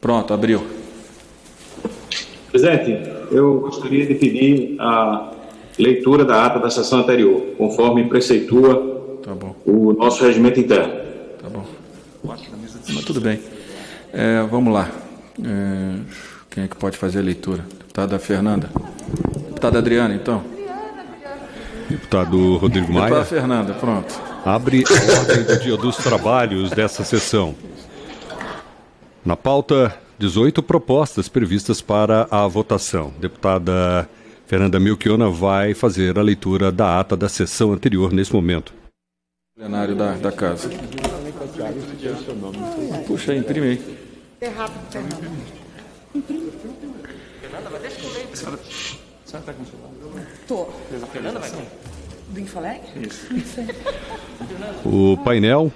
Pronto, abriu. Presidente, eu gostaria de pedir a leitura da ata da sessão anterior, conforme preceitua o nosso regimento interno. Tá bom. Mas tudo bem. Vamos lá. Quem é que pode fazer a leitura? Deputada Fernanda? Deputada Adriana, então? Deputado Rodrigo Maia. Deputada Fernanda, pronto. Abre a ordem do dia dos trabalhos dessa sessão. Na pauta, 18 propostas previstas para a votação. Deputada Fernanda Melchiona vai fazer a leitura da ata da sessão anterior nesse momento. Plenário da Casa. Puxa aí, imprime aí. É rápido, Fernanda. Fernanda, mas deixa que eu leio. A senhora está com o celular? Tô. A Fernanda vai ler? Do Infoleg? Isso. O painel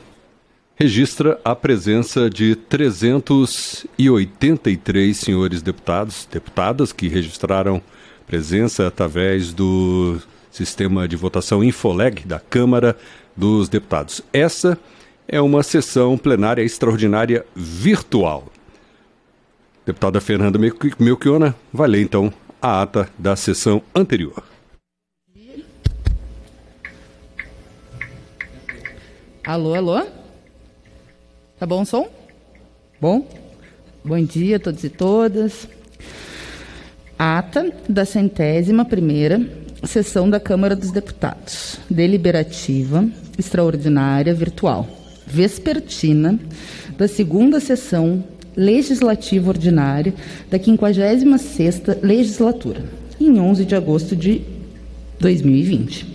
registra a presença de 383 senhores deputados, deputadas que registraram presença através do sistema de votação Infoleg da Câmara dos Deputados. Essa é uma sessão plenária extraordinária virtual. Deputada Fernanda Melchiona vai ler, então, a ata da sessão anterior. Alô, alô? Tá bom o som? Bom? Bom dia a todos e todas. Ata da 101ª sessão da Câmara dos Deputados. Deliberativa extraordinária virtual. Vespertina da 2ª sessão legislativa ordinária da 56ª legislatura, em 11 de agosto de 2020.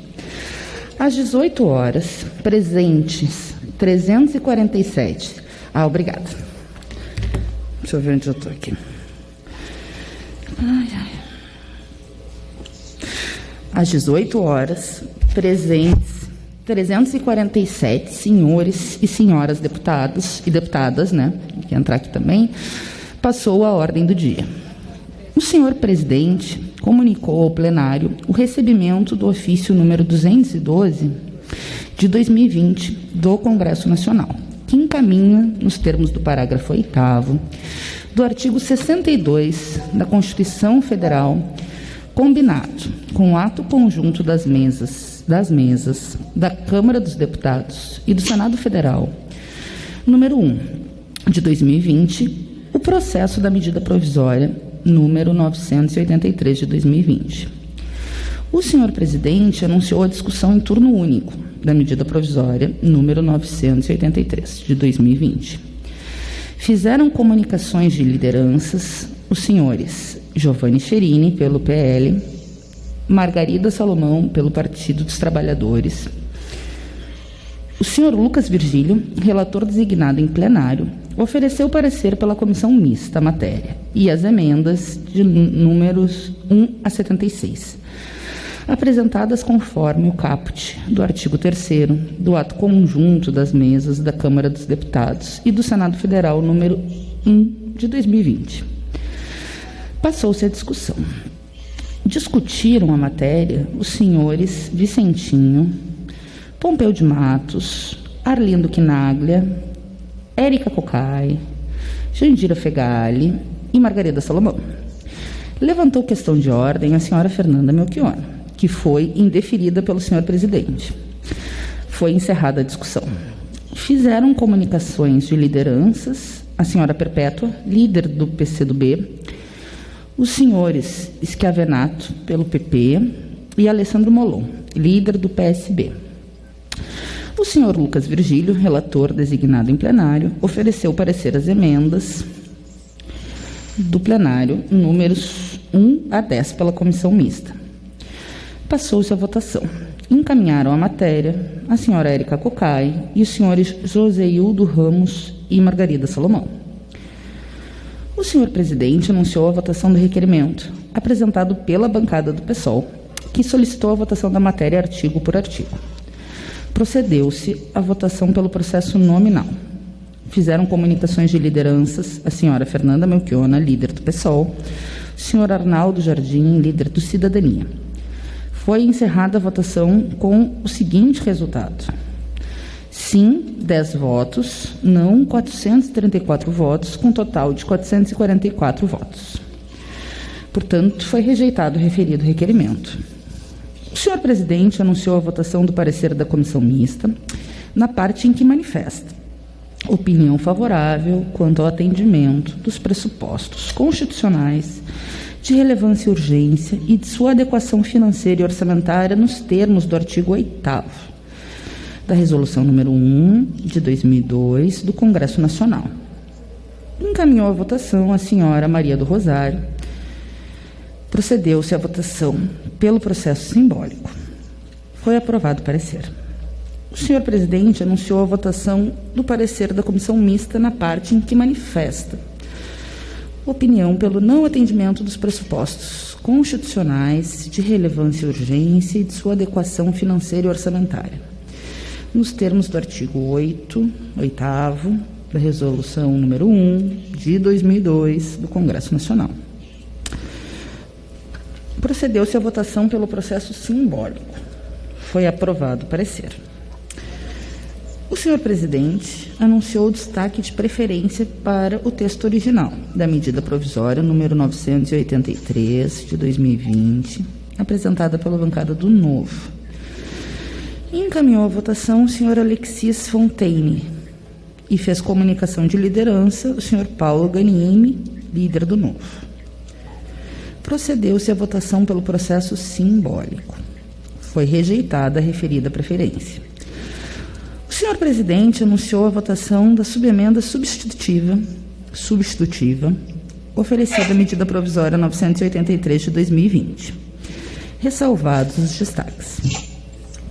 Às 18 horas, presentes 347. Obrigada. Deixa eu ver onde eu estou aqui. Às 18 horas, presentes 347 senhores e senhoras deputados e deputadas, né? Que entrar aqui também, passou a ordem do dia. O senhor presidente comunicou ao plenário o recebimento do ofício número 212 de 2020 do Congresso Nacional, que encaminha, nos termos do parágrafo 8º do artigo 62 da Constituição Federal, combinado com o ato conjunto das mesas da Câmara dos Deputados e do Senado Federal, número 1 de 2020, o processo da medida provisória número 983 de 2020. O senhor presidente anunciou a discussão em turno único da medida provisória número 983 de 2020. Fizeram comunicações de lideranças os senhores Giovanni Cherini, pelo PL, Margarida Salomão, pelo Partido dos Trabalhadores, o senhor Lucas Virgílio, relator designado em plenário, ofereceu parecer pela comissão mista à matéria e as emendas de números 1 a 76, apresentadas conforme o caput do artigo 3º do ato conjunto das mesas da Câmara dos Deputados e do Senado Federal número 1 de 2020. Passou-se a discussão. Discutiram a matéria os senhores Vicentinho, Pompeu de Matos, Arlindo Quinaglia, Érica Cocai, Jandira Fegali e Margarida Salomão. Levantou questão de ordem a senhora Fernanda Melchiona, que foi indeferida pelo senhor presidente. Foi encerrada a discussão. Fizeram comunicações de lideranças a senhora Perpétua, líder do PCdoB, os senhores Schiavenato, pelo PP, e Alessandro Molon, líder do PSB. O senhor Lucas Virgílio, relator designado em plenário, ofereceu parecer às emendas do plenário, números 1 a 10, pela comissão mista. Passou-se a votação. Encaminharam a matéria a senhora Érica Cocai e os senhores Joseildo Ramos e Margarida Salomão. O senhor presidente anunciou a votação do requerimento, apresentado pela bancada do PSOL, que solicitou a votação da matéria artigo por artigo. Procedeu-se à votação pelo processo nominal. Fizeram comunicações de lideranças a senhora Fernanda Melchiona, líder do PSOL, o senhor Arnaldo Jardim, líder do Cidadania. Foi encerrada a votação com o seguinte resultado: Sim, 10 votos, não 434 votos, com total de 444 votos. Portanto, foi rejeitado o referido requerimento. O senhor presidente anunciou a votação do parecer da comissão mista na parte em que manifesta opinião favorável quanto ao atendimento dos pressupostos constitucionais de relevância e urgência e de sua adequação financeira e orçamentária nos termos do artigo 8º da Resolução número 1 de 2002 do Congresso Nacional. Encaminhou a votação a senhora Maria do Rosário. Procedeu-se à votação pelo processo simbólico. Foi aprovado o parecer. O senhor presidente anunciou a votação do parecer da comissão mista na parte em que manifesta opinião pelo não atendimento dos pressupostos constitucionais de relevância e urgência e de sua adequação financeira e orçamentária, nos termos do artigo 8º da Resolução número 1 de 2002 do Congresso Nacional. Procedeu-se à votação pelo processo simbólico. Foi aprovado o parecer. O senhor presidente anunciou o destaque de preferência para o texto original da medida provisória número 983 de 2020, apresentada pela bancada do Novo. Encaminhou a votação o senhor Alexis Fontaine e fez comunicação de liderança o senhor Paulo Ganiemi, líder do Novo. Procedeu-se à votação pelo processo simbólico. Foi rejeitada a referida preferência. O senhor presidente anunciou a votação da subemenda substitutiva oferecida à medida provisória 983 de 2020, ressalvados os destaques.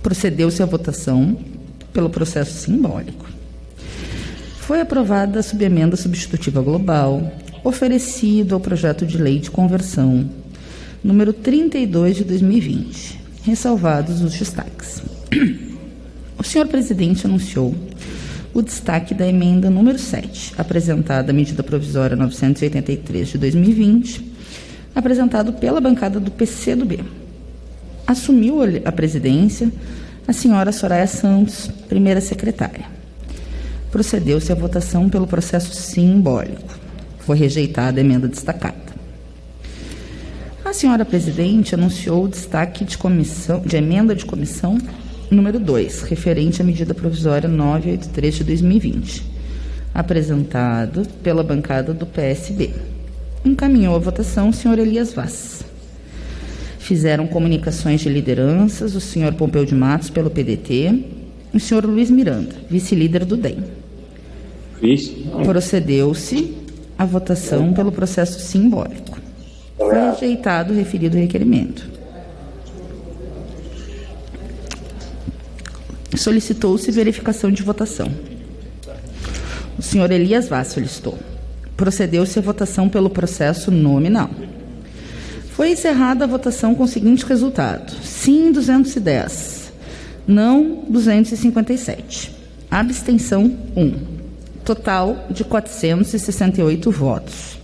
Procedeu-se à votação pelo processo simbólico. Foi aprovada a subemenda substitutiva global oferecido ao projeto de lei de conversão número 32 de 2020, ressalvados os destaques. O senhor presidente anunciou o destaque da emenda número 7, apresentada à medida provisória 983 de 2020, apresentado pela bancada do PCdoB. Assumiu a presidência a senhora Soraya Santos, primeira secretária. Procedeu-se à votação pelo processo simbólico. Foi rejeitada a emenda destacada. A senhora presidente anunciou o destaque de emenda de comissão número 2, referente à medida provisória 983 de 2020, apresentado pela bancada do PSB. Encaminhou a votação o senhor Elias Vaz. Fizeram comunicações de lideranças o senhor Pompeu de Matos, pelo PDT, e o senhor Luiz Miranda, vice-líder do DEM. Procedeu-se à votação pelo processo simbólico. Foi rejeitado o referido requerimento. Solicitou-se verificação de votação. O senhor Elias Vaz solicitou. Procedeu-se à votação pelo processo nominal. Foi encerrada a votação com o seguinte resultado: sim, 210, não, 257. Abstenção, 1. Total de 468 votos.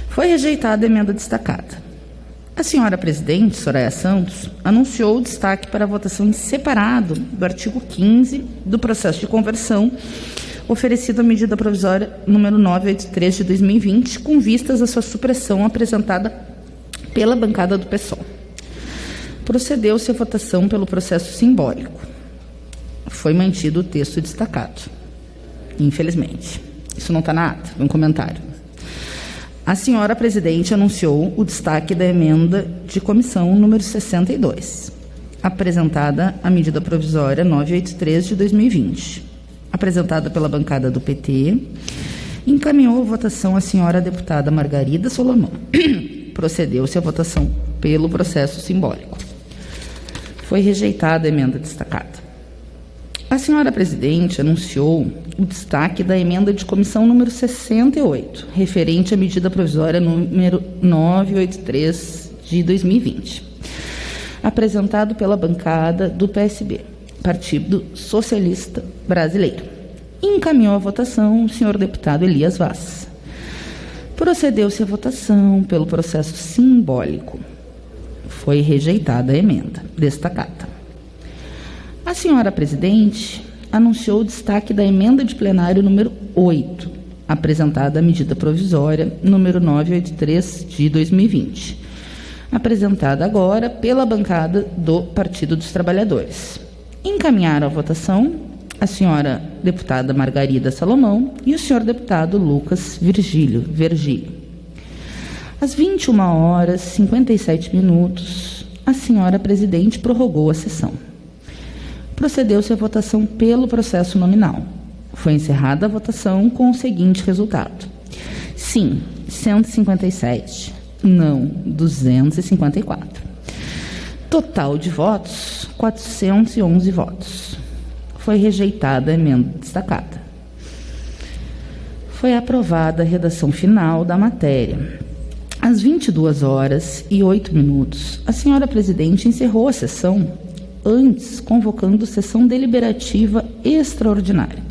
Foi rejeitada a emenda destacada. A senhora presidente, Soraya Santos, anunciou o destaque para a votação em separado do artigo 15 do processo de conversão oferecido à medida provisória número 983 de 2020, com vistas à sua supressão apresentada pela bancada do PSOL. Procedeu-se à votação pelo processo simbólico. Foi mantido o texto destacado. Infelizmente. Isso não está na ata, é um comentário. A senhora presidente anunciou o destaque da emenda de comissão número 62, apresentada à medida provisória 983 de 2020, apresentada pela bancada do PT. Encaminhou a votação a senhora deputada Margarida Solomão. Procedeu-se à votação pelo processo simbólico. Foi rejeitada a emenda destacada. A senhora presidente anunciou o destaque da emenda de comissão número 68, referente à medida provisória número 983 de 2020, apresentado pela bancada do PSB, Partido Socialista Brasileiro. Encaminhou a votação o senhor deputado Elias Vaz. Procedeu-se à votação pelo processo simbólico. Foi rejeitada a emenda destacada. A senhora presidente anunciou o destaque da emenda de plenário número 8, apresentada à medida provisória número 983 de 2020, apresentada agora pela bancada do Partido dos Trabalhadores. Encaminharam à votação a senhora deputada Margarida Salomão e o senhor deputado Lucas Virgílio. Às 21h57, a senhora presidente prorrogou a sessão. Procedeu-se à votação pelo processo nominal. Foi encerrada a votação com o seguinte resultado: sim, 157, não, 254. Total de votos, 411 votos. Foi rejeitada a emenda destacada. Foi aprovada a redação final da matéria. Às 22h08, a senhora presidente encerrou a sessão, antes convocando sessão deliberativa extraordinária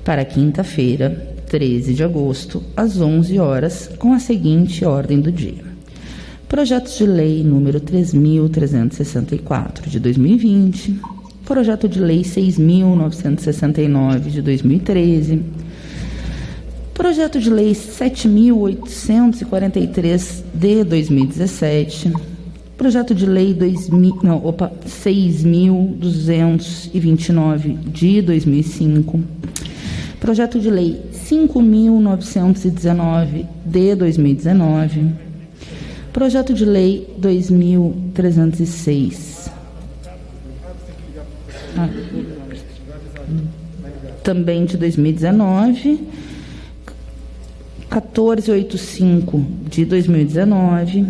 para quinta-feira, 13 de agosto, às 11h, com a seguinte ordem do dia: projetos de lei número 3.364 de 2020, projeto de lei 6.969 de 2013, projeto de lei 7.843 de 2017, projeto de lei 6.229 de 2005, projeto de lei 5.919 de 2019, projeto de lei 2.306, também de 2019, 1485 de 2019,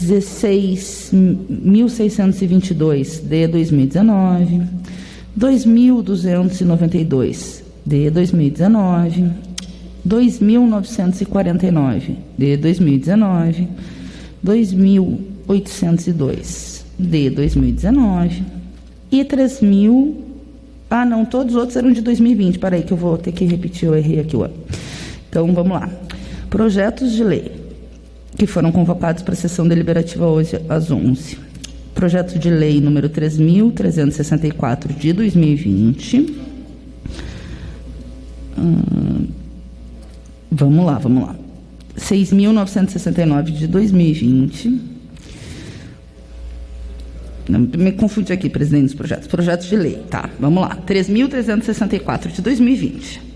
16.622 de 2019, 2.292 de 2019, 2.949 de 2019, 2.802 de 2019 e 3.000... Ah, não, todos os outros eram de 2020. Peraí que eu vou ter que repetir, eu errei aqui o ano. Então, vamos lá. Projetos de lei que foram convocados para a sessão deliberativa hoje às 11h. Projeto de lei número 3.364 de 2020. Vamos lá. 6.969 de 2020. Não, me confundi aqui, presidente, dos projetos. Projetos de lei, tá, vamos lá. 3.364 de 2020.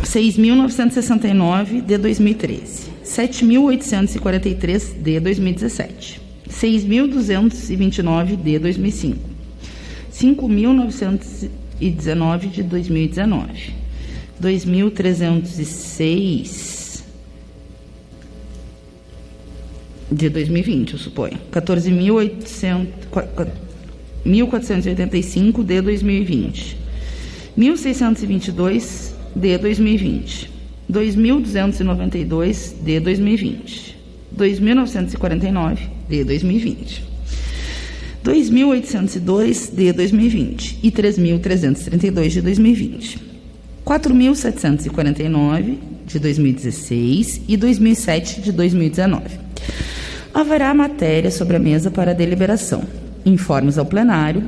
6.969 de 2013. 7.843 de 2017. 6.229 de 2005. 5.919 de 2019. 2.306 de 2020, eu suponho. 14.485 de 2020. 1.622 de 2020. 2.292 de 2020. 2.949 de 2020. 2.802 de 2020 e 3.332 de 2020. 4.749 de 2016 e 2007 de 2019. Haverá matéria sobre a mesa para deliberação, informes ao plenário,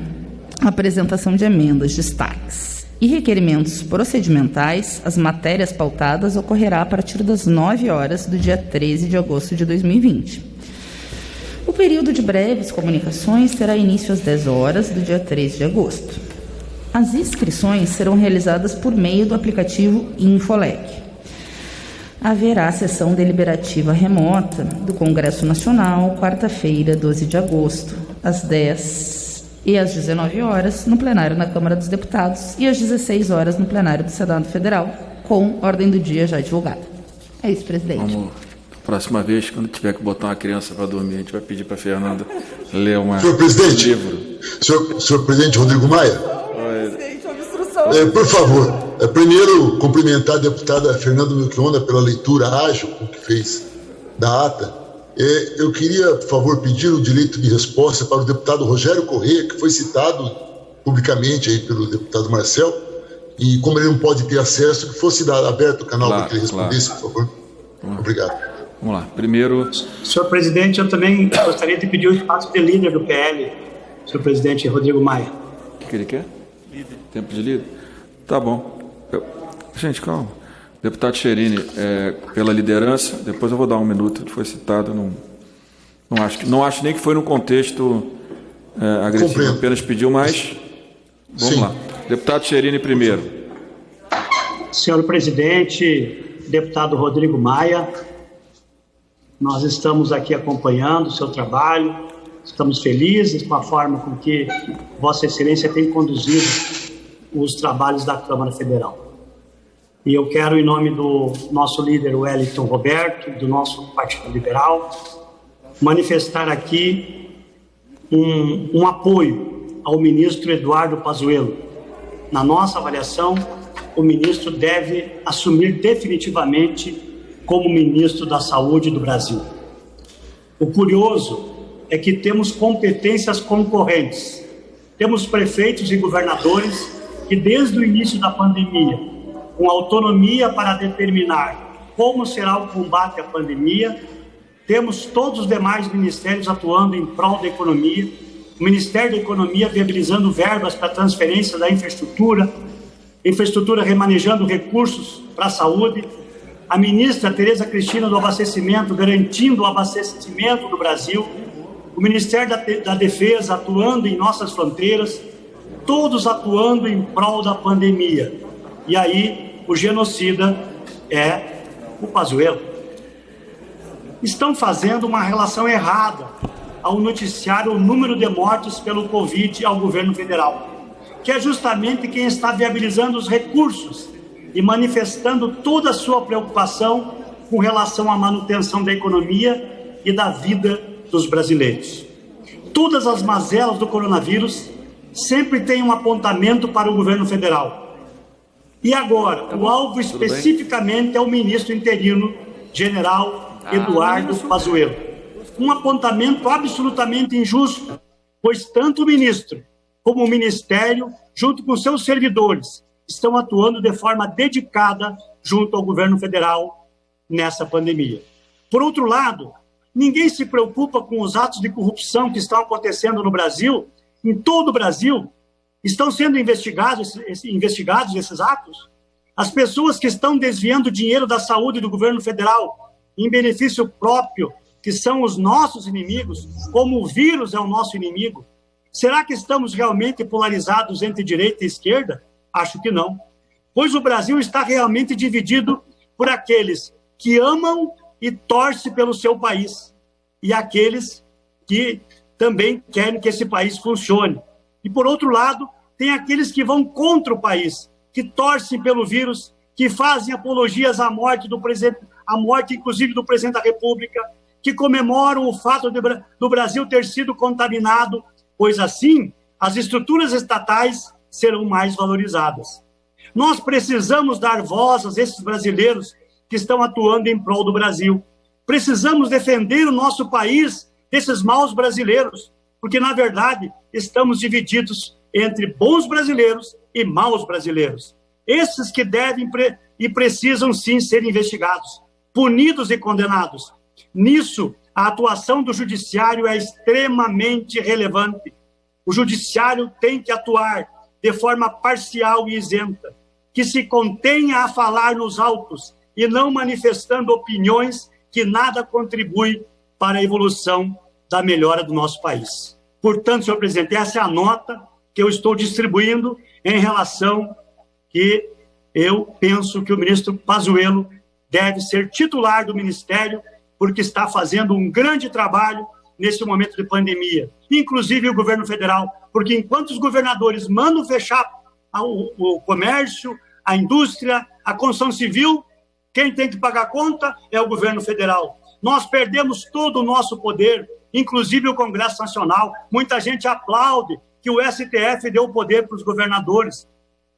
apresentação de emendas, destaques e requerimentos procedimentais. As matérias pautadas ocorrerá a partir das 9h do dia 13 de agosto de 2020. O período de breves comunicações terá início às 10h do dia 13 de agosto. As inscrições serão realizadas por meio do aplicativo Infoleg. Haverá sessão deliberativa remota do Congresso Nacional, quarta-feira, 12 de agosto, às 10h e às 19h, no plenário na Câmara dos Deputados, e às 16h no plenário do Senado Federal, com ordem do dia já divulgada. É isso, presidente. Vamos, próxima vez, quando tiver que botar uma criança para dormir, a gente vai pedir para a Fernanda ler um livro. Senhor presidente Rodrigo Maia? Por favor, primeiro cumprimentar a deputada Fernanda Melchiona pela leitura ágil que fez da ata. Eu queria, por favor, pedir o direito de resposta para o deputado Rogério Corrêa, que foi citado publicamente aí pelo deputado Marcel, e como ele não pode ter acesso, que fosse aberto o canal para que ele respondesse, por favor. Obrigado. Vamos lá. Primeiro... Senhor presidente, eu também gostaria de pedir o espaço de líder do PL senhor presidente Rodrigo Maia. O que ele quer? Líder. Tempo de líder? Tá bom. Gente, calma. Deputado Cherini, pela liderança, depois eu vou dar um minuto, ele foi citado, não acho nem que foi no contexto agressivo, compreendo. Apenas pediu mais. Vamos Sim. lá. Deputado Cherini primeiro. Senhor presidente, deputado Rodrigo Maia, nós estamos aqui acompanhando o seu trabalho, estamos felizes com a forma com que Vossa Excelência tem conduzido os trabalhos da Câmara Federal. E eu quero, em nome do nosso líder Wellington Roberto, do nosso Partido Liberal, manifestar aqui um apoio ao ministro Eduardo Pazuello. Na nossa avaliação, o ministro deve assumir definitivamente como ministro da Saúde do Brasil. O curioso é que temos competências concorrentes. Temos prefeitos e governadores que, desde o início da pandemia, com autonomia para determinar como será o combate à pandemia, temos todos os demais ministérios atuando em prol da economia, o Ministério da Economia viabilizando verbas para transferência da infraestrutura remanejando recursos para a saúde, a ministra Tereza Cristina do Abastecimento garantindo o abastecimento do Brasil, o Ministério da Defesa atuando em nossas fronteiras, todos atuando em prol da pandemia. E aí, o genocida é o Pazuello. Estão fazendo uma relação errada ao noticiar o número de mortes pelo Covid ao governo federal, que é justamente quem está viabilizando os recursos e manifestando toda a sua preocupação com relação à manutenção da economia e da vida dos brasileiros. Todas as mazelas do coronavírus sempre têm um apontamento para o governo federal. E agora, o alvo especificamente é o ministro interino, general Eduardo Pazuello. Um apontamento absolutamente injusto, pois tanto o ministro como o ministério, junto com seus servidores, estão atuando de forma dedicada junto ao governo federal nessa pandemia. Por outro lado, ninguém se preocupa com os atos de corrupção que estão acontecendo no Brasil, em todo o Brasil. Estão sendo investigados esses atos? As pessoas que estão desviando dinheiro da saúde do governo federal em benefício próprio, que são os nossos inimigos, como o vírus é o nosso inimigo, será que estamos realmente polarizados entre direita e esquerda? Acho que não. Pois o Brasil está realmente dividido por aqueles que amam e torcem pelo seu país e aqueles que também querem que esse país funcione. E, por outro lado, tem aqueles que vão contra o país, que torcem pelo vírus, que fazem apologias à morte do presidente, à morte, inclusive, do presidente da República, que comemoram o fato do Brasil ter sido contaminado, pois assim as estruturas estatais serão mais valorizadas. Nós precisamos dar voz a esses brasileiros que estão atuando em prol do Brasil. Precisamos defender o nosso país desses maus brasileiros, porque, na verdade, estamos divididos entre bons brasileiros e maus brasileiros. Esses que devem e precisam, sim, ser investigados, punidos e condenados. Nisso, a atuação do judiciário é extremamente relevante. O judiciário tem que atuar de forma parcial e isenta, que se contenha a falar nos autos e não manifestando opiniões que nada contribuem para a evolução da melhora do nosso país. Portanto, senhor presidente, essa é a nota que eu estou distribuindo em relação que eu penso que o ministro Pazuello deve ser titular do ministério, porque está fazendo um grande trabalho nesse momento de pandemia, inclusive o governo federal, porque enquanto os governadores mandam fechar o comércio, a indústria, a construção civil, quem tem que pagar a conta é o governo federal. Nós perdemos todo o nosso poder, inclusive o Congresso Nacional. Muita gente aplaude que o STF deu o poder para os governadores.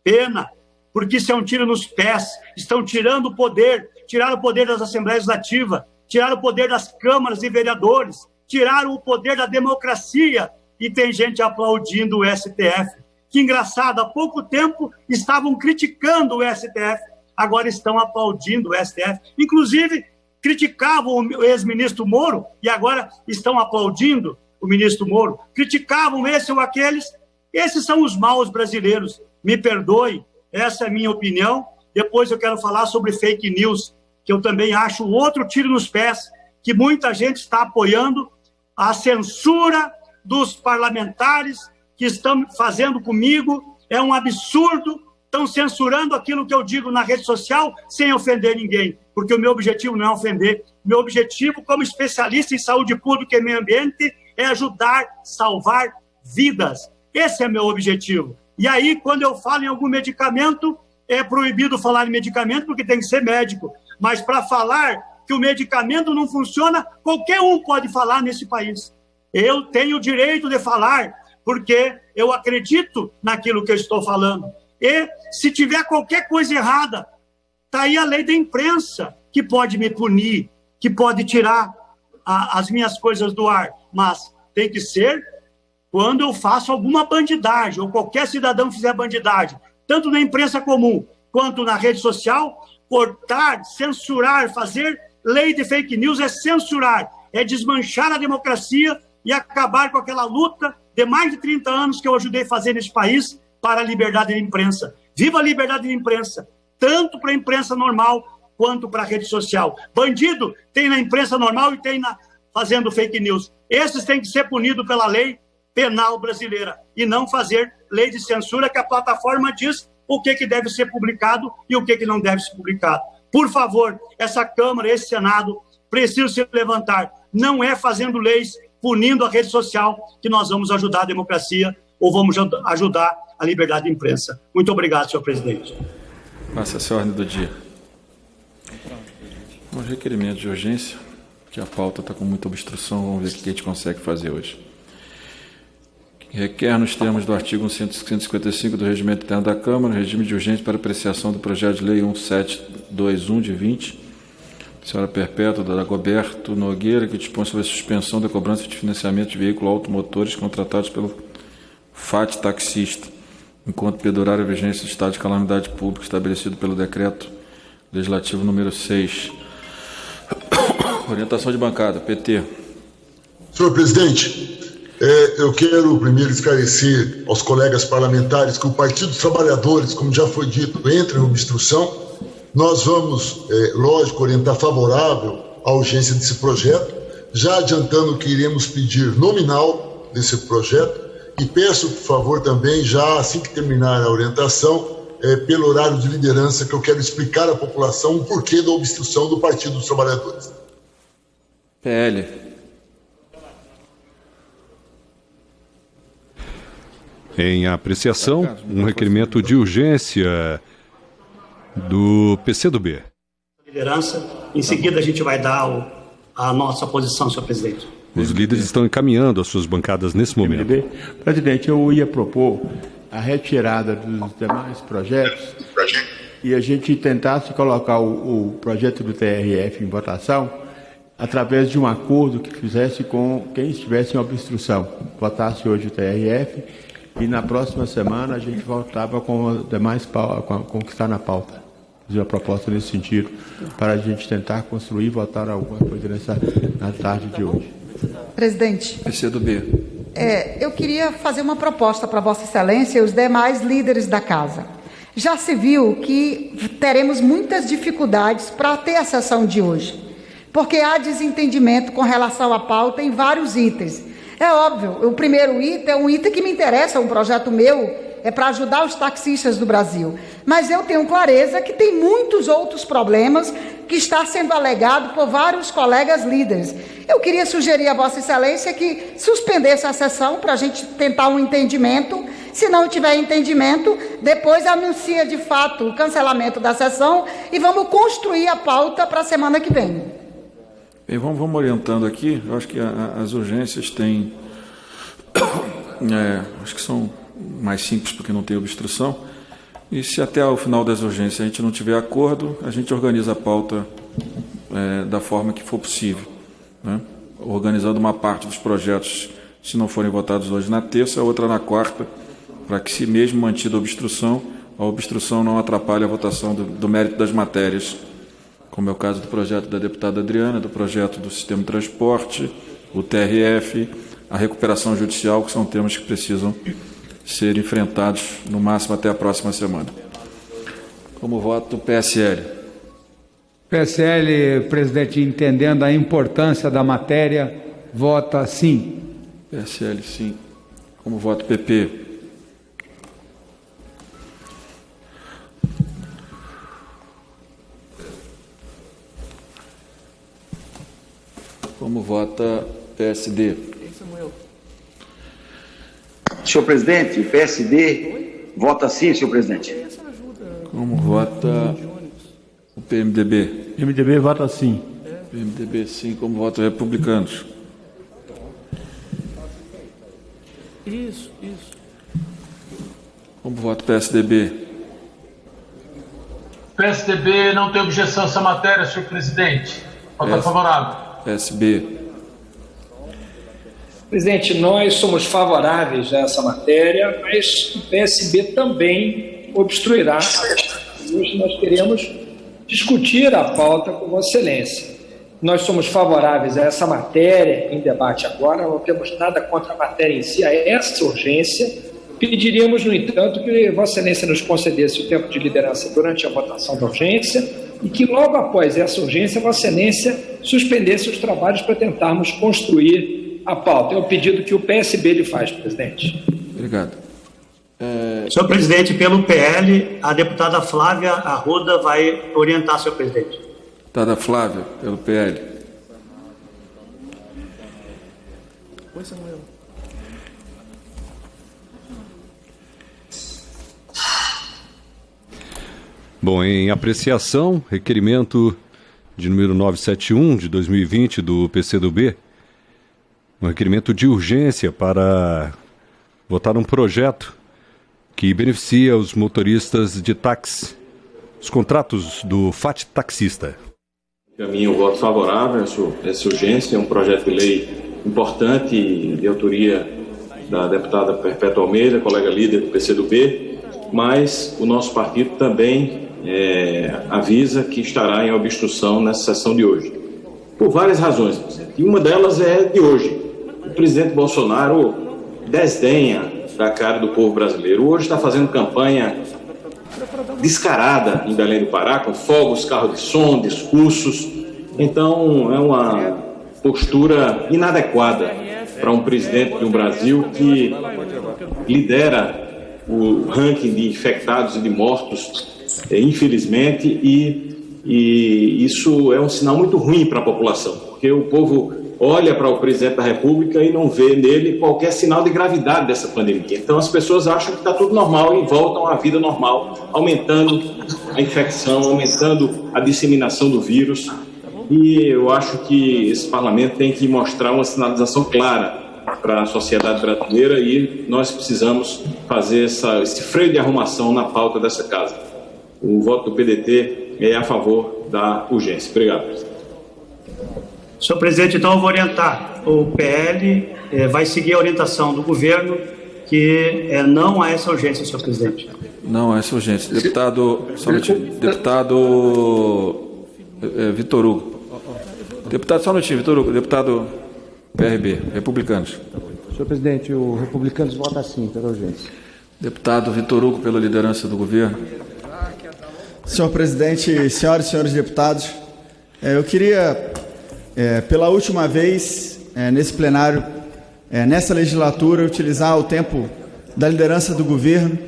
Pena, porque isso é um tiro nos pés. Estão tirando o poder, tiraram o poder das Assembleias Legislativas, tiraram o poder das câmaras e vereadores, tiraram o poder da democracia e tem gente aplaudindo o STF. Que engraçado, há pouco tempo estavam criticando o STF, agora estão aplaudindo o STF. Inclusive, criticavam o ex-ministro Moro e agora estão aplaudindo. o ministro Moro, criticavam esse ou aqueles. Esses são os maus brasileiros. Me perdoe, essa é a minha opinião. Depois eu quero falar sobre fake news, que eu também acho outro tiro nos pés, que muita gente está apoiando a censura dos parlamentares que estão fazendo comigo. É um absurdo, estão censurando aquilo que eu digo na rede social sem ofender ninguém, porque o meu objetivo não é ofender. Meu objetivo, como especialista em saúde pública e meio ambiente, é ajudar, salvar vidas. Esse é meu objetivo. E aí, quando eu falo em algum medicamento, é proibido falar em medicamento porque tem que ser médico. Mas para falar que o medicamento não funciona, qualquer um pode falar nesse país. Eu tenho o direito de falar porque eu acredito naquilo que eu estou falando. E se tiver qualquer coisa errada, está aí a lei da imprensa, que pode me punir, que pode tirar as minhas coisas do ar. Mas tem que ser quando eu faço alguma bandidagem, ou qualquer cidadão fizer bandidagem, tanto na imprensa comum quanto na rede social. Cortar, censurar, fazer lei de fake news é censurar, é desmanchar a democracia e acabar com aquela luta de mais de 30 anos que eu ajudei a fazer nesse país para a liberdade de imprensa. Viva a liberdade de imprensa, tanto para a imprensa normal quanto para a rede social. Bandido tem na imprensa normal e tem fazendo fake news. Esses têm que ser punidos pela lei penal brasileira e não fazer lei de censura que a plataforma diz o que deve ser publicado e o que não deve ser publicado. Por favor, essa Câmara, esse Senado, precisam se levantar. Não é fazendo leis, punindo a rede social, que nós vamos ajudar a democracia ou vamos ajudar a liberdade de imprensa. Muito obrigado, senhor presidente. Passa essa ordem do dia. Um requerimento de urgência, que a pauta está com muita obstrução, vamos ver o que a gente consegue fazer hoje. Requer, nos termos do artigo 155 do Regimento Interno da Câmara, regime de urgência para apreciação do projeto de lei 1721 de 20, senhora Perpétua Dagoberto Nogueira, que dispõe sobre a suspensão da cobrança de financiamento de veículos automotores contratados pelo FAT taxista, enquanto perdurar a vigência do estado de calamidade pública estabelecido pelo Decreto Legislativo número 6. Orientação de bancada, PT. Senhor presidente, eu quero primeiro esclarecer aos colegas parlamentares que o Partido dos Trabalhadores, como já foi dito, entra em obstrução. Nós vamos, lógico, orientar favorável à urgência desse projeto, já adiantando que iremos pedir nominal desse projeto, e peço, por favor, também, já assim que terminar a orientação, pelo horário de liderança, que eu quero explicar à população o porquê da obstrução do Partido dos Trabalhadores. PL. Em apreciação, um requerimento de urgência do PCdoB. Liderança, em seguida a gente vai dar a nossa posição, senhor presidente. Os líderes estão encaminhando as suas bancadas nesse momento. Presidente, eu ia propor a retirada dos demais projetos e a gente tentasse colocar o projeto do TRF em votação através de um acordo que fizesse com quem estivesse em obstrução. Votasse hoje o TRF e na próxima semana a gente voltava com os demais com o que está na pauta. Fiz uma proposta nesse sentido para a gente tentar construir e votar alguma coisa na tarde de hoje. Presidente, PCdoB. Eu queria fazer uma proposta para Vossa Excelência e os demais líderes da Casa. Já se viu que teremos muitas dificuldades para ter a sessão de hoje, porque há desentendimento com relação à pauta em vários itens. É óbvio, o primeiro item é um item que me interessa, é um projeto meu, é para ajudar os taxistas do Brasil. Mas eu tenho clareza que tem muitos outros problemas que está sendo alegado por vários colegas líderes. Eu queria sugerir a Vossa Excelência que suspendesse a sessão para a gente tentar um entendimento. Se não tiver entendimento, depois anuncia de fato o cancelamento da sessão e vamos construir a pauta para a semana que vem. Bem, vamos orientando aqui. Eu acho que as urgências têm... acho que são mais simples porque não tem obstrução. E se até o final das urgências a gente não tiver acordo, a gente organiza a pauta da forma que for possível, né? Organizando uma parte dos projetos, se não forem votados hoje, na terça, a outra na quarta, para que, se mesmo mantida a obstrução não atrapalhe a votação do mérito das matérias, como é o caso do projeto da deputada Adriana, do projeto do Sistema de Transporte, o TRF, a recuperação judicial, que são temas que precisam ser enfrentados, no máximo até a próxima semana. Como voto, PSL. PSL, presidente, entendendo a importância da matéria, vota sim. PSL, sim. Como voto, PP. Como vota PSD? Senhor presidente, o PSD vota sim, senhor presidente. Como vota o PMDB? MDB vota sim. PMDB, sim. Como vota Republicanos? Isso. Como vota PSDB? PSDB não tem objeção a essa matéria, senhor presidente. Voto favorável. PSB. Presidente, nós somos favoráveis a essa matéria, mas o PSB também obstruirá. Hoje nós queremos discutir a pauta com Vossa Excelência. Nós somos favoráveis a essa matéria em debate agora, não temos nada contra a matéria em si, a essa urgência. Pediríamos, no entanto, que Vossa Excelência nos concedesse o tempo de liderança durante a votação da urgência e que logo após essa urgência, Vossa Excelência suspendesse os trabalhos para tentarmos construir a pauta. É o pedido que o PSB lhe faz, presidente. Obrigado. Senhor presidente, pelo PL, a deputada Flávia Arruda vai orientar, senhor presidente. Deputada Flávia, pelo PL. Oi, Samuel. Bom, em apreciação, requerimento de número 971 de 2020 do PCdoB, um requerimento de urgência para votar um projeto que beneficia os motoristas de táxi, os contratos do FAT taxista. Caminho o voto favorável a essa urgência, é um projeto de lei importante de autoria da deputada Perpétua Almeida, colega líder do PCdoB, mas o nosso partido também avisa que estará em obstrução nessa sessão de hoje, por várias razões, e uma delas é de hoje. O presidente Bolsonaro desdenha da cara do povo brasileiro. Hoje está fazendo campanha descarada em Belém do Pará, com fogos, carros de som, discursos. Então, é uma postura inadequada para um presidente de um Brasil que lidera o ranking de infectados e de mortos, infelizmente, e isso é um sinal muito ruim para a população, porque o povo olha para o presidente da República e não vê nele qualquer sinal de gravidade dessa pandemia. Então as pessoas acham que está tudo normal e voltam à vida normal, aumentando a infecção, aumentando a disseminação do vírus. E eu acho que esse parlamento tem que mostrar uma sinalização clara para a sociedade brasileira e nós precisamos fazer esse freio de arrumação na pauta dessa casa. O voto do PDT é a favor da urgência. Obrigado. Senhor presidente, então eu vou orientar. O PL vai seguir a orientação do governo, que não há essa urgência, senhor presidente. Não há essa urgência. Deputado Vitor Hugo. Deputado, só um minutinho, Vitor Hugo. Deputado PRB, Republicanos. Senhor presidente, o Republicanos vota sim pela urgência. Deputado Vitor Hugo, pela liderança do governo. Senhor presidente, senhoras e senhores deputados, eu queria, pela última vez, nesse plenário, nessa legislatura, utilizar o tempo da liderança do governo.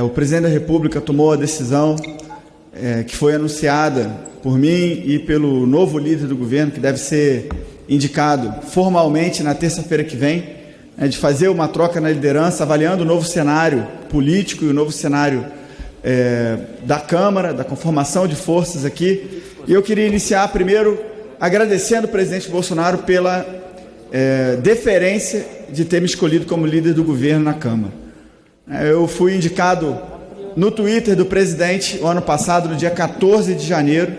O presidente da República tomou a decisão que foi anunciada por mim e pelo novo líder do governo, que deve ser indicado formalmente na terça-feira que vem, de fazer uma troca na liderança, avaliando o novo cenário político e o novo cenário da Câmara, da conformação de forças aqui. E eu queria iniciar primeiro agradecendo o presidente Bolsonaro pela deferência de ter me escolhido como líder do governo na Câmara. Eu fui indicado no Twitter do presidente o ano passado, no dia 14 de janeiro.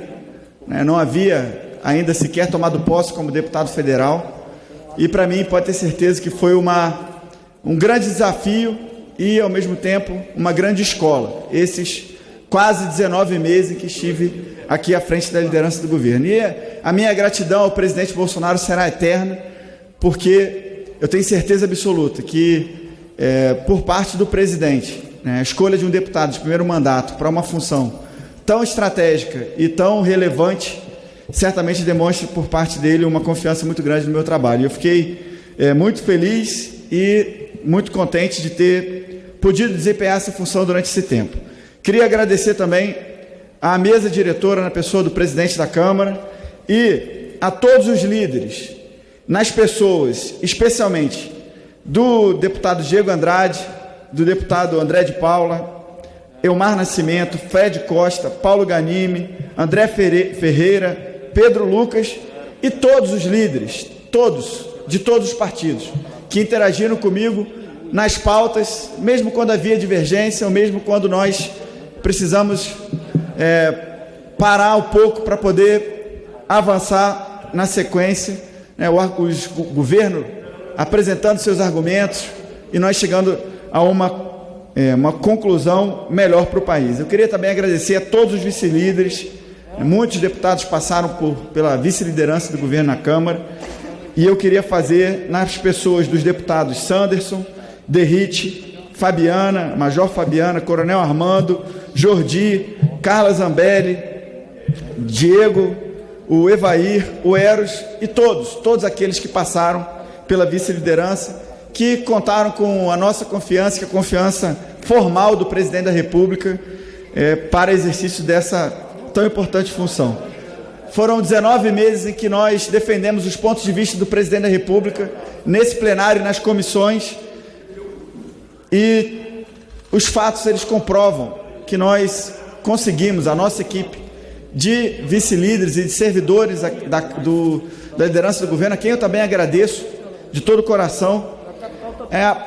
Não havia ainda sequer tomado posse como deputado federal. E para mim pode ter certeza que foi um grande desafio e, ao mesmo tempo, uma grande escola. Esses quase 19 meses em que estive aqui à frente da liderança do governo. E a minha gratidão ao presidente Bolsonaro será eterna, porque eu tenho certeza absoluta que, por parte do presidente, né, a escolha de um deputado de primeiro mandato para uma função tão estratégica e tão relevante, certamente demonstra por parte dele uma confiança muito grande no meu trabalho. Eu fiquei muito feliz e muito contente de ter podido desempenhar essa função durante esse tempo. Queria agradecer também à mesa diretora, na pessoa do presidente da Câmara, e a todos os líderes, nas pessoas, especialmente do deputado Diego Andrade, do deputado André de Paula, Elmar Nascimento, Fred Costa, Paulo Ganime, André Ferreira, Pedro Lucas e todos os líderes, de todos os partidos, que interagiram comigo nas pautas, mesmo quando havia divergência, ou mesmo quando nós precisamos parar um pouco para poder avançar na sequência, né, o governo apresentando seus argumentos e nós chegando a uma conclusão melhor para o país. Eu queria também agradecer a todos os vice-líderes. Muitos deputados passaram pela vice-liderança do governo na Câmara, e eu queria fazer nas pessoas dos deputados Sanderson, Derrite, Fabiana, Major Fabiana, Coronel Armando, Jordi, Carla Zambelli, Diego, o Evair, o Eros e todos aqueles que passaram pela vice-liderança, que contaram com a nossa confiança, que é a confiança formal do presidente da República para exercício dessa tão importante função. Foram 19 meses em que nós defendemos os pontos de vista do presidente da República nesse plenário e nas comissões, e os fatos eles comprovam que nós conseguimos, a nossa equipe de vice-líderes e de servidores da liderança do governo, a quem eu também agradeço de todo o coração,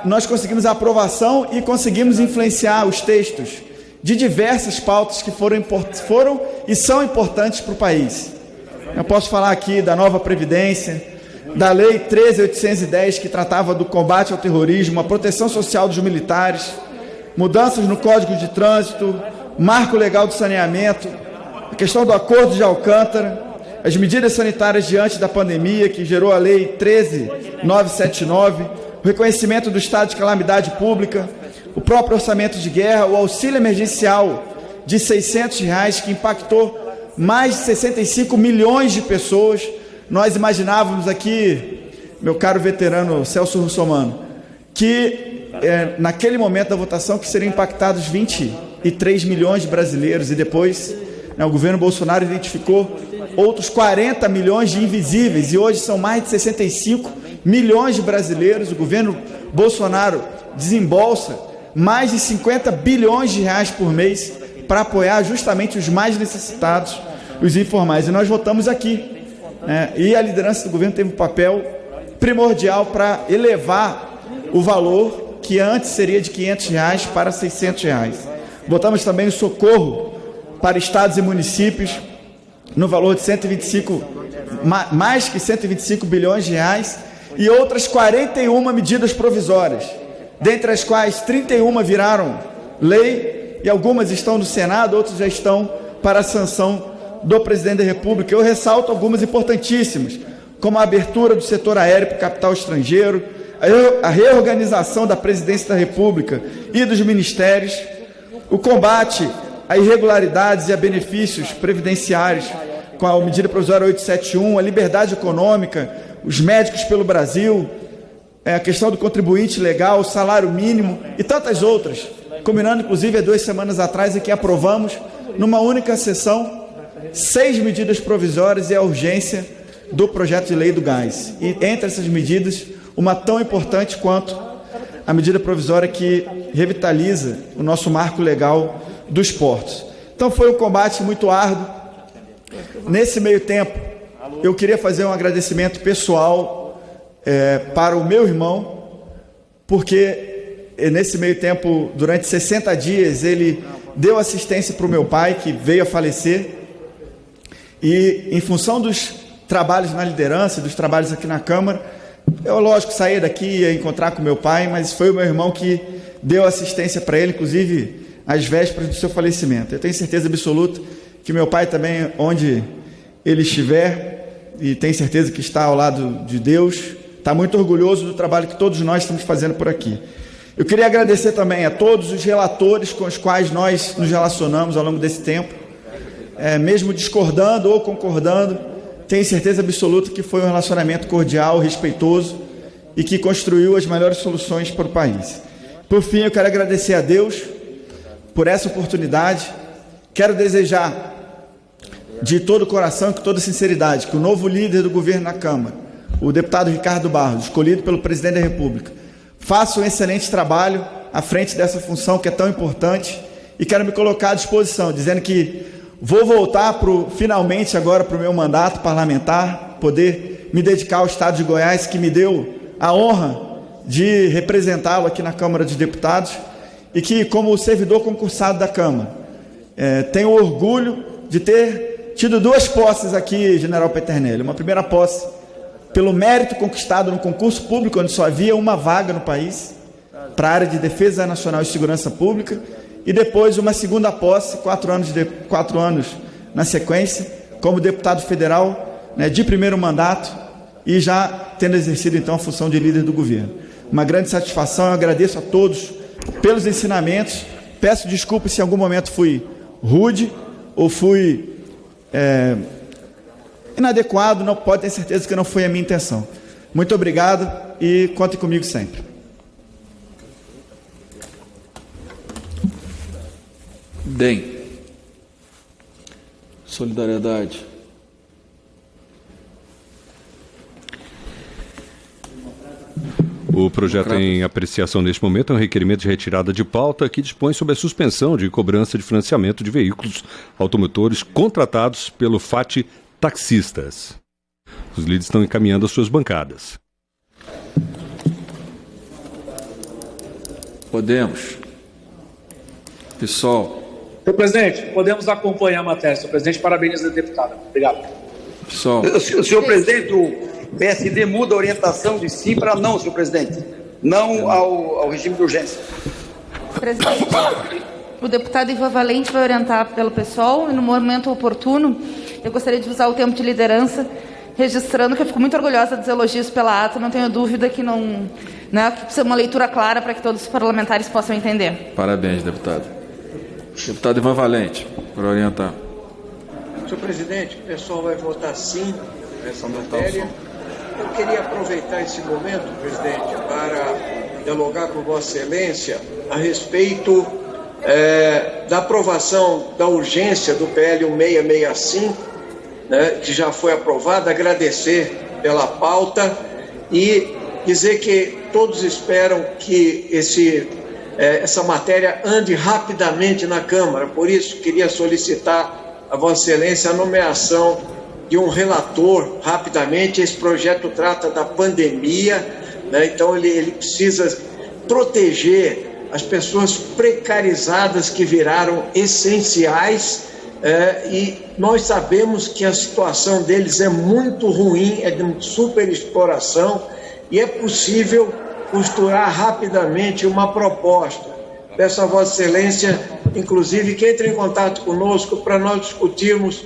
nós conseguimos a aprovação e conseguimos influenciar os textos de diversas pautas que foram e são importantes para o país. Eu posso falar aqui da nova Previdência, da Lei 13.810, que tratava do combate ao terrorismo, a proteção social dos militares, mudanças no Código de Trânsito, marco legal do saneamento, a questão do Acordo de Alcântara, as medidas sanitárias diante da pandemia, que gerou a Lei 13.979, o reconhecimento do estado de calamidade pública, o próprio orçamento de guerra, o auxílio emergencial de R$600, que impactou mais de 65 milhões de pessoas. Nós imaginávamos aqui, meu caro veterano Celso Russomano, que naquele momento da votação que seriam impactados 23 milhões de brasileiros, e depois o governo Bolsonaro identificou outros 40 milhões de invisíveis, e hoje são mais de 65 milhões de brasileiros. O governo Bolsonaro desembolsa mais de 50 bilhões de reais por mês para apoiar justamente os mais necessitados, os informais. E nós votamos aqui, e a liderança do governo teve um papel primordial para elevar o valor, que antes seria de R$500 para R$600. Votamos também o socorro para estados e municípios, no valor de mais que 125 bilhões de reais, e outras 41 medidas provisórias, dentre as quais 31 viraram lei, e algumas estão no Senado, outras já estão para a sanção do presidente da República. Eu ressalto algumas importantíssimas, como a abertura do setor aéreo para o capital estrangeiro, a reorganização da presidência da República e dos ministérios, o combate a irregularidades e a benefícios previdenciários com a medida provisória 871, a liberdade econômica, os médicos pelo Brasil, a questão do contribuinte legal, o salário mínimo e tantas outras, combinando inclusive há 2 semanas atrás, em que aprovamos numa única sessão 6 medidas provisórias e a urgência do projeto de lei do gás. E entre essas medidas, uma tão importante quanto a medida provisória que revitaliza o nosso marco legal dos portos. Então foi um combate muito árduo. Nesse meio tempo, eu queria fazer um agradecimento pessoal para o meu irmão, porque nesse meio tempo, durante 60 dias, ele deu assistência para o meu pai, que veio a falecer, e em função dos trabalhos na liderança, dos trabalhos aqui na Câmara, eu, lógico, saí daqui e ia encontrar com meu pai, mas foi o meu irmão que deu assistência para ele, inclusive às vésperas do seu falecimento. Eu tenho certeza absoluta que meu pai também, onde ele estiver, e tenho certeza que está ao lado de Deus, está muito orgulhoso do trabalho que todos nós estamos fazendo por aqui. Eu queria agradecer também a todos os relatores com os quais nós nos relacionamos ao longo desse tempo, mesmo discordando ou concordando, tenho certeza absoluta que foi um relacionamento cordial, respeitoso e que construiu as melhores soluções para o país. Por fim, eu quero agradecer a Deus por essa oportunidade. Quero desejar de todo o coração e com toda sinceridade que o novo líder do governo na Câmara, o deputado Ricardo Barros, escolhido pelo presidente da República, faça um excelente trabalho à frente dessa função que é tão importante, e quero me colocar à disposição, dizendo que vou voltar finalmente agora para o meu mandato parlamentar, poder me dedicar ao Estado de Goiás, que me deu a honra de representá-lo aqui na Câmara dos Deputados, e que, como servidor concursado da Câmara, tenho orgulho de ter tido duas posses aqui, General Peternelli. Uma primeira posse pelo mérito conquistado no concurso público, onde só havia uma vaga no país, para a área de Defesa Nacional e Segurança Pública, e depois uma segunda posse, 4 anos na sequência, como deputado federal, de primeiro mandato, e já tendo exercido então a função de líder do governo. Uma grande satisfação, eu agradeço a todos pelos ensinamentos, peço desculpas se em algum momento fui rude ou fui inadequado, não pode ter certeza que não foi a minha intenção. Muito obrigado e contem comigo sempre. DEM. Solidariedade. O projeto em apreciação neste momento é um requerimento de retirada de pauta que dispõe sobre a suspensão de cobrança de financiamento de veículos automotores contratados pelo FAT Taxistas. Os líderes estão encaminhando as suas bancadas. Podemos. PSOL. Senhor presidente, podemos acompanhar a matéria. Senhor presidente, parabenizo a deputada. Obrigado. PSOL. Senhor presidente, o PSD muda a orientação de sim para não, senhor presidente. Não ao regime de urgência. Presidente, o deputado Ivan Valente vai orientar pelo PSOL e no momento oportuno eu gostaria de usar o tempo de liderança, registrando que eu fico muito orgulhosa dos elogios pela ata, não tenho dúvida que que precisa uma leitura clara para que todos os parlamentares possam entender. Parabéns, deputado. Deputado Ivan Valente, por orientar. Senhor presidente, o pessoal vai votar sim nessa matéria. Eu queria aproveitar esse momento, presidente, para dialogar com Vossa Excelência a respeito da aprovação da urgência do PL 1665, que já foi aprovada, agradecer pela pauta e dizer que todos esperam que essa matéria ande rapidamente na Câmara. Por isso, queria solicitar a Vossa Excelência a nomeação de um relator rapidamente. Esse projeto trata da pandemia, então ele precisa proteger as pessoas precarizadas que viraram essenciais, e nós sabemos que a situação deles é muito ruim, é de superexploração, e é possível costurar rapidamente uma proposta. Peço a Vossa Excelência, inclusive, que entre em contato conosco para nós discutirmos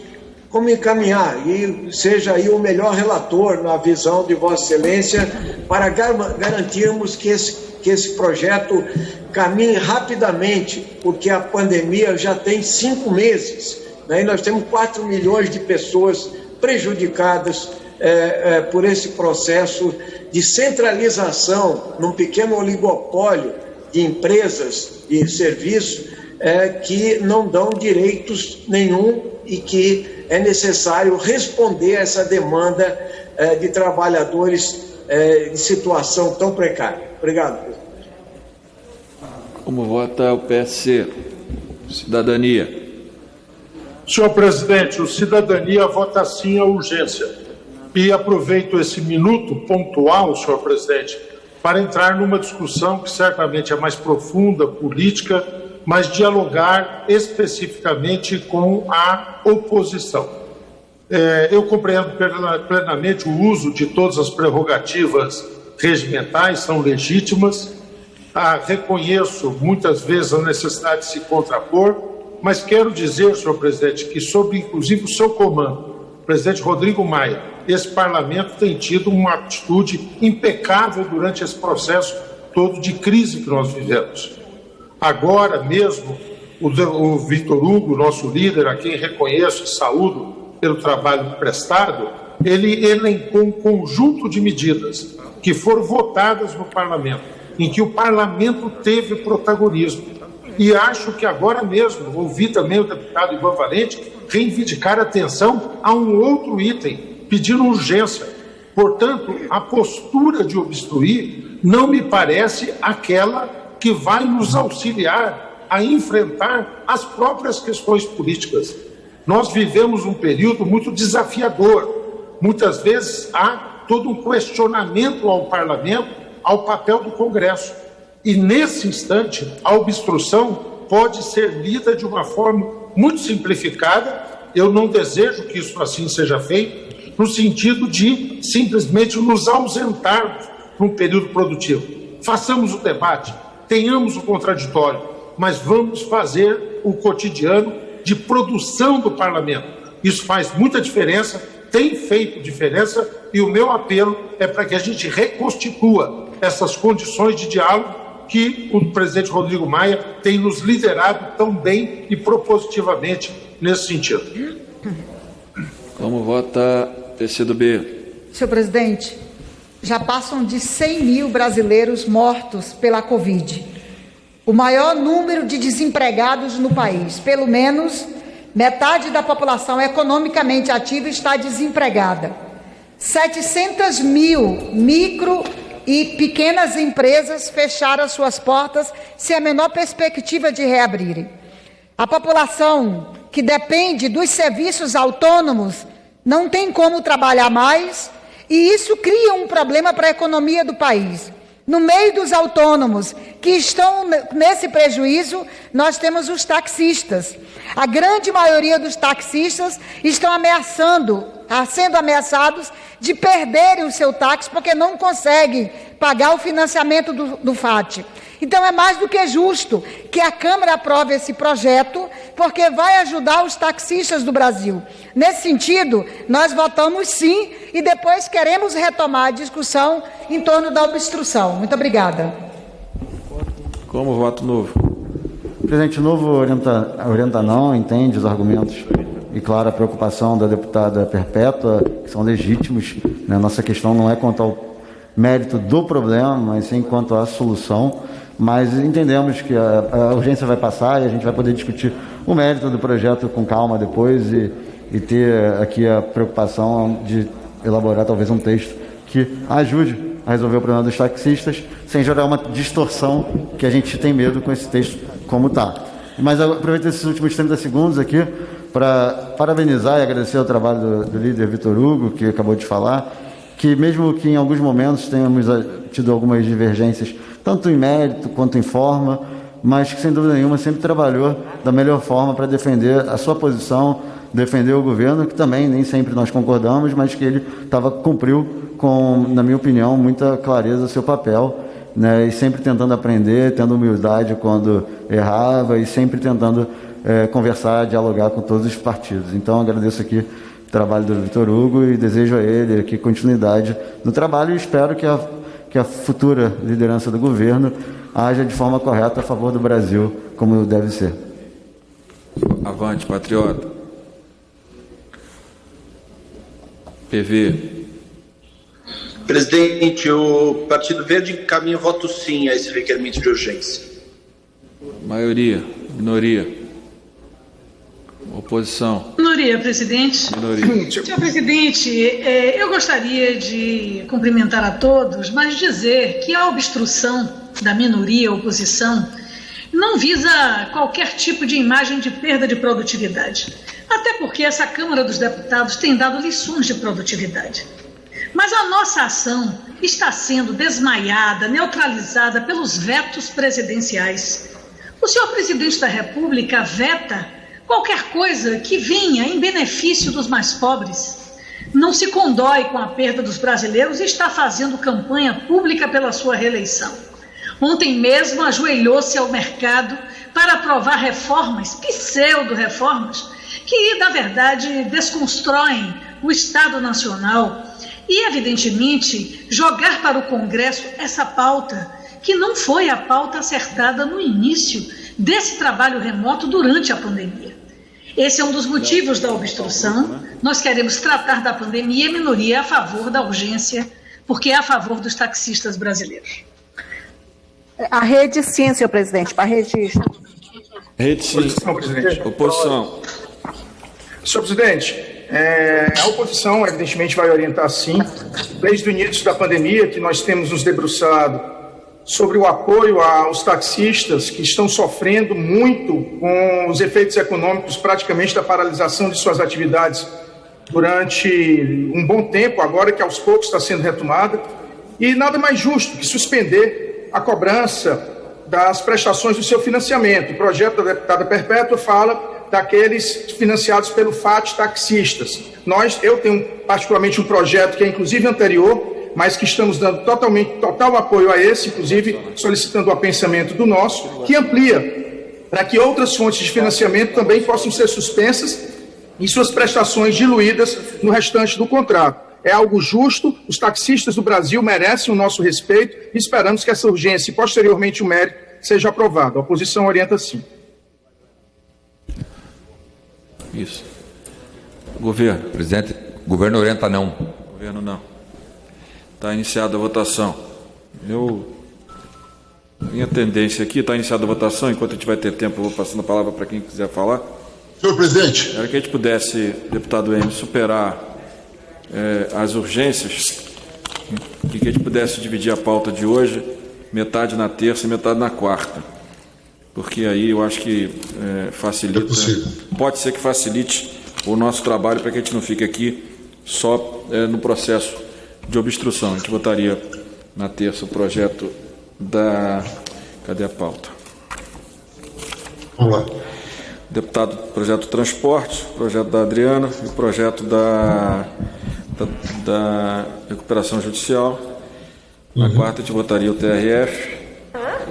como encaminhar e seja aí o melhor relator na visão de Vossa Excelência para garantirmos que esse projeto caminhe rapidamente, porque a pandemia já tem 5 meses, e nós temos 4 milhões de pessoas prejudicadas por esse processo de centralização num pequeno oligopólio de empresas e serviços que não dão direitos nenhum e que é necessário responder a essa demanda de trabalhadores em situação tão precária. Obrigado, presidente. Como vota o PSC? Cidadania. Senhor presidente, o Cidadania vota sim à urgência. E aproveito esse minuto pontual, senhor presidente, para entrar numa discussão que certamente é mais profunda, política, mas dialogar especificamente com a oposição. Eu compreendo plenamente o uso de todas as prerrogativas regimentais, são legítimas, reconheço muitas vezes a necessidade de se contrapor, mas quero dizer, senhor presidente, que sob inclusive o seu comando, o presidente Rodrigo Maia, esse parlamento tem tido uma atitude impecável durante esse processo todo de crise que nós vivemos. Agora mesmo, o Vitor Hugo, nosso líder, a quem reconheço e saúdo pelo trabalho prestado, ele elencou um conjunto de medidas que foram votadas no parlamento, em que o parlamento teve protagonismo. E acho que agora mesmo, ouvi também o deputado Ivan Valente reivindicar atenção a um outro item, pedindo urgência. Portanto, a postura de obstruir não me parece aquela que vai nos auxiliar a enfrentar as próprias questões políticas. Nós vivemos um período muito desafiador. Muitas vezes há todo um questionamento ao parlamento, ao papel do Congresso. E nesse instante, a obstrução pode ser lida de uma forma muito simplificada. Eu não desejo que isso assim seja feito, no sentido de simplesmente nos ausentarmos num período produtivo. Façamos o debate, tenhamos o contraditório, mas vamos fazer o cotidiano de produção do parlamento. Isso faz muita diferença, tem feito diferença, e o meu apelo é para que a gente reconstitua essas condições de diálogo que o presidente Rodrigo Maia tem nos liderado tão bem e propositivamente nesse sentido. Como vota PCdoB? Senhor presidente, já passam de 100 mil brasileiros mortos pela Covid. O maior número de desempregados no país. Pelo menos metade da população economicamente ativa está desempregada. 700 mil micro e pequenas empresas fecharam suas portas sem a menor perspectiva de reabrirem. A população que depende dos serviços autônomos não tem como trabalhar mais, e isso cria um problema para a economia do país. No meio dos autônomos que estão nesse prejuízo, nós temos os taxistas. A grande maioria dos taxistas estão sendo ameaçados de perderem o seu táxi porque não conseguem pagar o financiamento do FAT. Então é mais do que justo que a Câmara aprove esse projeto, porque vai ajudar os taxistas do Brasil. Nesse sentido, nós votamos sim e depois queremos retomar a discussão em torno da obstrução. Muito obrigada. Como voto Novo? O presidente Novo orienta não, entende os argumentos e, claro, a preocupação da deputada Perpétua, que são legítimos. Né? Nossa questão não é quanto ao mérito do problema, mas sim quanto à solução. Mas entendemos que a urgência vai passar e a gente vai poder discutir o mérito do projeto com calma depois e ter aqui a preocupação de elaborar talvez um texto que ajude a resolver o problema dos taxistas sem gerar uma distorção que a gente tem medo com esse texto como está. Mas eu aproveito esses últimos 30 segundos aqui para parabenizar e agradecer o trabalho do líder Vitor Hugo, que acabou de falar, que mesmo que em alguns momentos tenhamos tido algumas divergências, tanto em mérito quanto em forma, mas que sem dúvida nenhuma sempre trabalhou da melhor forma para defender a sua posição, defender o governo, que também nem sempre nós concordamos, mas que ele cumpriu com, na minha opinião, muita clareza seu papel, né, e sempre tentando aprender, tendo humildade quando errava e sempre tentando conversar, dialogar com todos os partidos. Então agradeço aqui o trabalho do Vitor Hugo e desejo a ele aqui continuidade no trabalho e espero que a futura liderança do governo haja de forma correta a favor do Brasil, como deve ser. Avante, patriota. PV. Presidente, o Partido Verde encaminha voto sim a esse requerimento de urgência. Maioria. Minoria. Oposição. Minoria, presidente. Minoria. Senhor presidente, eu gostaria de cumprimentar a todos, mas dizer que a obstrução da minoria, oposição, não visa qualquer tipo de imagem de perda de produtividade. Até porque essa Câmara dos Deputados tem dado lições de produtividade. Mas a nossa ação está sendo desmaiada, neutralizada pelos vetos presidenciais. O senhor presidente da República veta qualquer coisa que venha em benefício dos mais pobres. Não se condói com a perda dos brasileiros e está fazendo campanha pública pela sua reeleição. Ontem mesmo ajoelhou-se ao mercado para aprovar reformas, pseudo-reformas, que, na verdade, desconstroem o Estado Nacional e, evidentemente, jogar para o Congresso essa pauta que não foi a pauta acertada no início desse trabalho remoto durante a pandemia. Esse é um dos motivos da obstrução. Nós queremos tratar da pandemia e a minoria a favor da urgência, porque é a favor dos taxistas brasileiros. A rede sim, senhor presidente, para registro. Rede sim. Oposição, presidente. Oposição. Senhor presidente, a oposição evidentemente vai orientar sim, desde o início da pandemia que nós temos nos debruçado sobre o apoio aos taxistas que estão sofrendo muito com os efeitos econômicos praticamente da paralisação de suas atividades durante um bom tempo, agora que aos poucos está sendo retomada, e nada mais justo que suspender a cobrança das prestações do seu financiamento. O projeto da deputada Perpétua fala daqueles financiados pelo FAT taxistas. Eu tenho particularmente um projeto que é inclusive anterior, mas que estamos dando total apoio a esse, inclusive solicitando o apensamento do nosso, que amplia para que outras fontes de financiamento também possam ser suspensas e suas prestações diluídas no restante do contrato. É algo justo, os taxistas do Brasil merecem o nosso respeito e esperamos que essa urgência e posteriormente o mérito seja aprovado. A oposição orienta sim. Isso. Governo. Presidente, o governo orienta não. Governo não. Está iniciada a votação. Minha tendência aqui, está iniciada a votação, enquanto a gente vai ter tempo, eu vou passando a palavra para quem quiser falar. Senhor presidente. Era que a gente pudesse, deputado Emes, superar as urgências, e que a gente pudesse dividir a pauta de hoje, metade na terça e metade na quarta. Porque aí eu acho que facilita. Pode ser que facilite o nosso trabalho para que a gente não fique aqui só no processo de obstrução. A gente votaria na terça o projeto da... Cadê a pauta? Vamos lá. Deputado, projeto do transporte, projeto da Adriana e o projeto da recuperação judicial. Na quarta a gente votaria o TRF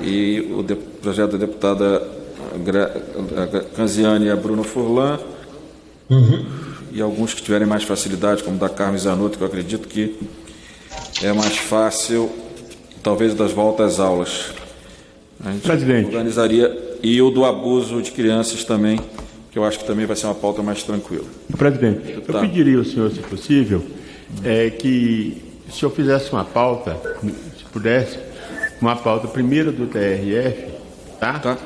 e o projeto da deputada Canziane e a Bruna Furlan. E alguns que tiverem mais facilidade, como o da Carmen Zanotto, que eu acredito que é mais fácil, talvez, das voltas às aulas. A gente organizaria, e o do abuso de crianças também, que eu acho que também vai ser uma pauta mais tranquila. Presidente, eu pediria ao senhor, se possível, que o senhor fizesse uma pauta, se pudesse, uma pauta primeiro do TRF, tá?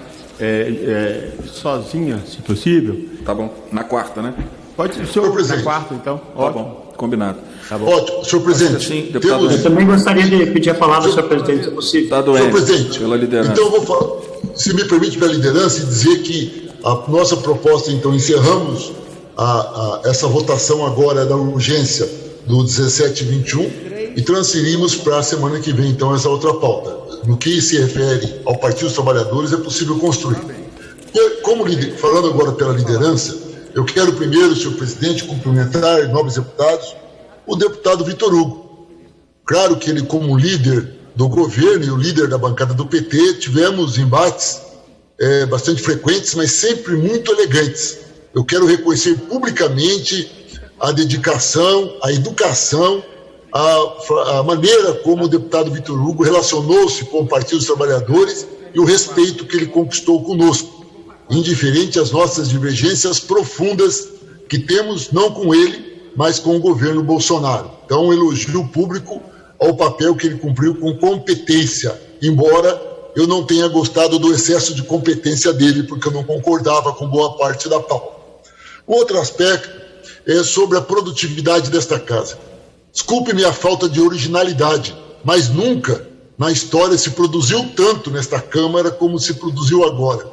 Sozinha, se possível. Tá bom. Na quarta, né? Pode ser, senhor, na quarta, então. Tá bom, combinado. Tá bom. Ótimo, senhor presidente. Assim, deputado, eu também gostaria de pedir a palavra, senhor presidente, se possível. Senhor presidente, pela liderança. Então eu vou falar, se me permite, pela liderança, e dizer que a nossa proposta, então, encerramos essa votação agora da urgência do 17 e 21 e transferimos para a semana que vem, então, essa outra pauta. No que se refere ao Partido dos Trabalhadores, é possível construir. Falando agora pela liderança, eu quero primeiro, senhor presidente, cumprimentar, nobres deputados, o deputado Vitor Hugo. Claro que ele, como líder do governo e o líder da bancada do PT, tivemos embates bastante frequentes, mas sempre muito elegantes. Eu quero reconhecer publicamente a dedicação, a educação, a maneira como o deputado Vitor Hugo relacionou-se com o Partido dos Trabalhadores e o respeito que ele conquistou conosco, indiferente às nossas divergências profundas que temos, não com ele, mas com o governo Bolsonaro. Então, um elogio público ao papel que ele cumpriu com competência, embora eu não tenha gostado do excesso de competência dele, porque eu não concordava com boa parte da pauta. O outro aspecto é sobre a produtividade desta casa. Desculpe-me a falta de originalidade, mas nunca na história se produziu tanto nesta Câmara como se produziu agora.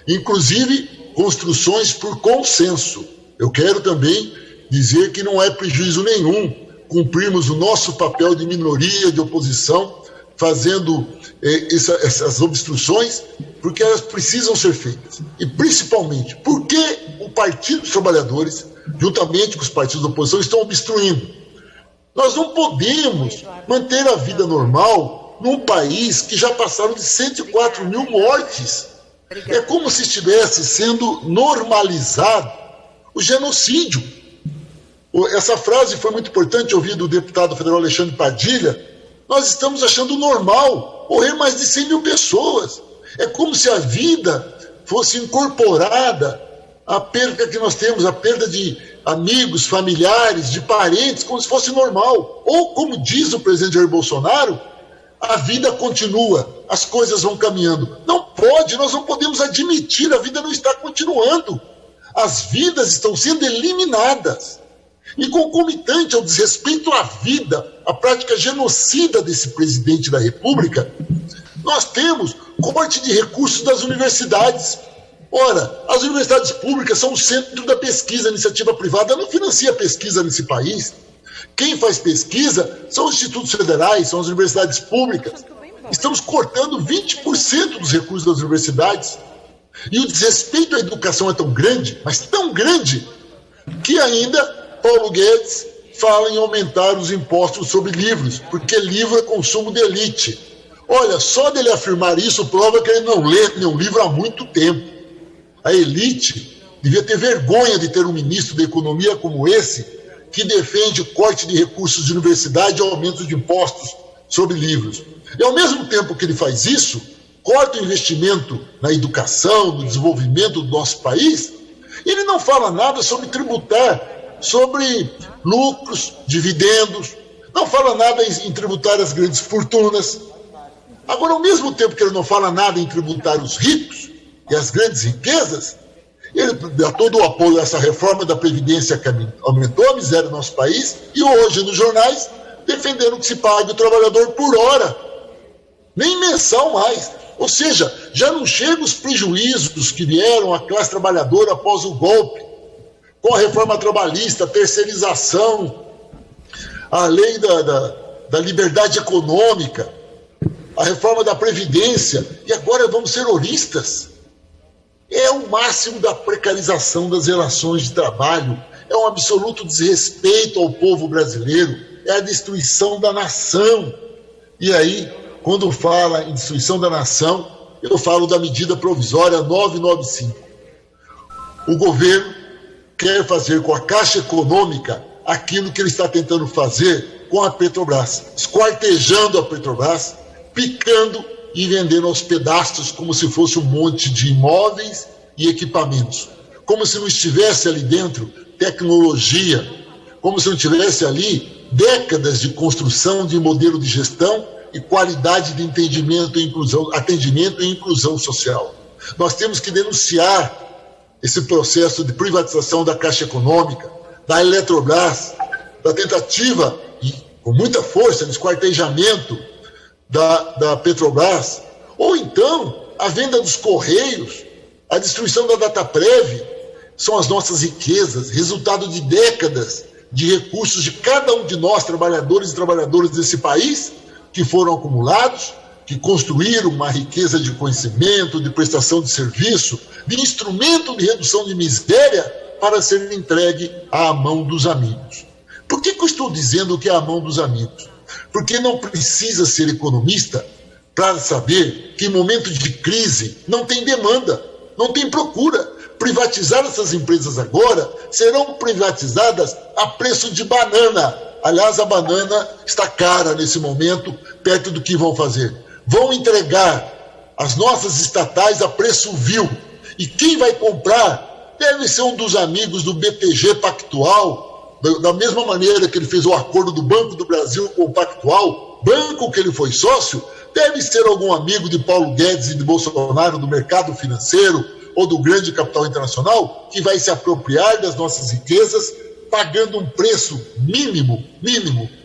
Inclusive, construções por consenso. Eu quero também dizer que não é prejuízo nenhum cumprirmos o nosso papel de minoria, de oposição, fazendo essas obstruções, porque elas precisam ser feitas. E, principalmente, por que o Partido dos Trabalhadores, juntamente com os partidos da oposição, estão obstruindo? Nós não podemos manter a vida normal num país que já passaram de 104 mil mortes. É como se estivesse sendo normalizado o genocídio. Essa frase foi muito importante ouvir do deputado federal Alexandre Padilha. Nós estamos achando normal morrer mais de 100 mil pessoas. É como se a vida fosse incorporada à perda que nós temos, a perda de amigos, familiares, de parentes, como se fosse normal. Ou, como diz o presidente Jair Bolsonaro, a vida continua, as coisas vão caminhando. Não pode, nós não podemos admitir, a vida não está continuando. As vidas estão sendo eliminadas. E concomitante ao desrespeito à vida, a prática genocida desse presidente da República, nós temos corte de recursos das universidades. Ora, as universidades públicas são o centro da pesquisa, a iniciativa privada não financia pesquisa nesse país. Quem faz pesquisa são os institutos federais, são as universidades públicas. Estamos cortando 20% dos recursos das universidades. E o desrespeito à educação é tão grande, mas tão grande, que ainda Paulo Guedes fala em aumentar os impostos sobre livros, porque livro é consumo de elite. Olha, só dele afirmar isso prova que ele não lê nenhum livro há muito tempo. A elite devia ter vergonha de ter um ministro da economia como esse, que defende corte de recursos de universidade e aumento de impostos sobre livros. E ao mesmo tempo que ele faz isso, corta o investimento na educação, no desenvolvimento do nosso país, ele não fala nada sobre tributar, sobre lucros, dividendos, não fala nada em tributar as grandes fortunas. Agora, ao mesmo tempo que ele não fala nada em tributar os ricos e as grandes riquezas, ele dá todo o apoio a essa reforma da Previdência que aumentou a miséria no nosso país, e hoje nos jornais defendendo que se pague o trabalhador por hora, nem mensal mais. Ou seja, já não chegam os prejuízos que vieram à classe trabalhadora após o golpe, com a reforma trabalhista, a terceirização, a lei da liberdade econômica, a reforma da Previdência, e agora vamos ser horistas. É o máximo da precarização das relações de trabalho, é um absoluto desrespeito ao povo brasileiro, é a destruição da nação. E aí, quando fala em destruição da nação, eu falo da medida provisória 995. O governo quer fazer com a Caixa Econômica aquilo que ele está tentando fazer com a Petrobras, esquartejando a Petrobras, picando e vendendo aos pedaços como se fosse um monte de imóveis e equipamentos. Como se não estivesse ali dentro tecnologia, como se não tivesse ali décadas de construção de modelo de gestão e qualidade de entendimento e inclusão, atendimento e inclusão social. Nós temos que denunciar esse processo de privatização da Caixa Econômica, da Eletrobras, da tentativa, e com muita força, de esquartejamento da Petrobras, ou então a venda dos Correios, a destruição da Dataprev, são as nossas riquezas, resultado de décadas de recursos de cada um de nós, trabalhadores e trabalhadoras desse país, que foram acumulados, que construíram uma riqueza de conhecimento, de prestação de serviço, de instrumento de redução de miséria para ser entregue à mão dos amigos. Por que eu estou dizendo que é à mão dos amigos? Porque não precisa ser economista para saber que em momento de crise não tem demanda, não tem procura. Privatizar essas empresas agora serão privatizadas a preço de banana. Aliás, a banana está cara nesse momento, perto do que vão fazer. Vão entregar as nossas estatais a preço vil. E quem vai comprar deve ser um dos amigos do BTG Pactual, da mesma maneira que ele fez o acordo do Banco do Brasil com o Pactual, banco que ele foi sócio, deve ser algum amigo de Paulo Guedes e de Bolsonaro do mercado financeiro ou do grande capital internacional, que vai se apropriar das nossas riquezas, pagando um preço mínimo,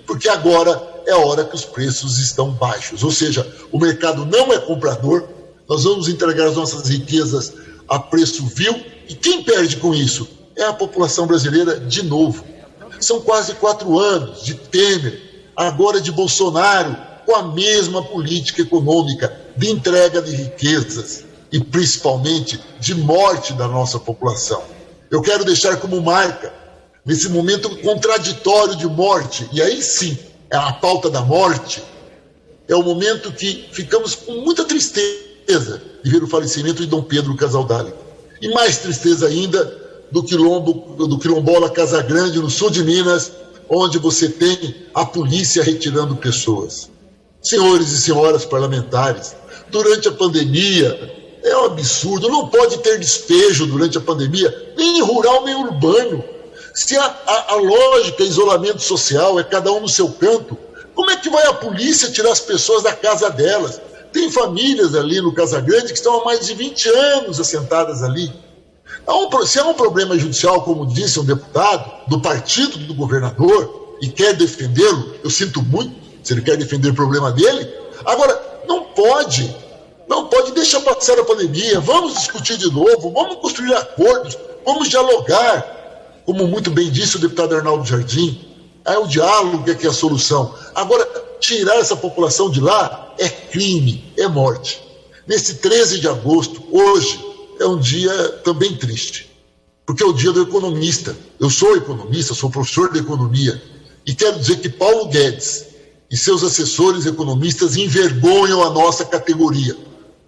porque agora é a hora que os preços estão baixos. Ou seja, o mercado não é comprador, nós vamos entregar as nossas riquezas a preço vil, e quem perde com isso? É a população brasileira de novo. São quase 4 anos de Temer, agora de Bolsonaro, com a mesma política econômica de entrega de riquezas e principalmente de morte da nossa população. Eu quero deixar como marca, nesse momento contraditório de morte, e aí sim, é a pauta da morte, é o momento que ficamos com muita tristeza de ver o falecimento de Dom Pedro Casaldáliga. E mais tristeza ainda do quilombola Casa Grande, no sul de Minas, onde você tem a polícia retirando pessoas. Senhores e senhoras parlamentares, durante a pandemia, é um absurdo, não pode ter despejo durante a pandemia, nem rural, nem urbano. Se a lógica é isolamento social, é cada um no seu canto, como é que vai a polícia tirar as pessoas da casa delas? Tem famílias ali no Casa Grande que estão há mais de 20 anos assentadas ali. Se há um problema judicial, como disse um deputado, do partido do governador, e quer defendê-lo, eu sinto muito, se ele quer defender o problema dele. Agora, não pode deixar passar a pandemia, vamos discutir de novo, vamos construir acordos, vamos dialogar, como muito bem disse o deputado Arnaldo Jardim, é o diálogo que é a solução. Agora, tirar essa população de lá é crime, é morte. Nesse 13 de agosto, hoje, é um dia também triste, porque é o dia do economista. Eu sou economista, sou professor de economia, e quero dizer que Paulo Guedes e seus assessores economistas envergonham a nossa categoria.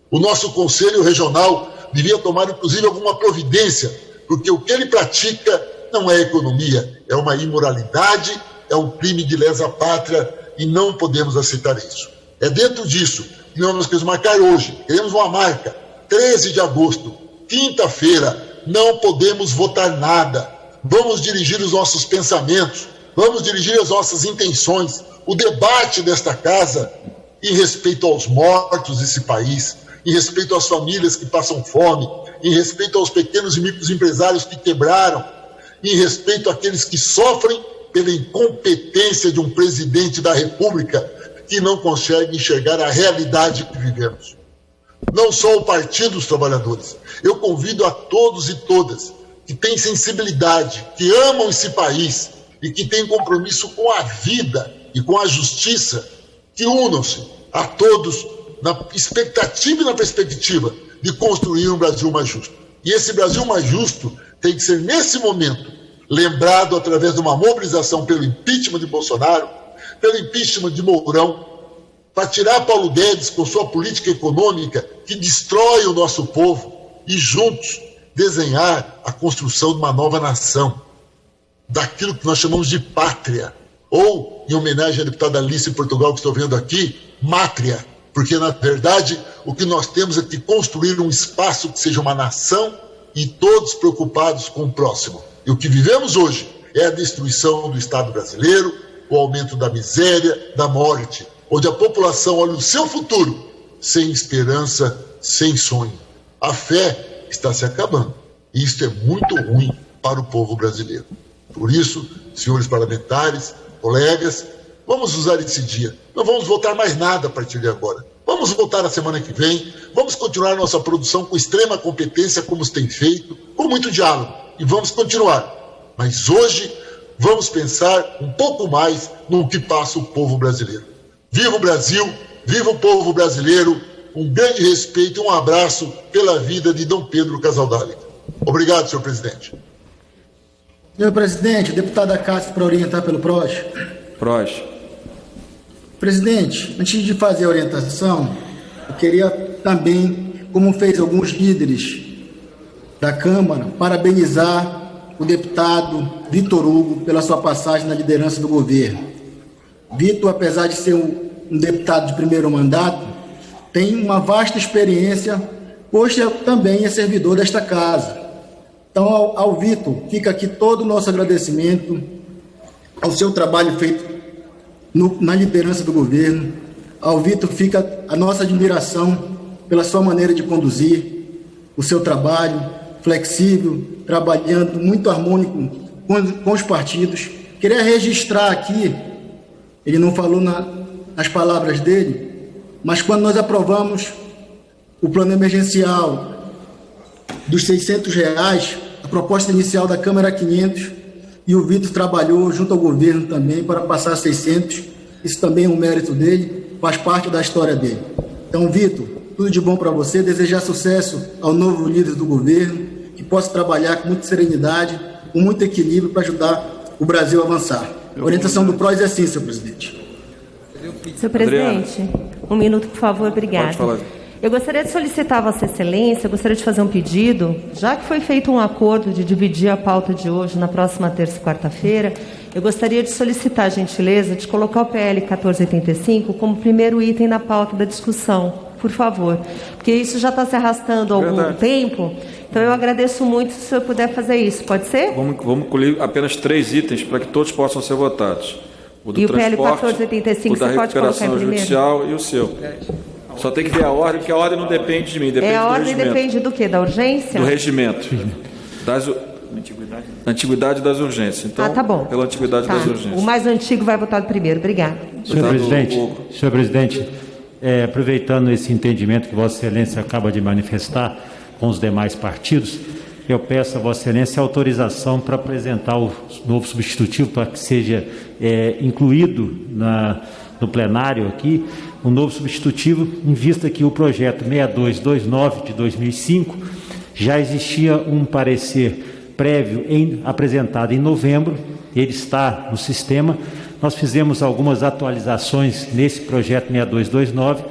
O nosso Conselho Regional devia tomar, inclusive, alguma providência, porque o que ele pratica não é economia, é uma imoralidade, é um crime de lesa pátria, e não podemos aceitar isso. É dentro disso que nós queremos marcar hoje, queremos uma marca, 13 de agosto, quinta-feira, não podemos votar nada. Vamos dirigir os nossos pensamentos, vamos dirigir as nossas intenções, o debate desta casa em respeito aos mortos desse país, em respeito às famílias que passam fome, em respeito aos pequenos e microempresários que quebraram, em respeito àqueles que sofrem pela incompetência de um presidente da República que não consegue enxergar a realidade que vivemos. Não só o Partido dos Trabalhadores. Eu convido a todos e todas que têm sensibilidade, que amam esse país e que têm compromisso com a vida e com a justiça, que unam-se a todos na expectativa e na perspectiva de construir um Brasil mais justo. E esse Brasil mais justo tem que ser, nesse momento, lembrado através de uma mobilização pelo impeachment de Bolsonaro, pelo impeachment de Mourão, para tirar Paulo Guedes com sua política econômica que destrói o nosso povo e juntos desenhar a construção de uma nova nação, daquilo que nós chamamos de pátria, ou, em homenagem à deputada Alice Portugal que estou vendo aqui, mátria, porque na verdade o que nós temos é que construir um espaço que seja uma nação e todos preocupados com o próximo. E o que vivemos hoje é a destruição do Estado brasileiro, o aumento da miséria, da morte, onde a população olha o seu futuro sem esperança, sem sonho. A fé está se acabando. E isso é muito ruim para o povo brasileiro. Por isso, senhores parlamentares, colegas, vamos usar esse dia. Não vamos votar mais nada a partir de agora. Vamos votar na semana que vem, vamos continuar nossa produção com extrema competência, como se tem feito, com muito diálogo, e vamos continuar. Mas hoje, vamos pensar um pouco mais no que passa o povo brasileiro. Viva o Brasil, viva o povo brasileiro, um grande respeito e um abraço pela vida de Dom Pedro Casaldáliga. Obrigado, senhor presidente. Senhor presidente, deputada Cássio, para orientar pelo PROS. PROS. Presidente, antes de fazer a orientação, eu queria também, como fez alguns líderes da Câmara, parabenizar o deputado Vitor Hugo pela sua passagem na liderança do governo. Vitor, apesar de ser um deputado de primeiro mandato, tem uma vasta experiência, pois também é servidor desta casa. Então, ao Vitor, fica aqui todo o nosso agradecimento ao seu trabalho feito na liderança do governo. Ao Vitor fica a nossa admiração pela sua maneira de conduzir o seu trabalho, flexível, trabalhando muito harmônico com os partidos. Queria registrar aqui, ele não falou nas palavras dele, mas quando nós aprovamos o plano emergencial dos R$600, a proposta inicial da Câmara era 500, e o Vitor trabalhou junto ao governo também para passar a 600. Isso também é um mérito dele, faz parte da história dele. Então, Vitor, tudo de bom para você, desejar sucesso ao novo líder do governo, que possa trabalhar com muita serenidade, com muito equilíbrio para ajudar o Brasil a avançar. A orientação do PROS é assim, senhor presidente. Senhor presidente, um minuto, por favor, obrigado. Pode falar. Eu gostaria de solicitar a Vossa Excelência, eu gostaria de fazer um pedido, já que foi feito um acordo de dividir a pauta de hoje na próxima terça e quarta-feira, eu gostaria de solicitar a gentileza de colocar o PL 1485 como primeiro item na pauta da discussão, por favor, porque isso já está se arrastando há algum tempo, então eu agradeço muito se o senhor puder fazer isso, pode ser? Vamos colher apenas 3 itens para que todos possam ser votados. O do e o PL transporte, 1485 o da você pode colocar em recuperação primeiro? judicial e o seu. Só tem que ver a ordem, porque a ordem não depende de mim, depende a do ordem regimento. depende do quê? Da urgência? Do regimento. Antiguidade das urgências. Então, tá bom. Pela antiguidade das urgências. O mais antigo vai votar primeiro. Obrigada. Senhor presidente, aproveitando esse entendimento que Vossa Excelência acaba de manifestar com os demais partidos, eu peço a Vossa Excelência autorização para apresentar o novo substitutivo para que seja incluído no plenário aqui, um novo substitutivo, em vista que o projeto 6229 de 2005 já existia um parecer prévio apresentado em novembro, ele está no sistema. Nós fizemos algumas atualizações nesse projeto 6229,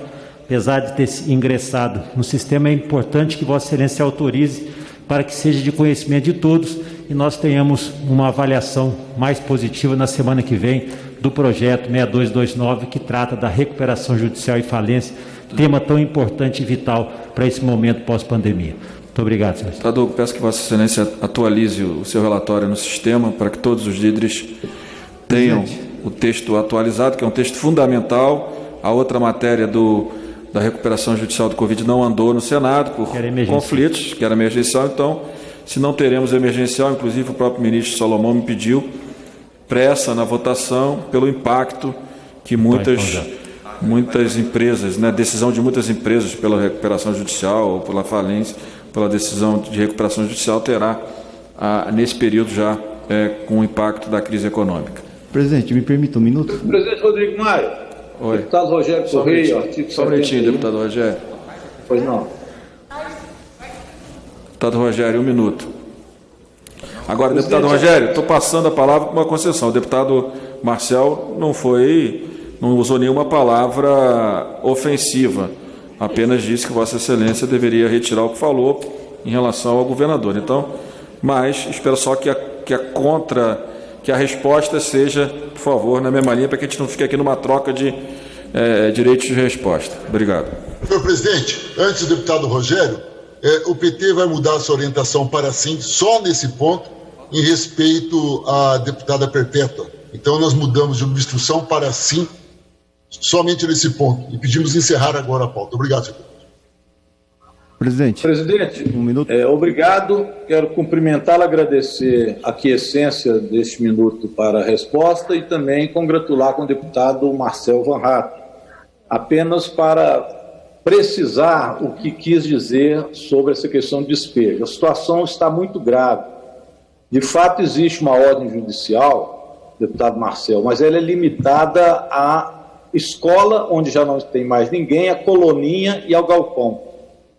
apesar de ter ingressado no sistema, é importante que Vossa Excelência autorize para que seja de conhecimento de todos e nós tenhamos uma avaliação mais positiva na semana que vem do projeto 6229, que trata da recuperação judicial e falência, tema tão importante e vital para esse momento pós-pandemia. Muito obrigado, senhor. Taduco, peço que Vossa Excelência atualize o seu relatório no sistema para que todos os líderes tenham o texto atualizado, que é um texto fundamental. A outra matéria da recuperação judicial do Covid não andou no Senado por conflitos, que era emergencial. Então, se não teremos emergencial, inclusive o próprio ministro Salomão me pediu pressa na votação pelo impacto que muitas empresas, decisão de muitas empresas pela recuperação judicial ou pela falência, pela decisão de recuperação judicial terá nesse período já com o impacto da crise econômica. Presidente, me permita um minuto? Presidente Rodrigo Maia. Oi. Deputado Rogério Correia, artigo 71. Só um minutinho, deputado Rogério. Pois não. Deputado Rogério, 1 minuto. Agora, deputado Rogério, estou passando a palavra com uma concessão. O deputado Marcel não usou nenhuma palavra ofensiva, apenas disse que Vossa Excelência deveria retirar o que falou em relação ao governador. Então, mas espero só que a resposta seja, por favor, na mesma linha, para que a gente não fique aqui numa troca de direitos de resposta. Obrigado. Senhor presidente, antes do deputado Rogério, o PT vai mudar a sua orientação para sim, só nesse ponto, em respeito à deputada Perpétua. Então, nós mudamos de obstrução para sim, somente nesse ponto. E pedimos encerrar agora a pauta. Obrigado, senhor presidente. Presidente, 1 minuto. Obrigado. Quero cumprimentá-lo, agradecer a aquiescência deste minuto para a resposta e também congratular com o deputado Marcel Van Hatten. Apenas para precisar o que quis dizer sobre essa questão de despejo. A situação está muito grave. De fato, existe uma ordem judicial, deputado Marcel, mas ela é limitada à escola, onde já não tem mais ninguém, à coloninha e ao galpão.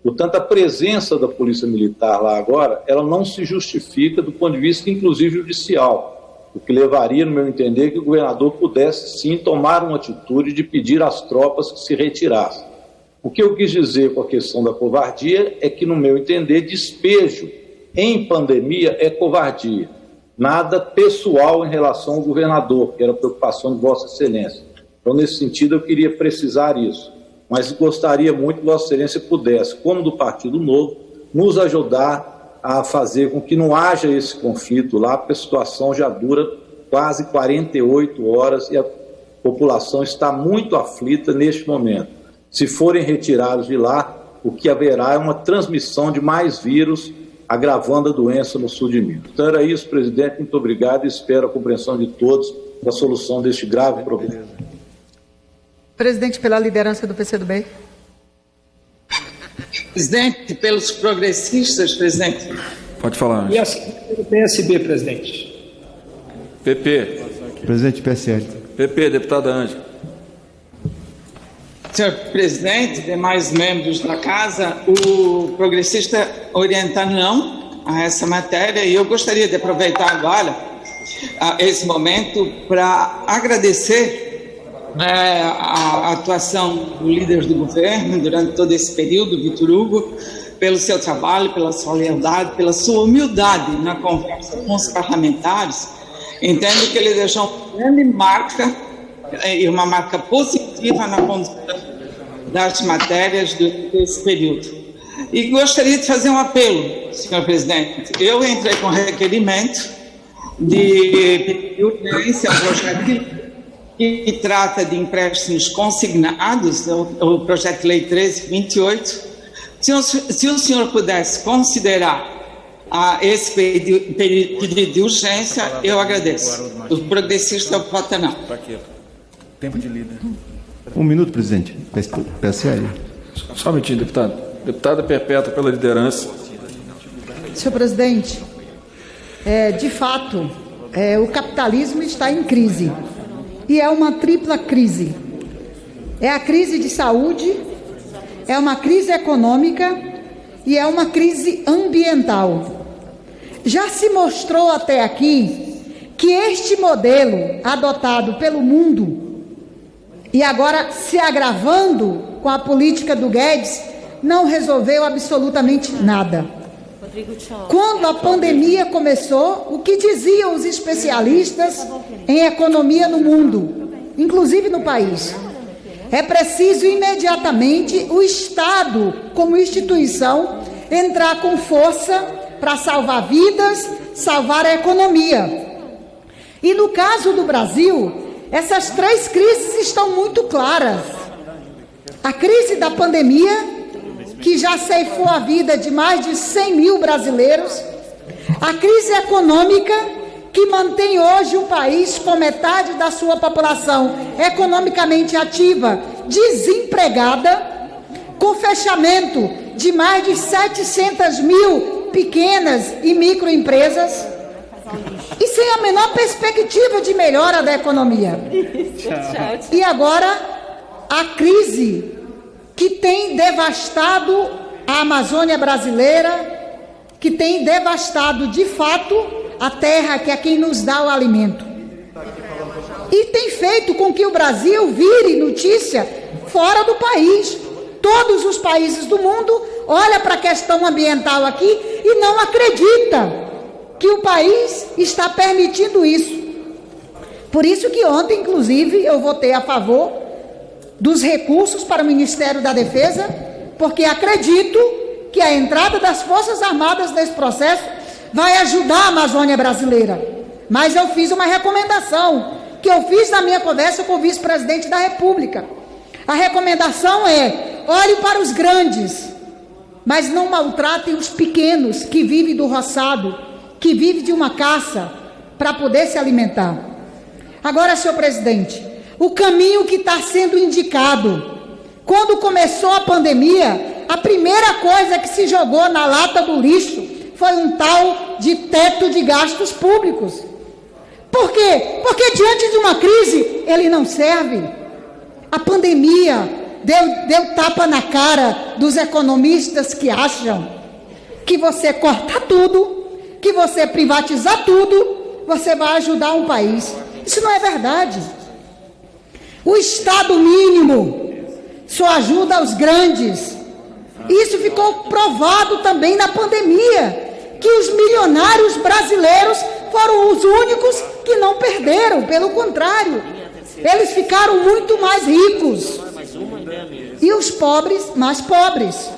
Portanto, a presença da Polícia Militar lá agora, ela não se justifica do ponto de vista, inclusive, judicial, o que levaria, no meu entender, que o governador pudesse, sim, tomar uma atitude de pedir às tropas que se retirassem. O que eu quis dizer com a questão da covardia é que, no meu entender, despejo em pandemia é covardia. Nada pessoal em relação ao governador, que era a preocupação de Vossa Excelência. Então, nesse sentido, eu queria precisar isso. Mas gostaria muito que Vossa Excelência pudesse, como do Partido Novo, nos ajudar a fazer com que não haja esse conflito lá, porque a situação já dura quase 48 horas e a população está muito aflita neste momento. Se forem retirados de lá, o que haverá é uma transmissão de mais vírus, agravando a doença no sul de Minas. Então era isso, presidente. Muito obrigado e espero a compreensão de todos para a solução deste grave problema. Presidente, pela liderança do PCdoB. Presidente, pelos progressistas, presidente. Pode falar. E assim, pelo PSB, presidente. PP. Presidente PSL. PP, deputada Ângela. Senhor presidente, demais membros da casa, o progressista orienta não a essa matéria e eu gostaria de aproveitar agora esse momento para agradecer a atuação do líder do governo durante todo esse período, Vitor Hugo, pelo seu trabalho, pela sua lealdade, pela sua humildade na conversa com os parlamentares. Entendo que ele deixou uma grande marca e uma marca positiva na condução das matérias durante esse período. E gostaria de fazer um apelo, senhor presidente. Eu entrei com requerimento de pedir urgência ao projeto que trata de empréstimos consignados, o projeto de lei 1328. Se o senhor pudesse considerar esse pedido de urgência, eu agradeço. O progressista vota não. Tempo de líder. Um minuto, presidente. PSL. Só um minutinho, deputado. Deputada Perpétua pela liderança. Senhor presidente, de fato, o capitalismo está em crise. E é uma tripla crise. É a crise de saúde, é uma crise econômica e é uma crise ambiental. Já se mostrou até aqui que este modelo adotado pelo mundo e agora se agravando com a política do Guedes não resolveu absolutamente nada. Quando a pandemia começou, o que diziam os especialistas em economia no mundo, inclusive no país? É preciso imediatamente o Estado, como instituição, entrar com força para salvar vidas, salvar a economia. E no caso do Brasil, essas três crises estão muito claras. A crise da pandemia, que já ceifou a vida de mais de 100 mil brasileiros, a crise econômica, que mantém hoje o país com metade da sua população economicamente ativa, desempregada, com fechamento de mais de 700 mil pequenas e microempresas, e sem a menor perspectiva de melhora da economia. E agora, a crise que tem devastado a Amazônia brasileira, que tem devastado de fato a terra, que é quem nos dá o alimento. E tem feito com que o Brasil vire notícia fora do país. Todos os países do mundo olham para a questão ambiental aqui e não acreditam que o país está permitindo isso. Por isso que ontem, inclusive, eu votei a favor dos recursos para o Ministério da Defesa, porque acredito que a entrada das Forças Armadas nesse processo vai ajudar a Amazônia brasileira. Mas eu fiz uma recomendação, que eu fiz na minha conversa com o vice-presidente da República. A recomendação é: olhe para os grandes, mas não maltratem os pequenos que vivem do roçado, que vivem de uma caça para poder se alimentar. Agora, senhor presidente, o caminho que está sendo indicado, quando começou a pandemia, a primeira coisa que se jogou na lata do lixo foi um tal de teto de gastos públicos. Por quê? Porque diante de uma crise, ele não serve. A pandemia deu tapa na cara dos economistas que acham que você corta tudo, que você privatizar tudo, você vai ajudar um país. Isso não é verdade. O Estado mínimo só ajuda os grandes. Isso ficou provado também na pandemia, que os milionários brasileiros foram os únicos que não perderam, pelo contrário, eles ficaram muito mais ricos. E os pobres, mais pobres.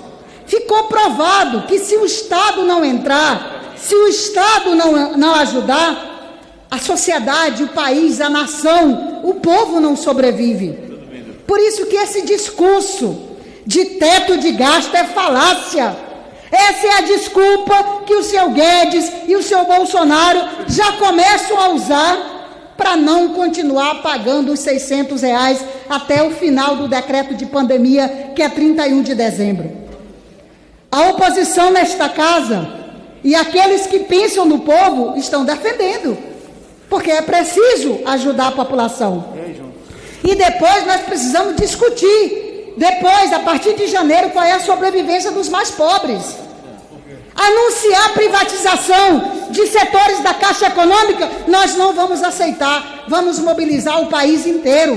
Ficou provado que se o Estado não entrar, se o Estado não ajudar, a sociedade, o país, a nação, o povo não sobrevive. Por isso que esse discurso de teto de gasto é falácia. Essa é a desculpa que o seu Guedes e o seu Bolsonaro já começam a usar para não continuar pagando os R$600 até o final do decreto de pandemia, que é 31 de dezembro. A oposição nesta casa e aqueles que pensam no povo estão defendendo, porque é preciso ajudar a população. E depois nós precisamos discutir, depois, a partir de janeiro, qual é a sobrevivência dos mais pobres. Anunciar privatização de setores da Caixa Econômica, nós não vamos aceitar. Vamos mobilizar o país inteiro.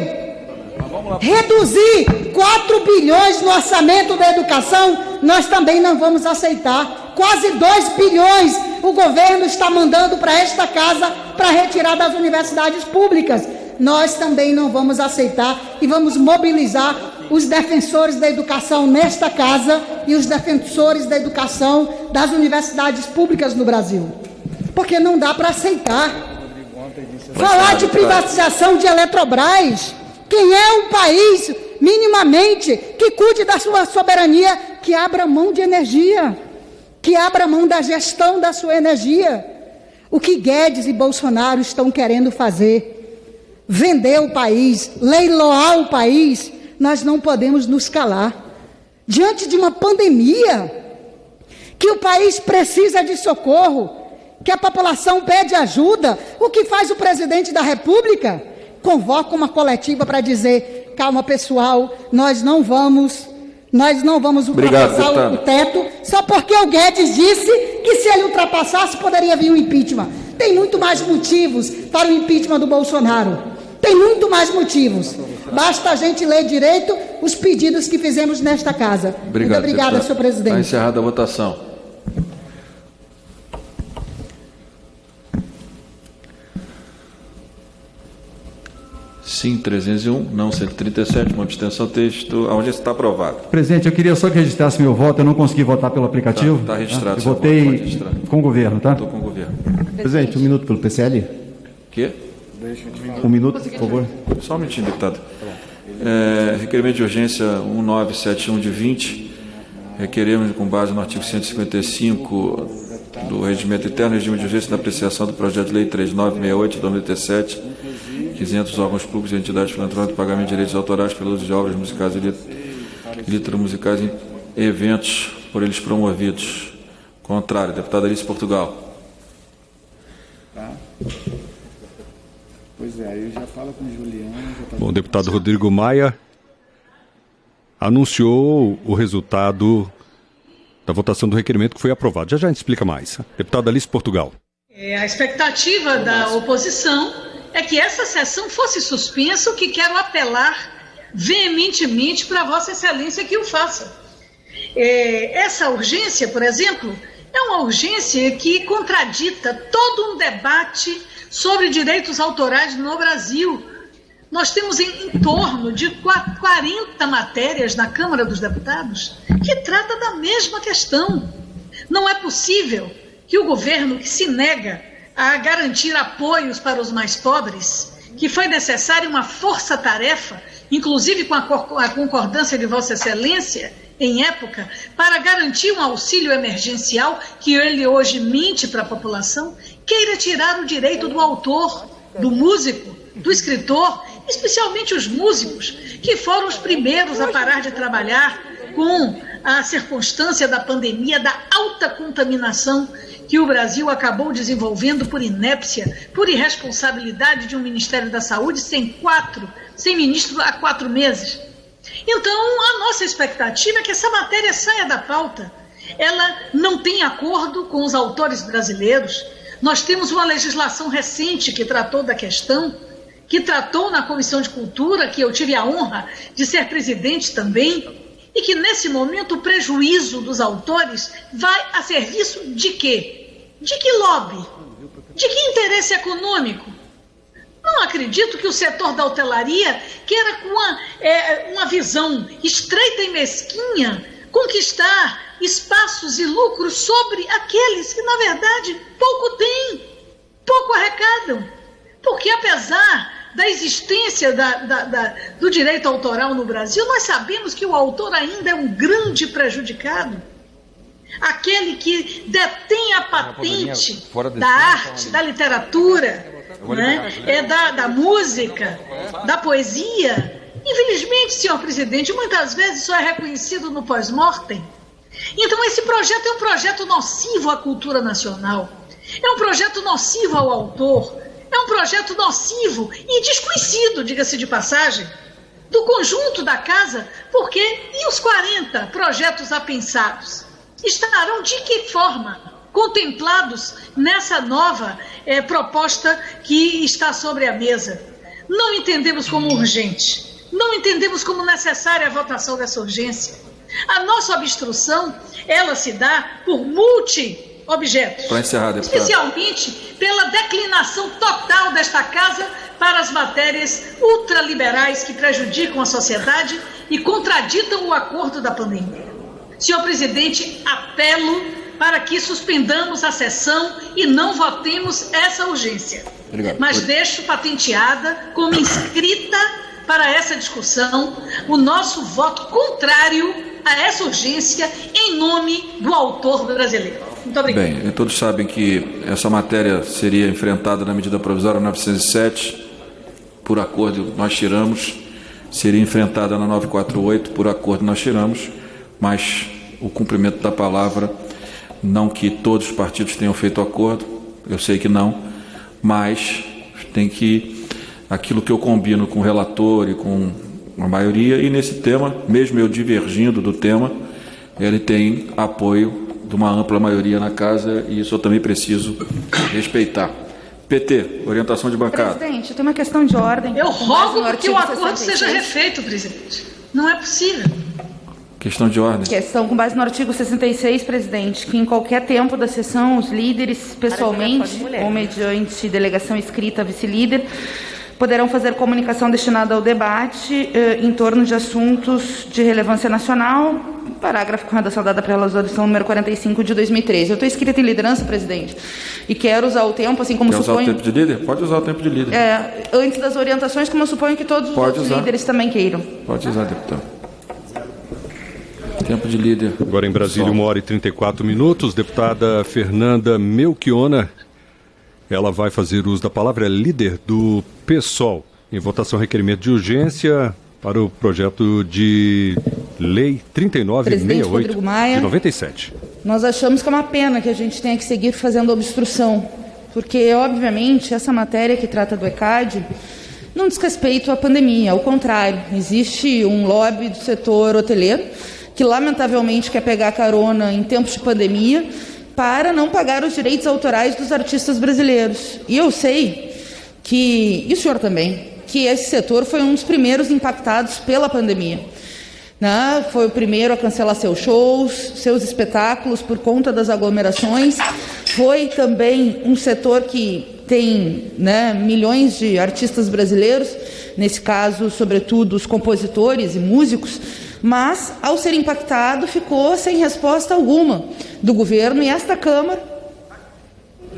reduzir 4 bilhões no orçamento da educação, nós também não vamos aceitar. Quase 2 bilhões o governo está mandando para esta casa para retirar das universidades públicas. Nós também não vamos aceitar e vamos mobilizar os defensores da educação nesta casa e os defensores da educação das universidades públicas no Brasil. Porque não dá para aceitar. Falar de privatização de Eletrobras, quem é um país minimamente que cuide da sua soberania, que abra mão de energia, que abra mão da gestão da sua energia. O que Guedes e Bolsonaro estão querendo fazer, vender o país, leiloar o país, nós não podemos nos calar. Diante de uma pandemia, que o país precisa de socorro, que a população pede ajuda, o que faz o presidente da República? Convoca uma coletiva para dizer, calma pessoal, nós não vamos ultrapassar o teto, só porque o Guedes disse que se ele ultrapassasse poderia vir um impeachment. Tem muito mais motivos para o impeachment do Bolsonaro. Tem muito mais motivos. Basta a gente ler direito os pedidos que fizemos nesta casa. Muito obrigada, senhor presidente. Está encerrada a votação. Sim, 301, não 137, uma abstenção, texto. A audiência está aprovada. Presidente, eu queria só que registrasse meu voto, eu não consegui votar pelo aplicativo. Está registrado. Eu votei com o governo, tá? Estou com o governo. Presidente, 1 minuto pelo PCL. Quê? 1 minuto, por favor. Só um minutinho, deputado. Requerimento de urgência 1971 de 20. Requeremos, com base no artigo 155 do Regimento Interno, regime de urgência da apreciação do projeto de lei 3968 de 2017, 500 órgãos públicos e entidades filantrópicas, pagamento de direitos autorais pelo uso de obras musicais e letras musicais em eventos por eles promovidos. Contrário. Deputada Alice Portugal. Tá. Pois é, aí eu já falo com o Juliano. Bom, o deputado Rodrigo Maia anunciou o resultado da votação do requerimento que foi aprovado. Já a gente explica mais. Deputada Alice Portugal. A expectativa da oposição é que essa sessão fosse suspensa, o que quero apelar veementemente para Vossa Excelência que o faça. Essa urgência, por exemplo, é uma urgência que contradita todo um debate sobre direitos autorais no Brasil. Nós temos em torno de 40 matérias na Câmara dos Deputados que trata da mesma questão. Não é possível que o governo, que se nega a garantir apoios para os mais pobres, que foi necessária uma força-tarefa, inclusive com a concordância de Vossa Excelência, em época, para garantir um auxílio emergencial, que ele hoje mente para a população, queira tirar o direito do autor, do músico, do escritor, especialmente os músicos, que foram os primeiros a parar de trabalhar com a circunstância da pandemia, da alta contaminação que o Brasil acabou desenvolvendo por inépcia, por irresponsabilidade de um Ministério da Saúde sem ministro há 4 meses. Então, a nossa expectativa é que essa matéria saia da pauta. Ela não tem acordo com os autores brasileiros. Nós temos uma legislação recente que tratou da questão, que tratou na Comissão de Cultura, que eu tive a honra de ser presidente também, e que nesse momento o prejuízo dos autores vai a serviço de quê? De que lobby? De que interesse econômico? Não acredito que o setor da hotelaria queira, com uma visão estreita e mesquinha, conquistar espaços e lucros sobre aqueles que, na verdade, pouco têm, pouco arrecadam. Porque, apesar da existência do direito autoral no Brasil, nós sabemos que o autor ainda é um grande prejudicado. Aquele que detém a patente da arte, da literatura, né? Da música, da poesia. Infelizmente, senhor presidente, muitas vezes só é reconhecido no pós-mortem. Então, esse projeto é um projeto nocivo à cultura nacional, é um projeto nocivo ao autor, é um projeto nocivo e desconhecido, diga-se de passagem, do conjunto da casa, porque e os 40 projetos apensados estarão de que forma contemplados nessa nova proposta que está sobre a mesa? Não entendemos como urgente. não entendemos como necessária a votação dessa urgência. A nossa obstrução, ela se dá por multi-objetos. Para encerrar, deputado. Especialmente pela declinação total desta casa para as matérias ultraliberais que prejudicam a sociedade e contraditam o acordo da pandemia. Senhor presidente, apelo para que suspendamos a sessão e não votemos essa urgência. Obrigado. Mas deixo patenteada como inscrita para essa discussão o nosso voto contrário a essa urgência em nome do autor brasileiro. Muito obrigado. Bem, todos sabem que essa matéria seria enfrentada na medida provisória 907, por acordo nós tiramos, seria enfrentada na 948, por acordo nós tiramos, mas o cumprimento da palavra, não que todos os partidos tenham feito acordo, eu sei que não, mas tem que, aquilo que eu combino com o relator e com a maioria, e nesse tema, mesmo eu divergindo do tema, ele tem apoio de uma ampla maioria na casa e isso eu também preciso respeitar. PT, orientação de bancada. Presidente, eu tenho uma questão de ordem. Eu rogo que o acordo seja refeito, presidente. Não é possível. Questão de ordem. Questão com base no artigo 66, presidente, que em qualquer tempo da sessão, os líderes, pessoalmente ou mediante delegação escrita, vice-líder, poderão fazer comunicação destinada ao debate em torno de assuntos de relevância nacional, parágrafo com redação dada pela resolução número 45 de 2013. Eu estou inscrita em liderança, presidente, e quero usar o tempo, assim como Quer suponho... usar o tempo de líder? Pode usar o tempo de líder. Antes das orientações, como eu suponho que todos os outros líderes também queiram. Pode usar, deputado. Tempo de líder. Agora em Brasília, 1h34. Deputada Fernanda Melchiona, ela vai fazer uso da palavra, é líder do PSOL. Em votação, requerimento de urgência para o projeto de lei 3968 de 97. Nós achamos que é uma pena que a gente tenha que seguir fazendo obstrução, porque, obviamente, essa matéria que trata do ECAD não diz respeito à pandemia, ao contrário, existe um lobby do setor hoteleiro que, lamentavelmente, quer pegar carona em tempos de pandemia para não pagar os direitos autorais dos artistas brasileiros. E eu sei que, e o senhor também, que esse setor foi um dos primeiros impactados pela pandemia. Né? Foi o primeiro a cancelar seus shows, seus espetáculos por conta das aglomerações. Foi também um setor que tem, né, milhões de artistas brasileiros, nesse caso, sobretudo, os compositores e músicos, mas, ao ser impactado, ficou sem resposta alguma do governo e esta Câmara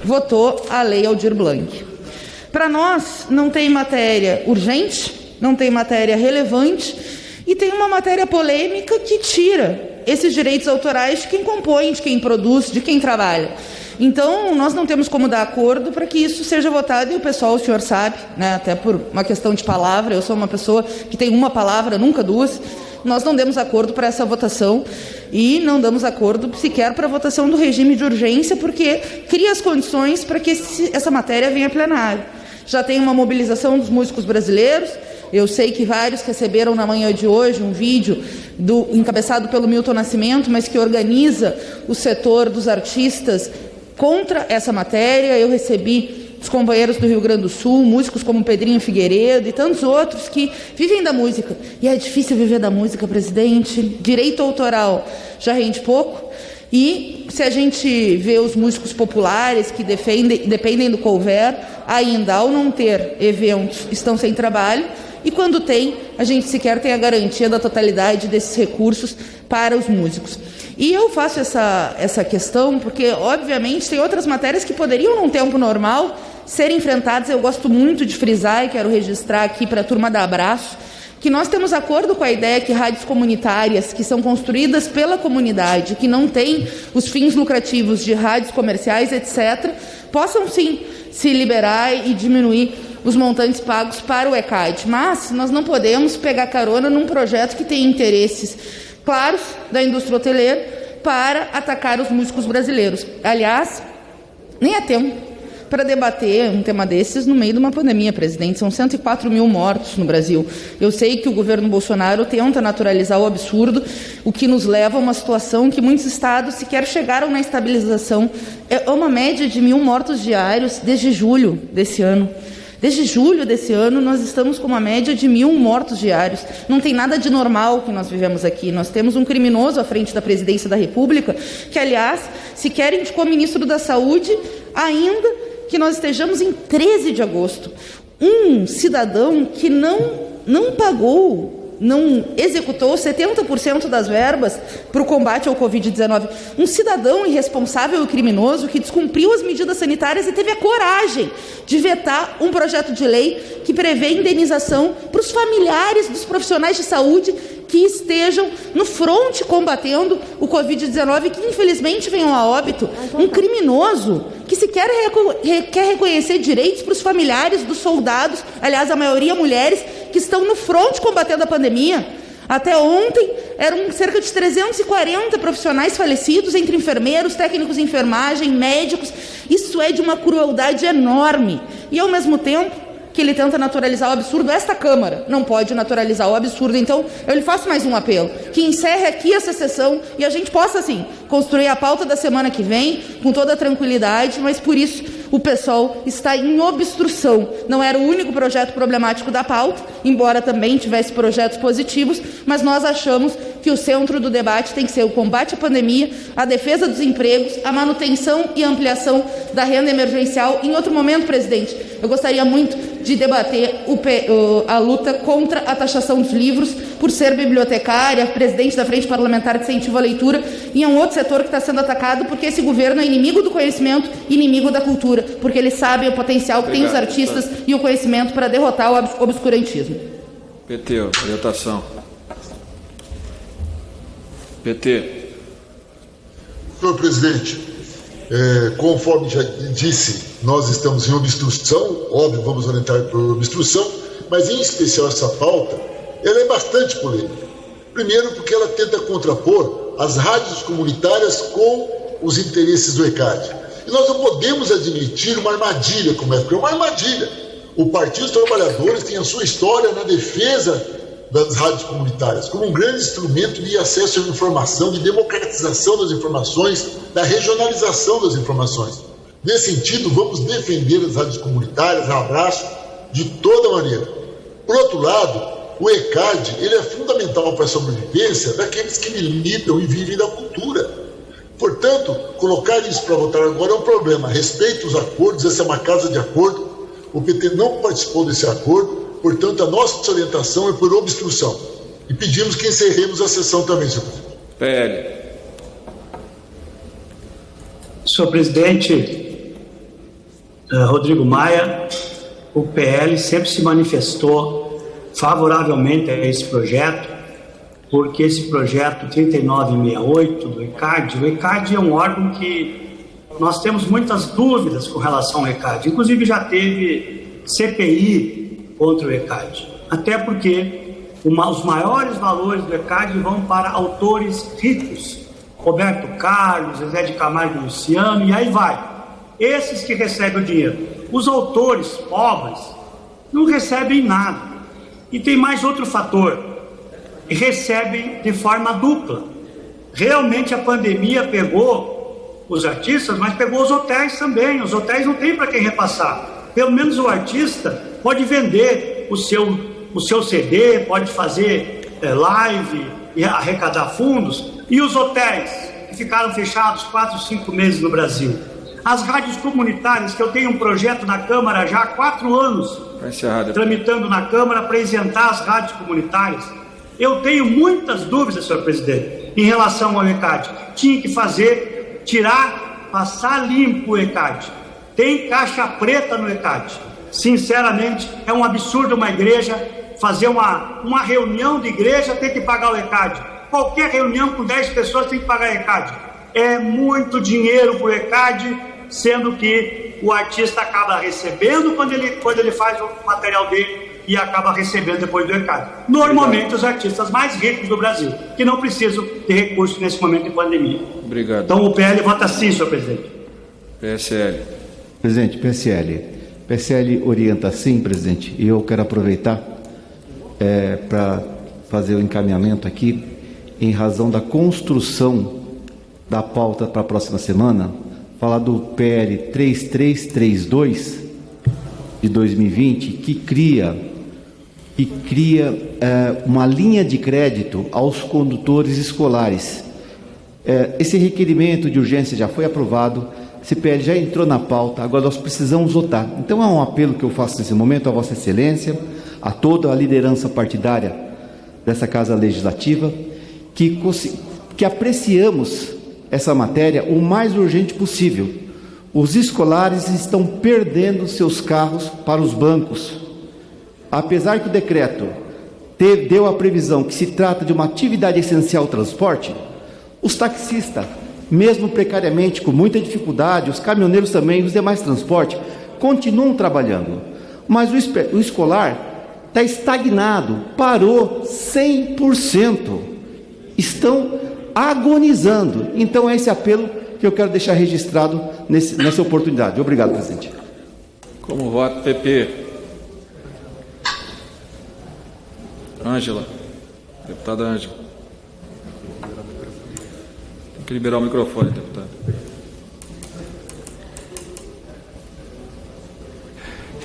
votou a Lei Aldir Blanc. Para nós, não tem matéria urgente, não tem matéria relevante e tem uma matéria polêmica que tira esses direitos autorais de quem compõe, de quem produz, de quem trabalha. Então, nós não temos como dar acordo para que isso seja votado, e o pessoal, o senhor sabe, né, até por uma questão de palavra, eu sou uma pessoa que tem uma palavra, nunca duas. Nós não demos acordo para essa votação e não damos acordo sequer para a votação do regime de urgência, porque cria as condições para que essa matéria venha a plenário. Já tem uma mobilização dos músicos brasileiros. Eu sei que vários receberam na manhã de hoje um vídeo encabeçado pelo Milton Nascimento, mas que organiza o setor dos artistas contra essa matéria. Eu recebi os companheiros do Rio Grande do Sul, músicos como Pedrinho Figueiredo e tantos outros que vivem da música. E é difícil viver da música, presidente. Direito autoral já rende pouco. E se a gente vê os músicos populares que dependem do couvert, ainda ao não ter eventos, estão sem trabalho. E quando tem, a gente sequer tem a garantia da totalidade desses recursos para os músicos. E eu faço essa questão porque, obviamente, tem outras matérias que poderiam, num tempo normal, ser enfrentadas. Eu gosto muito de frisar e quero registrar aqui para a turma da Abraço, que nós temos acordo com a ideia que rádios comunitárias, que são construídas pela comunidade, que não têm os fins lucrativos de rádios comerciais, etc., possam sim se liberar e diminuir os montantes pagos para o ECAD. Mas nós não podemos pegar carona num projeto que tem interesses claros da indústria hoteleira para atacar os músicos brasileiros. Aliás, nem é tempo para debater um tema desses no meio de uma pandemia, presidente. São 104 mil mortos no Brasil. Eu sei que o governo Bolsonaro tenta naturalizar o absurdo, o que nos leva a uma situação que muitos estados sequer chegaram na estabilização. É uma média de 1.000 mortos diários desde julho desse ano. Desde julho desse ano, nós estamos com uma média de 1.000 mortos diários. Não tem nada de normal que nós vivemos aqui. Nós temos um criminoso à frente da presidência da República, que, aliás, sequer indicou ministro da Saúde, ainda que nós estejamos em 13 de agosto. Um cidadão que não pagou, não executou 70% das verbas para o combate ao Covid-19. Um cidadão irresponsável e criminoso que descumpriu as medidas sanitárias e teve a coragem de vetar um projeto de lei que prevê indenização para os familiares dos profissionais de saúde que estejam no fronte combatendo o Covid-19 e que infelizmente venham a óbito. Um criminoso que sequer quer reconhecer direitos para os familiares dos soldados, aliás, a maioria mulheres, que estão no fronte combatendo a pandemia. Até ontem, eram cerca de 340 profissionais falecidos, entre enfermeiros, técnicos de enfermagem, médicos. Isso é de uma crueldade enorme. E, ao mesmo tempo que ele tenta naturalizar o absurdo, esta Câmara não pode naturalizar o absurdo. Então, eu lhe faço mais um apelo, que encerre aqui essa sessão e a gente possa, assim, construir a pauta da semana que vem, com toda a tranquilidade, mas por isso o PSOL está em obstrução. Não era o único projeto problemático da pauta, embora também tivesse projetos positivos, mas nós achamos que o centro do debate tem que ser o combate à pandemia, a defesa dos empregos, a manutenção e ampliação da renda emergencial. Em outro momento, presidente, eu gostaria muito de debater a luta contra a taxação dos livros, por ser bibliotecária, presidente da Frente Parlamentar de Incentivo à Leitura, e é um outro setor que está sendo atacado, porque esse governo é inimigo do conhecimento, inimigo da cultura, porque eles sabem o potencial que tem os artistas e o conhecimento para derrotar o obscurantismo. PT, orientação. PT. Senhor presidente, conforme já disse, nós estamos em obstrução, óbvio, vamos orientar por obstrução, mas em especial essa pauta, ela é bastante polêmica. Primeiro porque ela tenta contrapor as rádios comunitárias com os interesses do ECAD. E nós não podemos admitir uma armadilha como essa, porque é uma armadilha. O Partido dos Trabalhadores tem a sua história na defesa das rádios comunitárias, como um grande instrumento de acesso à informação, de democratização das informações, da regionalização das informações. Nesse sentido, vamos defender as rádios comunitárias, abraço, de toda maneira. Por outro lado, o ECAD ele é fundamental para a sobrevivência daqueles que militam e vivem da cultura. Portanto, colocar isso para votar agora é um problema. Respeito os acordos, essa é uma casa de acordo, o PT não participou desse acordo. Portanto, a nossa orientação é por obstrução. E pedimos que encerremos a sessão também, senhor presidente. PL. Senhor presidente, Rodrigo Maia, o PL sempre se manifestou favoravelmente a esse projeto, porque esse projeto 3968 do ECAD, o ECAD é um órgão que nós temos muitas dúvidas com relação ao ECAD. Inclusive já teve CPI contra o ECAD, até porque os maiores valores do ECAD vão para autores ricos, Roberto Carlos, Zezé de Camargo e Luciano, e aí vai. Esses que recebem o dinheiro. Os autores pobres não recebem nada. E tem mais outro fator, recebem de forma dupla. Realmente a pandemia pegou os artistas, mas pegou os hotéis também. Os hotéis não têm para quem repassar. Pelo menos o artista pode vender o seu CD, pode fazer live e arrecadar fundos. E os hotéis que ficaram fechados 4, 5 meses no Brasil. As rádios comunitárias, que eu tenho um projeto na Câmara já há 4 anos, tramitando na Câmara para isentar as rádios comunitárias. Eu tenho muitas dúvidas, senhor presidente, em relação ao ECAD. Tinha que passar limpo o ECAD. Tem caixa preta no ECAD. Sinceramente, é um absurdo uma igreja fazer uma reunião de igreja ter que pagar o ECAD. Qualquer reunião com 10 pessoas tem que pagar o ECAD. É muito dinheiro para o ECAD, sendo que o artista acaba recebendo quando ele faz o material dele e acaba recebendo depois do ECAD. Normalmente os artistas mais ricos do Brasil, que não precisam de recursos nesse momento de pandemia. Obrigado. Então o PL vota sim, senhor presidente. PSL. Presidente, PSL orienta sim, presidente, e eu quero aproveitar para fazer o encaminhamento aqui, em razão da construção da pauta para a próxima semana, falar do PL 3332, de 2020 que cria uma linha de crédito aos condutores escolares. Esse requerimento de urgência já foi aprovado, esse PL já entrou na pauta, agora nós precisamos votar. Então é um apelo que eu faço nesse momento a Vossa Excelência, a toda a liderança partidária dessa Casa Legislativa, que apreciamos essa matéria o mais urgente possível. Os escolares estão perdendo seus carros para os bancos. Apesar que o decreto deu a previsão que se trata de uma atividade essencial ao transporte, os taxistas, mesmo precariamente, com muita dificuldade, os caminhoneiros também, os demais transportes, continuam trabalhando. Mas o escolar está estagnado, parou 100%. Estão agonizando. Então é esse apelo que eu quero deixar registrado nessa oportunidade. Obrigado, presidente. Como voto, PP. Ângela. Deputada Ângela. Tem que liberar o microfone, deputado.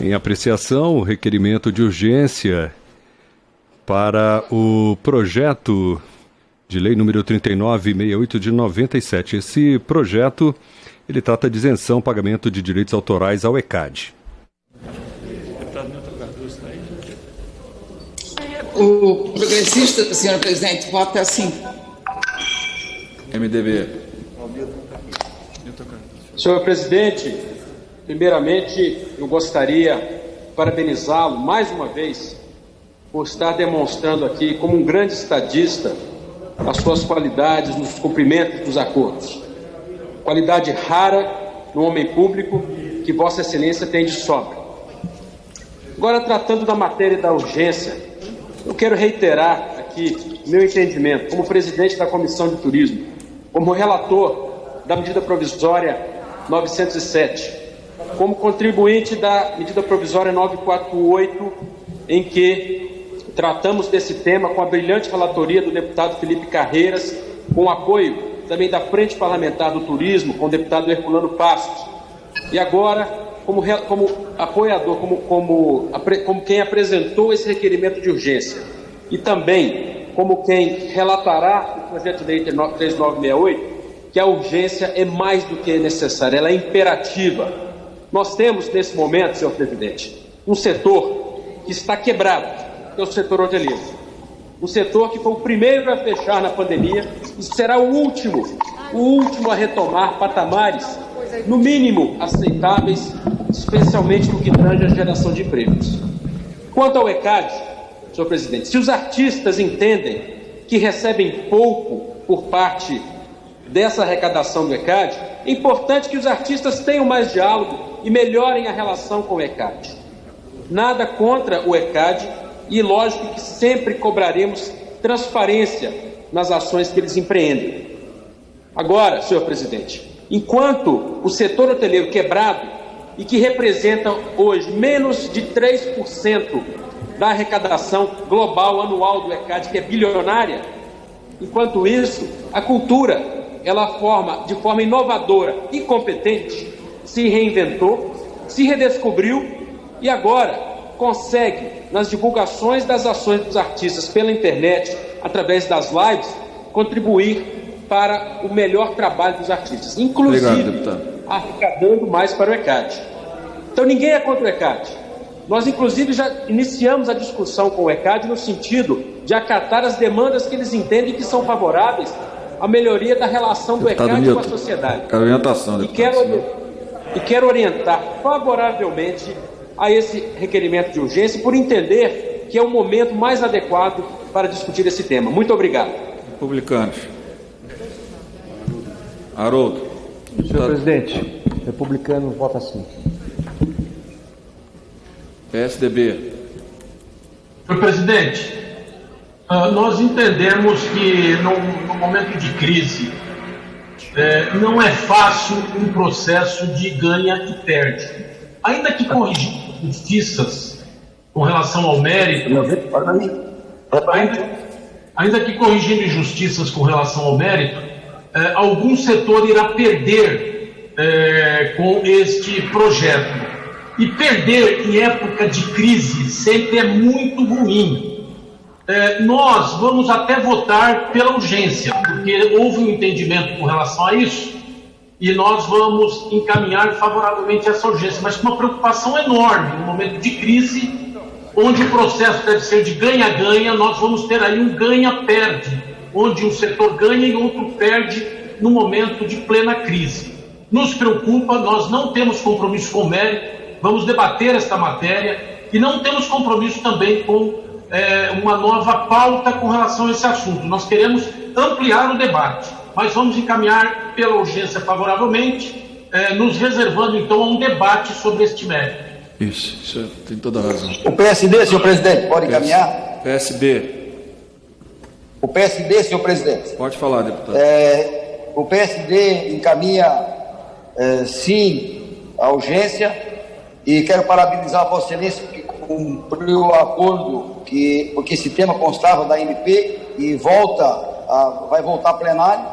Em apreciação, o requerimento de urgência para o projeto de lei número 3968 de 97. Esse projeto, ele trata de isenção, pagamento de direitos autorais ao ECAD. O progressista, senhor presidente, vota sim. MDB. Senhor presidente, primeiramente eu gostaria de parabenizá-lo mais uma vez por estar demonstrando aqui como um grande estadista as suas qualidades nos cumprimentos dos acordos. Qualidade rara no homem público que Vossa Excelência tem de sobra. Agora, tratando da matéria da urgência, eu quero reiterar aqui meu entendimento como presidente da Comissão de Turismo, como relator da medida provisória 907, como contribuinte da medida provisória 948, em que tratamos desse tema com a brilhante relatoria do deputado Felipe Carreiras, com o apoio também da Frente Parlamentar do Turismo, com o deputado Herculano Passos. E agora, como apoiador, como quem apresentou esse requerimento de urgência, e também como quem relatará o projeto de lei 3968, que a urgência é mais do que necessária, ela é imperativa. Nós temos, nesse momento, senhor presidente, um setor que está quebrado, que é o setor hoteleiro. Um setor que foi o primeiro a fechar na pandemia e será o último a retomar patamares, no mínimo, aceitáveis, especialmente no que tange a geração de empregos. Quanto ao ECAD, senhor presidente, se os artistas entendem que recebem pouco por parte dessa arrecadação do ECAD, é importante que os artistas tenham mais diálogo e melhorem a relação com o ECAD. Nada contra o ECAD, e lógico que sempre cobraremos transparência nas ações que eles empreendem. Agora, senhor presidente, enquanto o setor hoteleiro quebrado e que representa hoje menos de 3% da arrecadação global anual do ECAD, que é bilionária, enquanto isso, a cultura, ela de forma inovadora e competente, se reinventou, se redescobriu e agora consegue, nas divulgações das ações dos artistas pela internet, através das lives, contribuir para o melhor trabalho dos artistas, inclusive arrecadando mais para o ECAD. Então ninguém é contra o ECAD. Nós, inclusive, já iniciamos a discussão com o ECAD no sentido de acatar as demandas que eles entendem que são favoráveis à melhoria da relação do ECAD com a sociedade. E quero orientar favoravelmente a esse requerimento de urgência, por entender que é o momento mais adequado para discutir esse tema. Muito obrigado. Republicanos. Haroldo. Senhor presidente, republicano vota sim. PSDB. Senhor presidente, nós entendemos que no momento de crise não é fácil um processo de ganha e perde. Ainda que corrigir injustiças com relação ao mérito, ainda que corrigindo injustiças com relação ao mérito, algum setor irá perder com este projeto. E perder em época de crise sempre é muito ruim. Nós vamos até votar pela urgência, porque houve um entendimento com relação a isso, e nós vamos encaminhar favoravelmente essa urgência, mas com uma preocupação enorme, no momento de crise, onde o processo deve ser de ganha-ganha, nós vamos ter aí um ganha-perde, onde um setor ganha e outro perde no momento de plena crise. Nos preocupa, nós não temos compromisso com o mérito, vamos debater esta matéria e não temos compromisso também com uma nova pauta com relação a esse assunto. Nós queremos ampliar o debate, mas vamos encaminhar pela urgência favoravelmente, nos reservando então a um debate sobre este mérito. Isso tem toda a razão. O PSD, senhor presidente, pode encaminhar? PSB. O PSD, senhor presidente. Pode falar, deputado. O PSD encaminha, sim, a urgência, e quero parabenizar a Vossa Excelência que cumpriu o acordo, porque esse tema constava da MP e vai voltar a plenário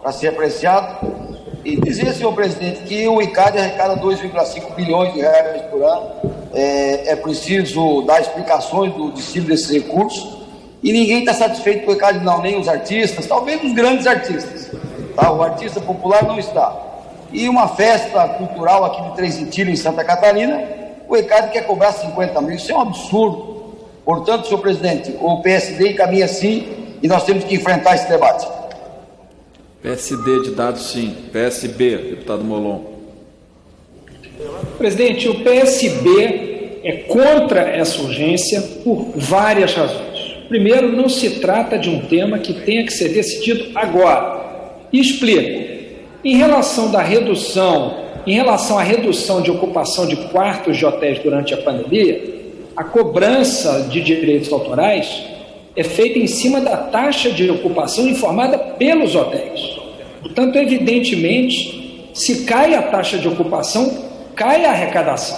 para ser apreciado. E dizer, senhor presidente, que o ICAD arrecada 2,5 bilhões de reais por ano. É preciso dar explicações do destino desses recursos. E ninguém está satisfeito com o ICAD, não, nem os artistas, talvez os grandes artistas. Tá? O artista popular não está. E uma festa cultural aqui de Três Retiro, em Santa Catarina, o ICAD quer cobrar 50 mil. Isso é um absurdo. Portanto, senhor presidente, o PSD encaminha sim e nós temos que enfrentar esse debate. PSD de dados, sim. PSB, deputado Molon. Presidente, o PSB é contra essa urgência por várias razões. Primeiro, não se trata de um tema que tenha que ser decidido agora. E explico. Em relação à redução de ocupação de quartos de hotéis durante a pandemia, a cobrança de direitos autorais é feita em cima da taxa de ocupação informada pelos hotéis. Portanto, evidentemente, se cai a taxa de ocupação, cai a arrecadação.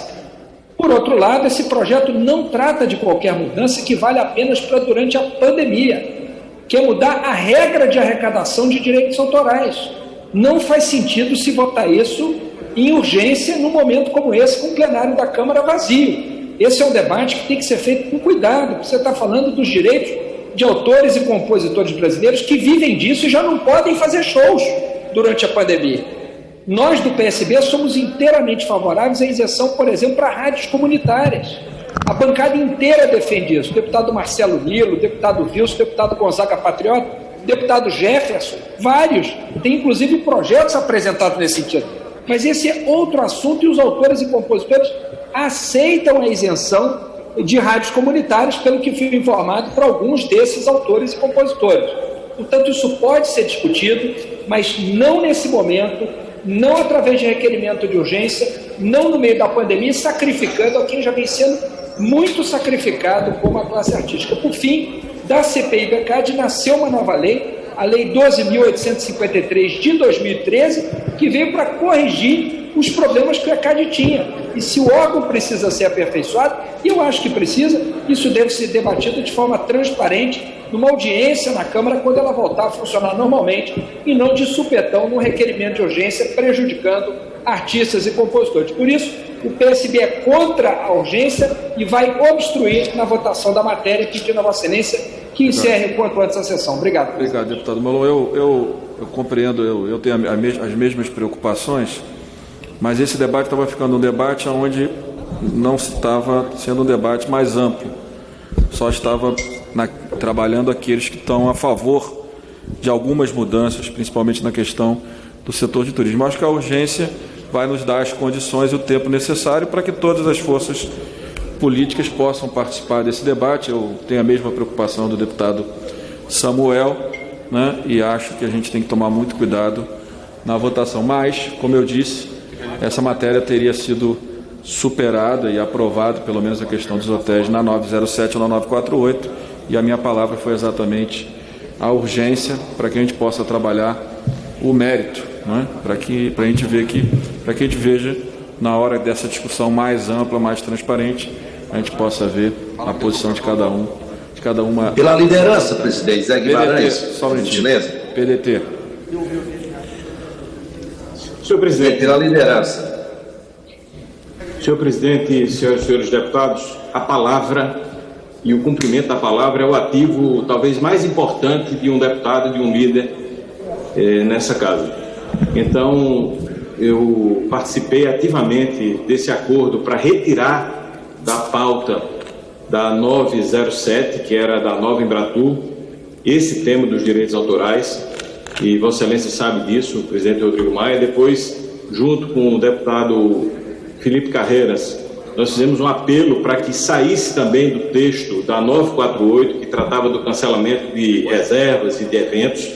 Por outro lado, esse projeto não trata de qualquer mudança que vale apenas para durante a pandemia, que é mudar a regra de arrecadação de direitos autorais. Não faz sentido se votar isso em urgência num momento como esse, com o plenário da Câmara vazio. Esse é um debate que tem que ser feito com cuidado, porque você está falando dos direitos de autores e compositores brasileiros que vivem disso e já não podem fazer shows durante a pandemia. Nós do PSB somos inteiramente favoráveis à isenção, por exemplo, para rádios comunitárias. A bancada inteira defende isso. O deputado Marcelo Nilo, o deputado Wilson, o deputado Gonzaga Patriota, o deputado Jefferson, vários. Tem inclusive projetos apresentados nesse sentido. Mas esse é outro assunto e os autores e compositores aceitam a isenção de rádios comunitárias, pelo que fui informado por alguns desses autores e compositores. Portanto, isso pode ser discutido, mas não nesse momento, não através de requerimento de urgência, não no meio da pandemia, sacrificando a quem já vem sendo muito sacrificado como a classe artística. Por fim, da CPI do ECAD nasceu uma nova lei, a Lei 12.853 de 2013, que veio para corrigir os problemas que o ECAD tinha. E se o órgão precisa ser aperfeiçoado, e eu acho que precisa, isso deve ser debatido de forma transparente, numa audiência na Câmara, quando ela voltar a funcionar normalmente, e não de supetão no requerimento de urgência, prejudicando artistas e compositores. Por isso, o PSB é contra a urgência e vai obstruir na votação da matéria, pedindo a Vossa Excelência que encerre o quanto antes a sessão. Obrigado. Obrigado, deputado Molon. Eu compreendo, eu tenho as mesmas preocupações, mas esse debate estava ficando um debate onde não estava sendo um debate mais amplo. Só estava trabalhando aqueles que estão a favor de algumas mudanças, principalmente na questão do setor de turismo. Acho que a urgência vai nos dar as condições e o tempo necessário para que todas as forças políticas possam participar desse debate. Eu tenho a mesma preocupação do deputado Samuel, né, e acho que a gente tem que tomar muito cuidado na votação. Mas, como eu disse, essa matéria teria sido superada e aprovada, pelo menos a questão dos hotéis, na 907 ou na 948, e a minha palavra foi exatamente a urgência para que a gente possa trabalhar o mérito, né? Para que a gente veja, na hora dessa discussão mais ampla, mais transparente, a gente possa ver a posição de cada uma. Pela liderança, presidente Zé Guimarães, só um gentileza. PDT. Senhor presidente, pela liderança. Senhor presidente, senhoras e senhores deputados, a palavra e o cumprimento da palavra é o ativo talvez mais importante de um deputado, de um líder nessa casa. Então, eu participei ativamente desse acordo para retirar da pauta da 907, que era da Nova Embratur, esse tema dos direitos autorais, e Vossa Excelência sabe disso, o presidente Rodrigo Maia. Depois, junto com o deputado Felipe Carreiras, nós fizemos um apelo para que saísse também do texto da 948, que tratava do cancelamento de reservas e de eventos,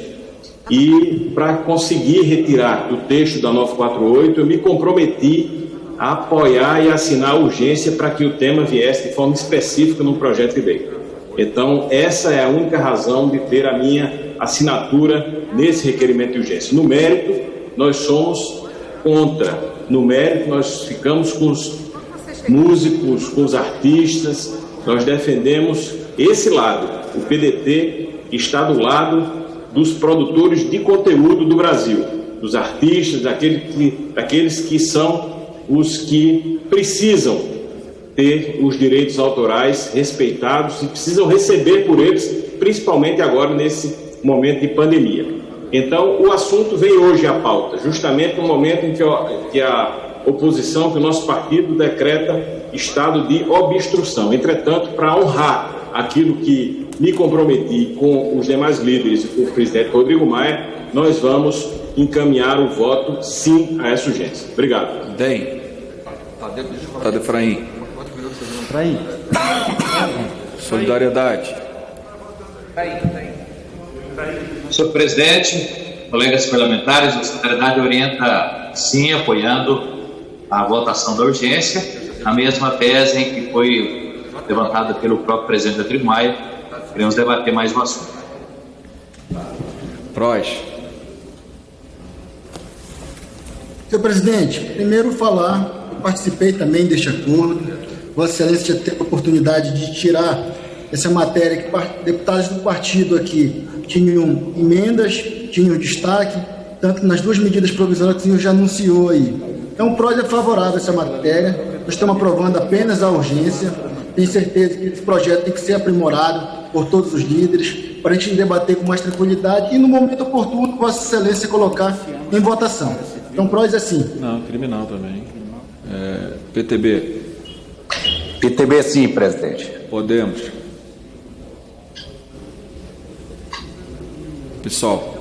e para conseguir retirar do texto da 948, eu me comprometi a apoiar e assinar a urgência para que o tema viesse de forma específica no projeto de lei. Então, essa é a única razão de ter a minha assinatura nesse requerimento de urgência. No mérito, nós somos contra. No mérito, nós ficamos com os músicos, com os artistas, nós defendemos esse lado. O PDT está do lado dos produtores de conteúdo do Brasil, dos artistas, daqueles que são os que precisam ter os direitos autorais respeitados e precisam receber por eles, principalmente agora nesse momento de pandemia. Então, o assunto vem hoje à pauta, justamente no momento em que a oposição, que o nosso partido decreta estado de obstrução. Entretanto, para honrar aquilo que me comprometi com os demais líderes e com o presidente Rodrigo Maia, nós vamos encaminhar o voto sim a essa urgência. Obrigado. Deputado Efraim. Solidariedade. Senhor presidente, colegas parlamentares, a Solidariedade orienta sim apoiando a votação da urgência, a mesma tese em que foi levantada pelo próprio presidente Rodrigo Maia. Queremos debater mais um assunto. Prois. Senhor presidente, primeiro falar, eu participei também deste acordo. Vossa Excelência já teve a oportunidade de tirar essa matéria que deputados do partido aqui tinham emendas, tinham destaque, tanto nas duas medidas provisórias que o senhor já anunciou aí. Então, o PROS é favorável a essa matéria, nós estamos aprovando apenas a urgência. Tenho certeza que esse projeto tem que ser aprimorado por todos os líderes, para a gente debater com mais tranquilidade e, no momento oportuno, Vossa Excelência colocar em votação. Então, PROS é sim. Não, criminal também. PTB. PTB sim, presidente. Podemos. PSOL.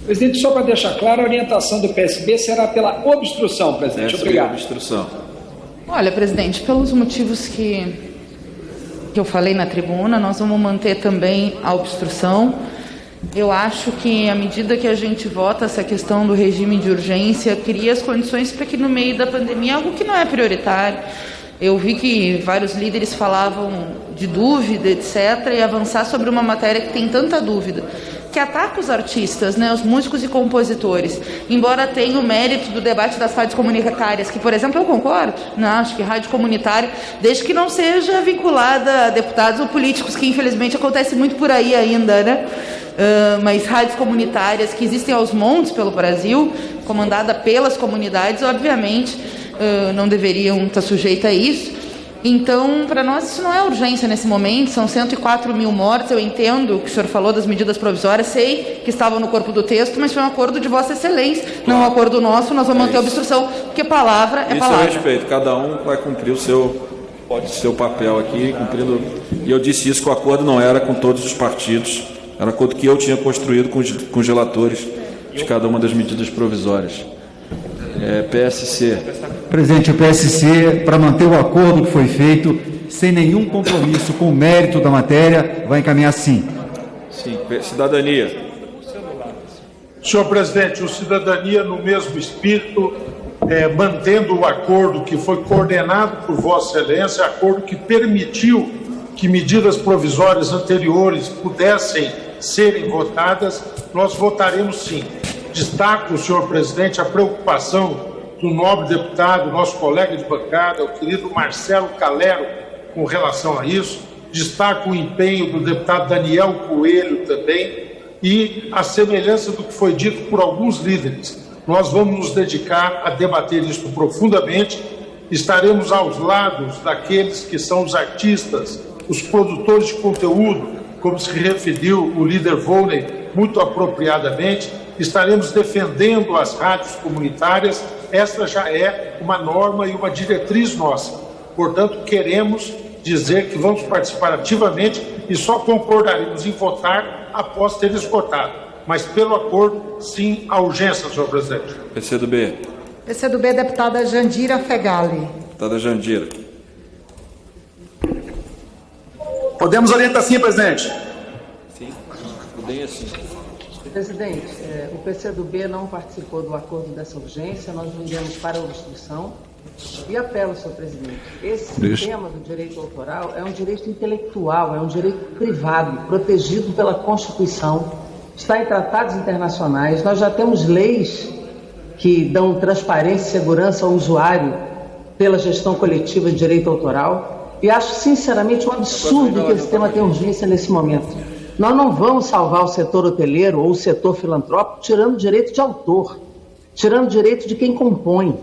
Presidente, só para deixar claro, a orientação do PSB será pela obstrução, presidente. Obrigado. Obstrução. Olha, presidente, pelos motivos que eu falei na tribuna, nós vamos manter também a obstrução. Eu acho que, à medida que a gente vota essa questão do regime de urgência, cria as condições para que, no meio da pandemia, algo que não é prioritário. Eu vi que vários líderes falavam de dúvida, etc., e avançar sobre uma matéria que tem tanta dúvida, que ataca os artistas, né, os músicos e compositores, embora tenha o mérito do debate das rádios comunitárias, que, por exemplo, eu concordo, né, acho que rádio comunitária, desde que não seja vinculada a deputados ou políticos, que infelizmente acontece muito por aí ainda, né, mas rádios comunitárias que existem aos montes pelo Brasil, comandada pelas comunidades, obviamente, não deveriam estar sujeitas a isso. Então, para nós, isso não é urgência nesse momento, são 104 mil mortes. Eu entendo o que o senhor falou das medidas provisórias, sei que estavam no corpo do texto, mas foi um acordo de Vossa Excelência, não um acordo nosso. Nós vamos manter a obstrução, porque palavra é palavra. Isso eu respeito, cada um vai cumprir o seu papel aqui, cumprindo. E eu disse isso, que o acordo não era com todos os partidos, era um acordo que eu tinha construído com os relatores de cada uma das medidas provisórias. PSC. Presidente, o PSC, para manter o acordo que foi feito, sem nenhum compromisso com o mérito da matéria, vai encaminhar sim. Sim. Cidadania. Senhor presidente, o Cidadania, no mesmo espírito, mantendo o acordo que foi coordenado por Vossa Excelência, acordo que permitiu que medidas provisórias anteriores pudessem serem votadas, nós votaremos sim. Destaco, senhor presidente, a preocupação do nobre deputado, nosso colega de bancada, o querido Marcelo Calero, com relação a isso. Destaco o empenho do deputado Daniel Coelho também e a semelhança do que foi dito por alguns líderes. Nós vamos nos dedicar a debater isso profundamente estaremos aos lados daqueles que são os artistas, os produtores de conteúdo, como se referiu o líder Volney muito apropriadamente, estaremos defendendo as rádios comunitárias. Essa já é uma norma e uma diretriz nossa. Portanto, queremos dizer que vamos participar ativamente e só concordaremos em votar após ter esgotado. Mas, pelo acordo, sim, à urgência, senhor presidente. PCdoB. PCdoB, deputada Jandira Fegali. Deputada Jandira. Podemos orientar sim, presidente. Sim, bem assim. Presidente, o PCdoB não participou do acordo dessa urgência, nós vendemos para a obstrução e apelo, senhor presidente, esse tema do direito autoral é um direito intelectual, é um direito privado, protegido pela Constituição, está em tratados internacionais, nós já temos leis que dão transparência e segurança ao usuário pela gestão coletiva de direito autoral e acho sinceramente um absurdo que esse tema tenha urgência nesse momento. Nós não vamos salvar o setor hoteleiro ou o setor filantrópico tirando o direito de autor, tirando o direito de quem compõe.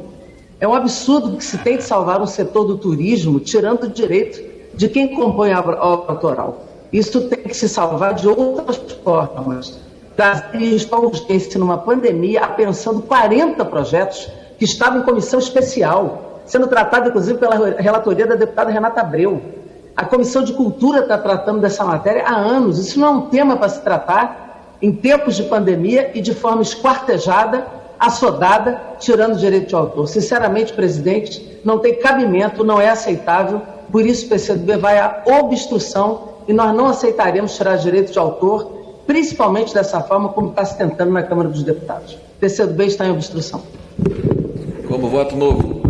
É um absurdo que se tente salvar o setor do turismo tirando o direito de quem compõe a obra autoral. Isso tem que se salvar de outras formas. Trazer isso à urgência numa pandemia, apensando 40 projetos que estavam em comissão especial, sendo tratado inclusive pela relatoria da deputada Renata Abreu. A Comissão de Cultura está tratando dessa matéria há anos. Isso não é um tema para se tratar em tempos de pandemia e de forma esquartejada, assodada, tirando o direito de autor. Sinceramente, presidente, não tem cabimento, não é aceitável. Por isso o PCdoB vai à obstrução e nós não aceitaremos tirar direito de autor, principalmente dessa forma como está se tentando na Câmara dos Deputados. O PCdoB está em obstrução. Como voto novo?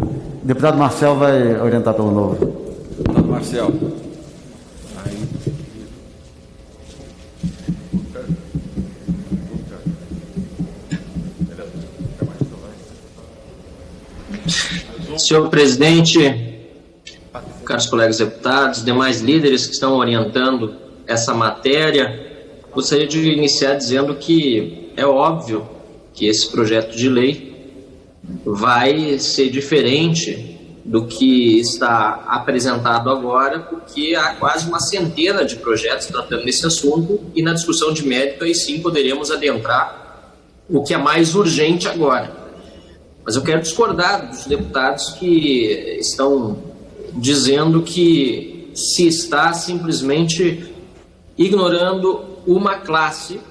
Deputado Marcel vai orientar pelo novo. Deputado Marcel. Senhor presidente, caros colegas deputados, demais líderes que estão orientando essa matéria, gostaria de iniciar dizendo que é óbvio que esse projeto de lei vai ser diferente do que está apresentado agora, porque há quase uma centena de projetos tratando desse assunto e na discussão de mérito aí sim poderemos adentrar o que é mais urgente agora. Mas eu quero discordar dos deputados que estão dizendo que se está simplesmente ignorando uma classe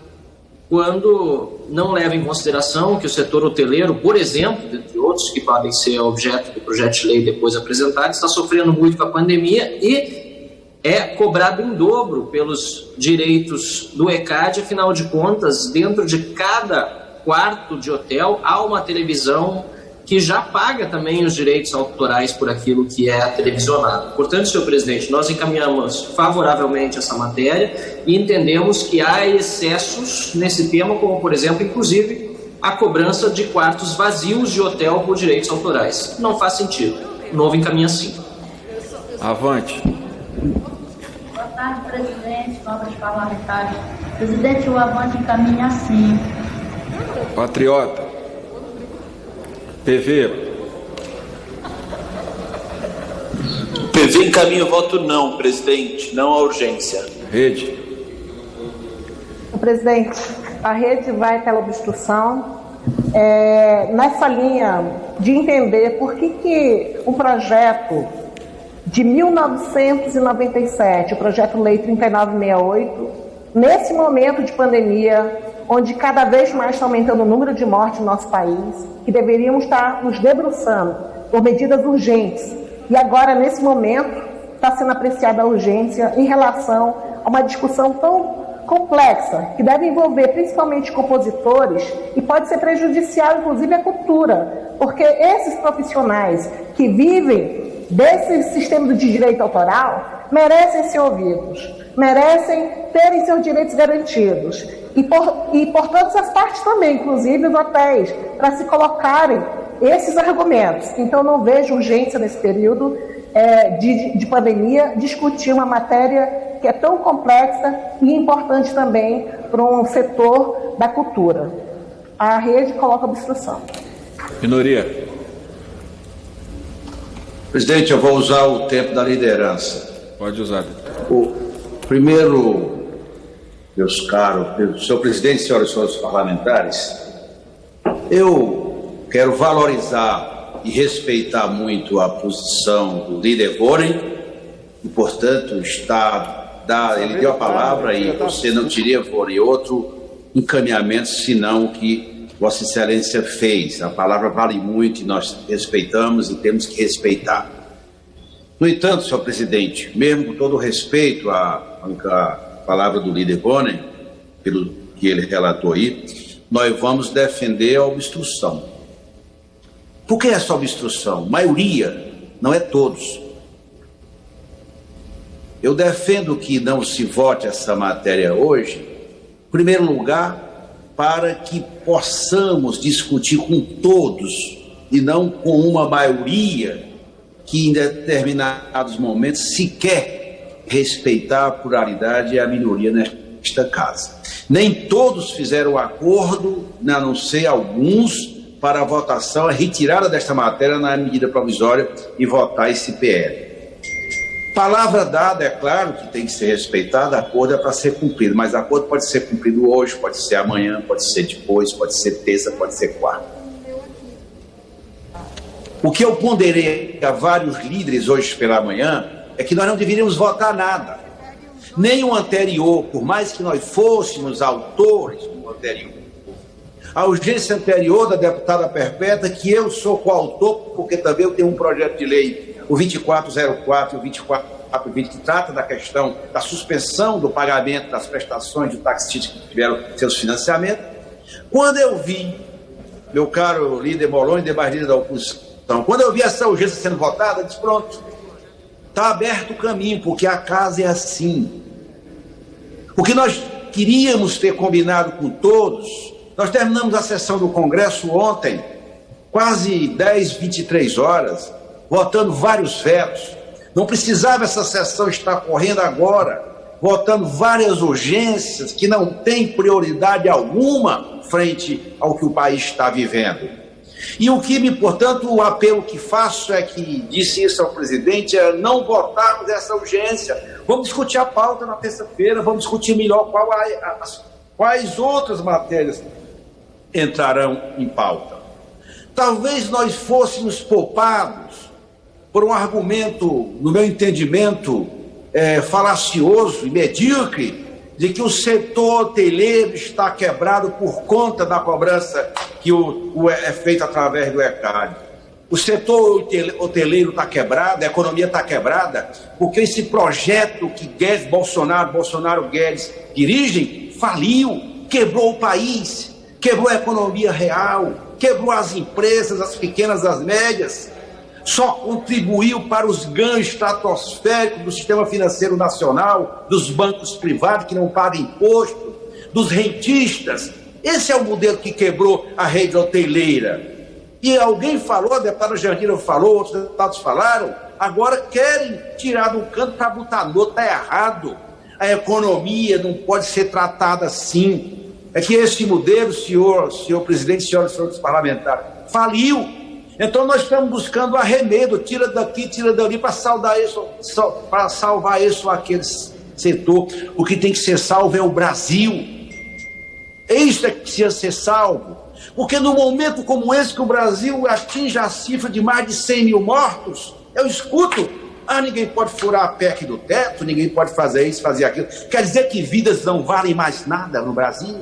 quando não leva em consideração que o setor hoteleiro, por exemplo, dentre outros que podem ser objeto do projeto de lei depois apresentado, está sofrendo muito com a pandemia e é cobrado em dobro pelos direitos do ECAD. Afinal de contas, dentro de cada quarto de hotel há uma televisão que já paga também os direitos autorais por aquilo que é televisionado. Portanto, senhor presidente, nós encaminhamos favoravelmente essa matéria e entendemos que há excessos nesse tema, como, por exemplo, inclusive, a cobrança de quartos vazios de hotel por direitos autorais. Não faz sentido. O novo encaminha sim. Avante. Boa tarde, presidente, nobres parlamentares. Presidente, o Avante encaminha sim. Patriota. PV. PV encaminha o voto não, presidente, não à urgência. Rede. Presidente, a rede vai pela obstrução, nessa linha de entender por que o projeto de 1997, o projeto Lei 3968, nesse momento de pandemia, onde cada vez mais está aumentando o número de mortes no nosso país, que deveríamos estar nos debruçando por medidas urgentes. E agora, nesse momento, está sendo apreciada a urgência em relação a uma discussão tão complexa, que deve envolver principalmente compositores e pode ser prejudicial, inclusive, à cultura, porque esses profissionais que vivem desse sistema de direito autoral merecem ser ouvidos, merecem terem seus direitos garantidos. E por todas as partes também, inclusive os hotéis, para se colocarem esses argumentos. Então, não vejo urgência nesse período de pandemia discutir uma matéria que é tão complexa e importante também para um setor da cultura. A rede coloca obstrução. Minoria. Presidente, eu vou usar o tempo da liderança. Pode usar. Primeiro, meus caros, senhor presidente, senhoras e senhores parlamentares, eu quero valorizar e respeitar muito a posição do líder Voren, e, portanto, ele deu a palavra e você não teria, Voren, outro encaminhamento senão o que Vossa Excelência fez. A palavra vale muito e nós respeitamos e temos que respeitar. No entanto, senhor presidente, mesmo com todo o respeito à palavra do líder Voren, pelo que ele relatou aí, nós vamos defender a obstrução. Por que essa obstrução? Maioria, não é todos. Eu defendo que não se vote essa matéria hoje, em primeiro lugar, para que possamos discutir com todos e não com uma maioria que em determinados momentos se quer respeitar a pluralidade e a minoria nesta casa. Nem todos fizeram acordo, a não ser alguns, para a votação, a retirada desta matéria na medida provisória e votar esse PL. Palavra dada, é claro que tem que ser respeitada, acordo é para ser cumprido, mas acordo pode ser cumprido hoje, pode ser amanhã, pode ser depois, pode ser terça, pode ser quarta. O que eu ponderei a vários líderes hoje pela manhã é que nós não deveríamos votar nada. Nem o anterior, por mais que nós fôssemos autores do anterior. A urgência anterior da deputada Perpétua, que eu sou coautor, porque também eu tenho um projeto de lei, o 2404 e o 2420, que trata da questão da suspensão do pagamento das prestações de taxistas que tiveram seus financiamentos. Quando eu vi, meu caro líder Molon e demais líderes da oposição, quando eu vi essa urgência sendo votada, eu disse, pronto, está aberto o caminho, porque a casa é assim. O que nós queríamos ter combinado com todos, nós terminamos a sessão do Congresso ontem, quase 10, 23 horas, votando vários vetos. Não precisava essa sessão estar correndo agora, votando várias urgências que não têm prioridade alguma frente ao que o país está vivendo. E o que, portanto, o apelo que faço é que, disse isso ao presidente, é não votarmos essa urgência. Vamos discutir a pauta na terça-feira, vamos discutir melhor quais outras matérias entrarão em pauta. Talvez nós fôssemos poupados por um argumento, no meu entendimento, falacioso e medíocre, de que o setor hoteleiro está quebrado por conta da cobrança que é feita através do ECAD. O setor hoteleiro está quebrado, a economia está quebrada, porque esse projeto que Bolsonaro Guedes dirigem, faliu, quebrou o país, quebrou a economia real, quebrou as empresas, as pequeas, as médias, só contribuiu para os ganhos estratosféricos do sistema financeiro nacional, dos bancos privados que não pagam imposto, dos rentistas. Esse é o modelo que quebrou a rede hoteleira. E alguém falou, a deputada Jandira falou, outros deputados falaram, agora querem tirar do canto para botar nota, está errado. A economia não pode ser tratada assim. É que esse modelo, senhor presidente, senhoras e senhores parlamentares, faliu. Então nós estamos buscando arremedo, tira daqui, tira dali para salvar isso ou aquele setor. O que tem que ser salvo é o Brasil. É isso que precisa ser salvo. Porque no momento como esse que o Brasil atinge a cifra de mais de 100 mil mortos, eu escuto, ninguém pode furar a PEC do teto, ninguém pode fazer isso, fazer aquilo. Quer dizer que vidas não valem mais nada no Brasil?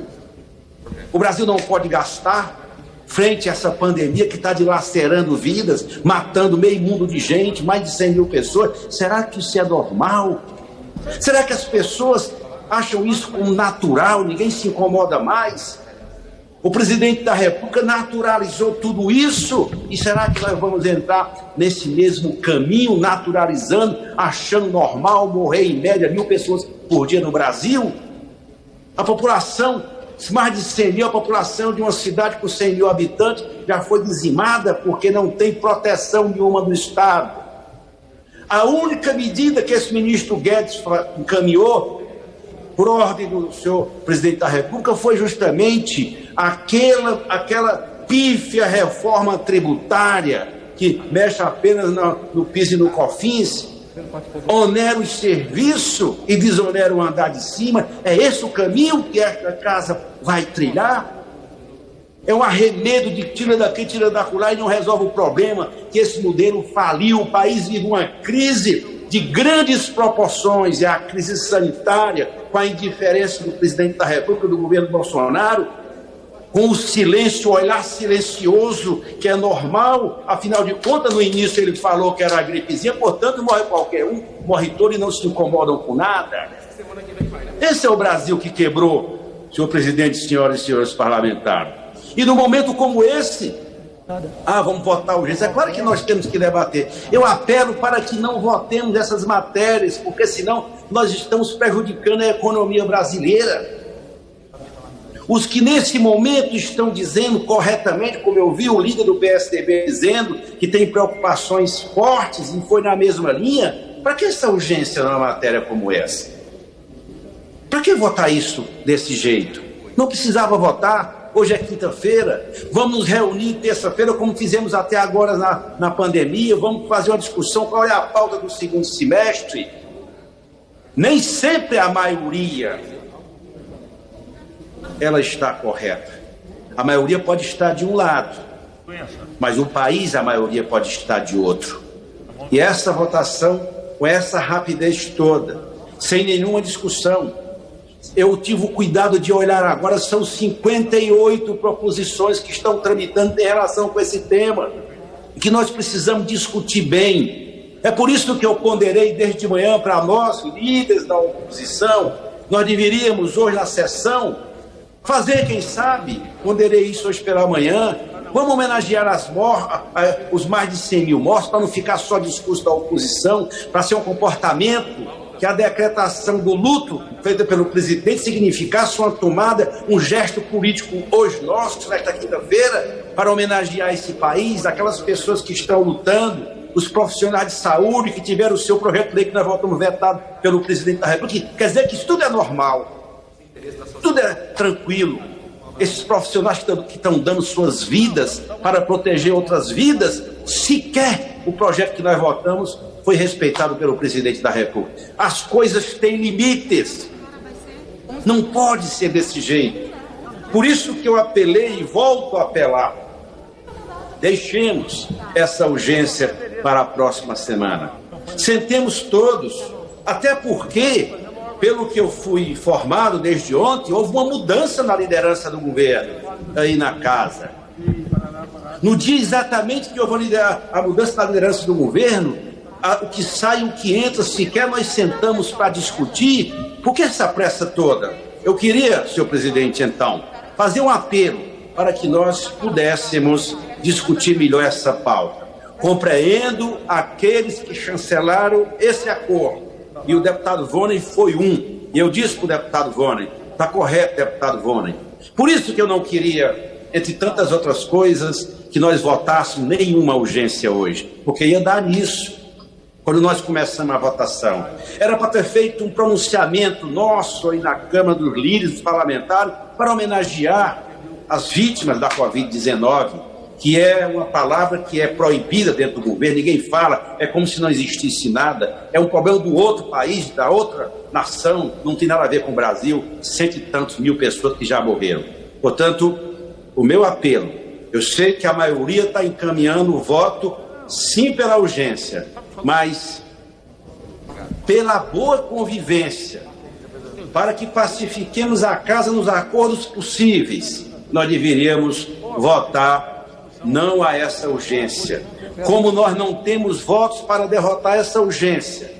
O Brasil não pode gastar frente a essa pandemia que está dilacerando vidas, matando meio mundo de gente, mais de 100 mil pessoas. Será que isso é normal? Será que as pessoas acham isso como natural? Ninguém se incomoda mais? O presidente da República naturalizou tudo isso, e será que nós vamos entrar nesse mesmo caminho, naturalizando, achando normal morrer em média 1.000 pessoas por dia no Brasil? A população, mais de 100 mil, a população de uma cidade com 100 mil habitantes já foi dizimada porque não tem proteção nenhuma do Estado. A única medida que esse ministro Guedes encaminhou, por ordem do senhor presidente da República, foi justamente aquela pífia reforma tributária que mexe apenas no PIS e no COFINS, onera o serviço e desonera o andar de cima. É esse o caminho que esta casa vai trilhar? É um arremedo de tira daqui, tira dacolá e não resolve o problema, que esse modelo faliu. O país vive uma crise de grandes proporções, é a crise sanitária, com a indiferença do presidente da República, do governo Bolsonaro, com o silêncio, o olhar silencioso, que é normal. Afinal de contas, no início ele falou que era a gripezinha, portanto morre qualquer um, morre todo e não se incomodam com nada. Esse é o Brasil que quebrou, senhor presidente, senhoras e senhores parlamentares. E num momento como esse, vamos votar urgência. É claro que nós temos que debater. Eu apelo para que não votemos essas matérias, porque senão nós estamos prejudicando a economia brasileira. Os que nesse momento estão dizendo corretamente, como eu vi o líder do PSDB dizendo, que tem preocupações fortes e foi na mesma linha, para que essa urgência numa matéria como essa? Para que votar isso desse jeito? Não precisava votar. Hoje é quinta-feira, vamos nos reunir terça-feira, como fizemos até agora na pandemia, vamos fazer uma discussão, qual é a pauta do segundo semestre. Nem sempre a maioria, ela está correta. A maioria pode estar de um lado, mas o país, a maioria pode estar de outro. E essa votação, com essa rapidez toda, sem nenhuma discussão, eu tive o cuidado de olhar agora, são 58 proposições que estão tramitando em relação com esse tema, que nós precisamos discutir bem. É por isso que eu ponderei desde de manhã para nós, líderes da oposição, nós deveríamos hoje na sessão fazer, quem sabe, ponderei isso hoje pela manhã, vamos homenagear os mais de 100 mil mortos, para não ficar só discurso da oposição, para ser um comportamento que a decretação do luto feita pelo presidente significasse uma tomada, um gesto político hoje nosso, nesta quinta-feira, para homenagear esse país, aquelas pessoas que estão lutando, os profissionais de saúde que tiveram o seu projeto de lei que nós votamos vetado pelo presidente da República. Quer dizer que isso tudo é normal, tudo é tranquilo. Esses profissionais que estão dando suas vidas para proteger outras vidas, sequer o projeto que nós votamos foi respeitado pelo presidente da República. As coisas têm limites. Não pode ser desse jeito. Por isso que eu apelei e volto a apelar. Deixemos essa urgência para a próxima semana. Sentemos todos, até porque, pelo que eu fui informado desde ontem, houve uma mudança na liderança do governo aí na casa. No dia exatamente que houve a mudança na liderança do governo, o que sai, o que entra, sequer nós sentamos para discutir. Por que essa pressa toda? Eu queria, senhor presidente, então, fazer um apelo para que nós pudéssemos discutir melhor essa pauta. Compreendo aqueles que chancelaram esse acordo, e o deputado Vônei foi um. E eu disse para o deputado Vônei, está correto, deputado Vônei. Por isso que eu não queria, entre tantas outras coisas, que nós votássemos nenhuma urgência hoje, porque ia dar nisso. Quando nós começamos a votação, era para ter feito um pronunciamento nosso aí na Câmara dos Líderes, dos parlamentares, para homenagear as vítimas da Covid-19, que é uma palavra que é proibida dentro do governo, ninguém fala, é como se não existisse nada, é um problema do outro país, da outra nação, não tem nada a ver com o Brasil, 100 e tantos mil pessoas que já morreram. Portanto, o meu apelo, eu sei que a maioria está encaminhando o voto, sim, pela urgência, mas pela boa convivência, para que pacifiquemos a casa nos acordos possíveis, nós deveríamos votar não a essa urgência. Como nós não temos votos para derrotar essa urgência,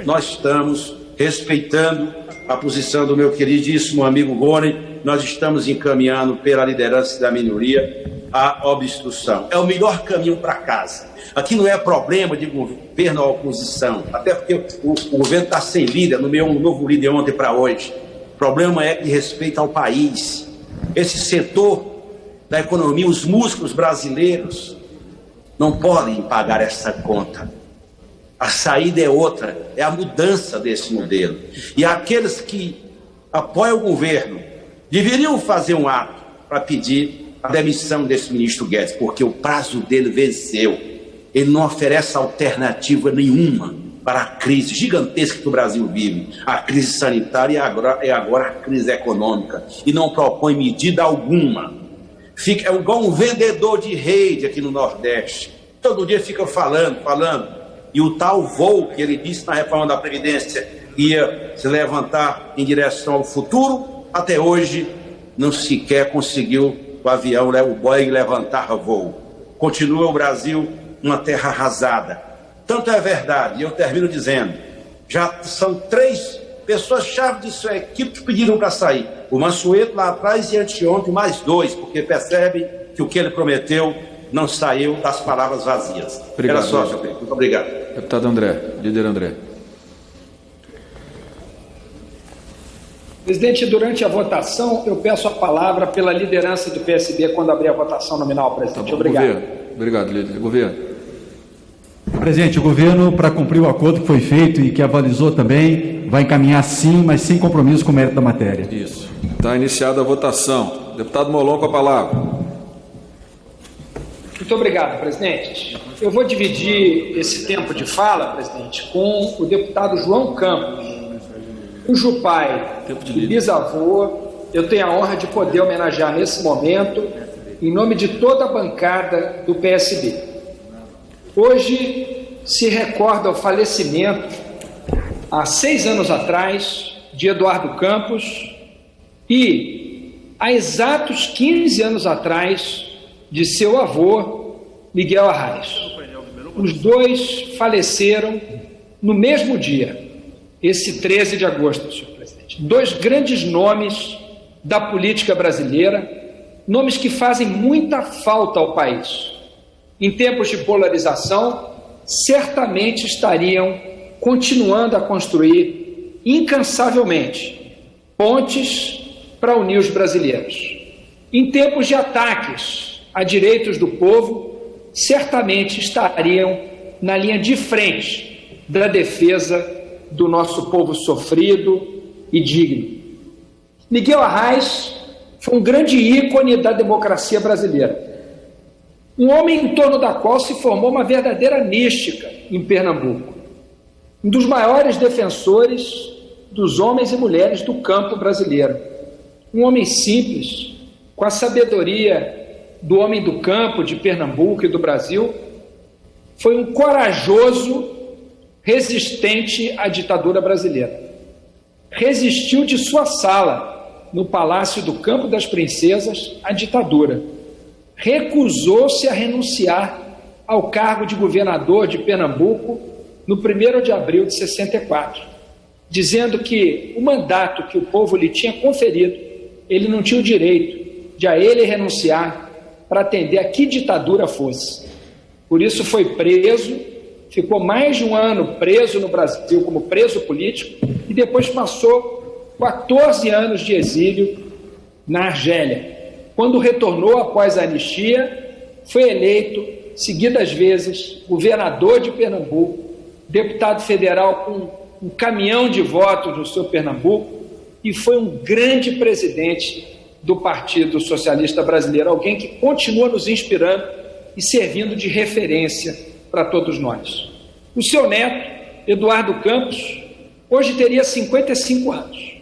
nós estamos respeitando a posição do meu queridíssimo amigo Vônei, nós estamos encaminhando pela liderança da minoria a obstrução. É o melhor caminho para casa. Aqui não é problema de governo ou oposição, até porque o governo está sem líder, nomeou um novo líder ontem para hoje. O problema é de respeito ao país. Esse setor da economia, os músculos brasileiros, não podem pagar essa conta. A saída é outra, é a mudança desse modelo. E aqueles que apoiam o governo deveriam fazer um ato para pedir a demissão desse ministro Guedes, porque o prazo dele venceu. Ele não oferece alternativa nenhuma para a crise gigantesca que o Brasil vive, a crise sanitária e agora a crise econômica, e não propõe medida alguma. É igual um vendedor de rede aqui no Nordeste. Todo dia fica falando, e o tal voo que ele disse na reforma da Previdência ia se levantar em direção ao futuro, até hoje não sequer conseguiu o avião, o Boeing, levantar voo. Continua o Brasil uma terra arrasada. Tanto é verdade, e eu termino dizendo, já são 3 pessoas-chave de sua equipe que pediram para sair. O Mansueto lá atrás e anteontem mais 2, porque percebe que o que ele prometeu não saiu das palavras vazias. Obrigado. Era só, senhor presidente. Muito obrigado. Deputado André, líder André. Presidente, durante a votação, eu peço a palavra pela liderança do PSB quando abrir a votação nominal, presidente. Obrigado. Governo. Obrigado, líder. Governo. Presidente, o governo, para cumprir o acordo que foi feito e que avalizou também, vai encaminhar sim, mas sem compromisso com o mérito da matéria. Isso. Está iniciada a votação. Deputado Molon, com a palavra. Muito obrigado, presidente. Eu vou dividir esse tempo de fala, presidente, com o deputado João Campos, cujo pai e bisavô eu tenho a honra de poder homenagear nesse momento, em nome de toda a bancada do PSB. Hoje se recorda o falecimento, há 6 anos atrás, de Eduardo Campos e, há exatos 15 anos atrás, de seu avô, Miguel Arraes. Os 2 faleceram no mesmo dia, esse 13 de agosto, senhor presidente. 2 grandes nomes da política brasileira, nomes que fazem muita falta ao país. Em tempos de polarização, certamente estariam continuando a construir incansavelmente pontes para unir os brasileiros. Em tempos de ataques a direitos do povo, certamente estariam na linha de frente da defesa do nosso povo sofrido e digno. Miguel Arraes foi um grande ícone da democracia brasileira. Um homem em torno da qual se formou uma verdadeira mística em Pernambuco. Um dos maiores defensores dos homens e mulheres do campo brasileiro. Um homem simples, com a sabedoria do homem do campo de Pernambuco e do Brasil. Foi um corajoso resistente à ditadura brasileira. Resistiu de sua sala, no Palácio do Campo das Princesas, à ditadura. Recusou-se a renunciar ao cargo de governador de Pernambuco no 1º de abril de 64, dizendo que o mandato que o povo lhe tinha conferido, ele não tinha o direito de a ele renunciar para atender a que ditadura fosse. Por isso foi preso, ficou mais de 1 ano preso no Brasil como preso político e depois passou 14 anos de exílio na Argélia. Quando retornou após a anistia, foi eleito seguidas vezes governador de Pernambuco, deputado federal com um caminhão de votos no seu Pernambuco e foi um grande presidente do Partido Socialista Brasileiro, alguém que continua nos inspirando e servindo de referência para todos nós. O seu neto, Eduardo Campos, hoje teria 55 anos.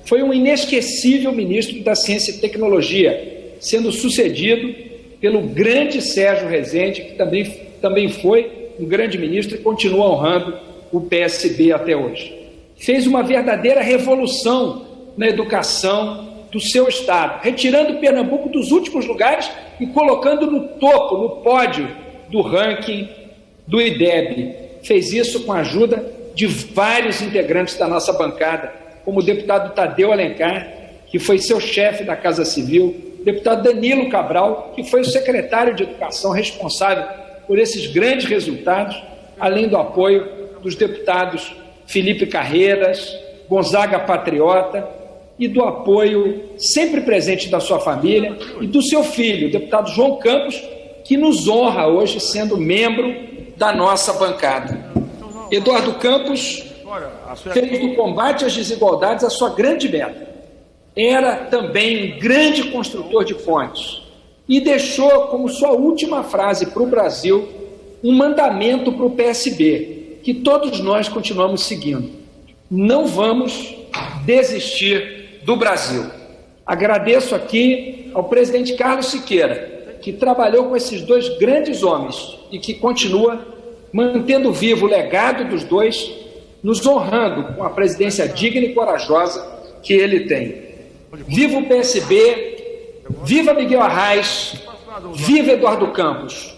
Foi um inesquecível ministro da Ciência e Tecnologia, sendo sucedido pelo grande Sérgio Rezende, que também foi um grande ministro e continua honrando o PSB até hoje. Fez uma verdadeira revolução na educação do seu estado, retirando Pernambuco dos últimos lugares e colocando no topo, no pódio do ranking do IDEB. Fez isso com a ajuda de vários integrantes da nossa bancada, como o deputado Tadeu Alencar, que foi seu chefe da Casa Civil, deputado Danilo Cabral, que foi o secretário de Educação responsável por esses grandes resultados, além do apoio dos deputados Felipe Carreiras, Gonzaga Patriota, e do apoio sempre presente da sua família e do seu filho, o deputado João Campos, que nos honra hoje sendo membro da nossa bancada. Eduardo Campos fez do combate às desigualdades a sua grande meta. Era também um grande construtor de pontes, e deixou como sua última frase para o Brasil um mandamento para o PSB, que todos nós continuamos seguindo: não vamos desistir do Brasil. Agradeço aqui ao presidente Carlos Siqueira, que trabalhou com esses dois grandes homens e que continua mantendo vivo o legado dos dois, nos honrando com a presidência digna e corajosa que ele tem. Viva o PSB, viva Miguel Arraes, viva Eduardo Campos.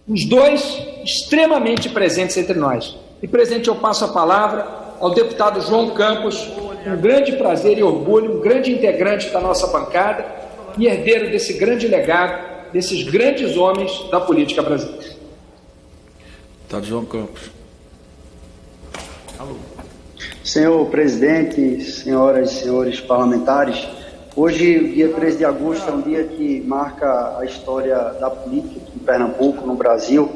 Os dois extremamente presentes entre nós. E, presidente, eu passo a palavra ao deputado João Campos, um grande prazer e orgulho, um grande integrante da nossa bancada e herdeiro desse grande legado, desses grandes homens da política brasileira. Deputado João Campos. Alô. Senhor presidente, senhoras e senhores parlamentares, hoje, dia 13 de agosto, é um dia que marca a história da política em Pernambuco, no Brasil.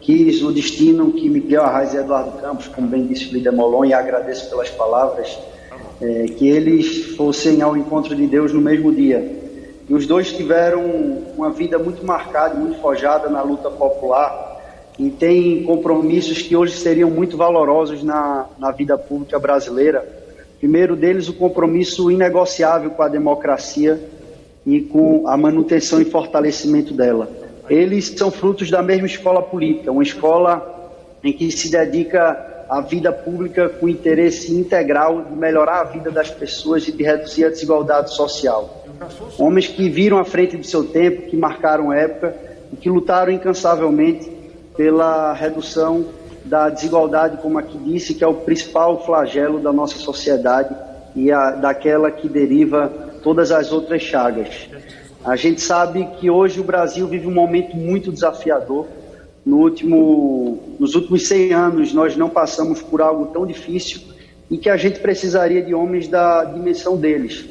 Quis o destino que Miguel Arraes e Eduardo Campos, como bem disse o líder Molon, e agradeço pelas palavras, que eles fossem ao encontro de Deus no mesmo dia. E os dois tiveram uma vida muito marcada, muito forjada na luta popular, e têm compromissos que hoje seriam muito valorosos na vida pública brasileira. Primeiro deles, o compromisso inegociável com a democracia e com a manutenção e fortalecimento dela. Eles são frutos da mesma escola política, uma escola em que se dedica à vida pública com interesse integral de melhorar a vida das pessoas e de reduzir a desigualdade social. Homens que viram à frente do seu tempo, que marcaram época e que lutaram incansavelmente pela redução da desigualdade, como aqui disse, que é o principal flagelo da nossa sociedade e daquela que deriva todas as outras chagas. A gente sabe que hoje o Brasil vive um momento muito desafiador. Nos últimos 100 anos nós não passamos por algo tão difícil e que a gente precisaria de homens da dimensão deles,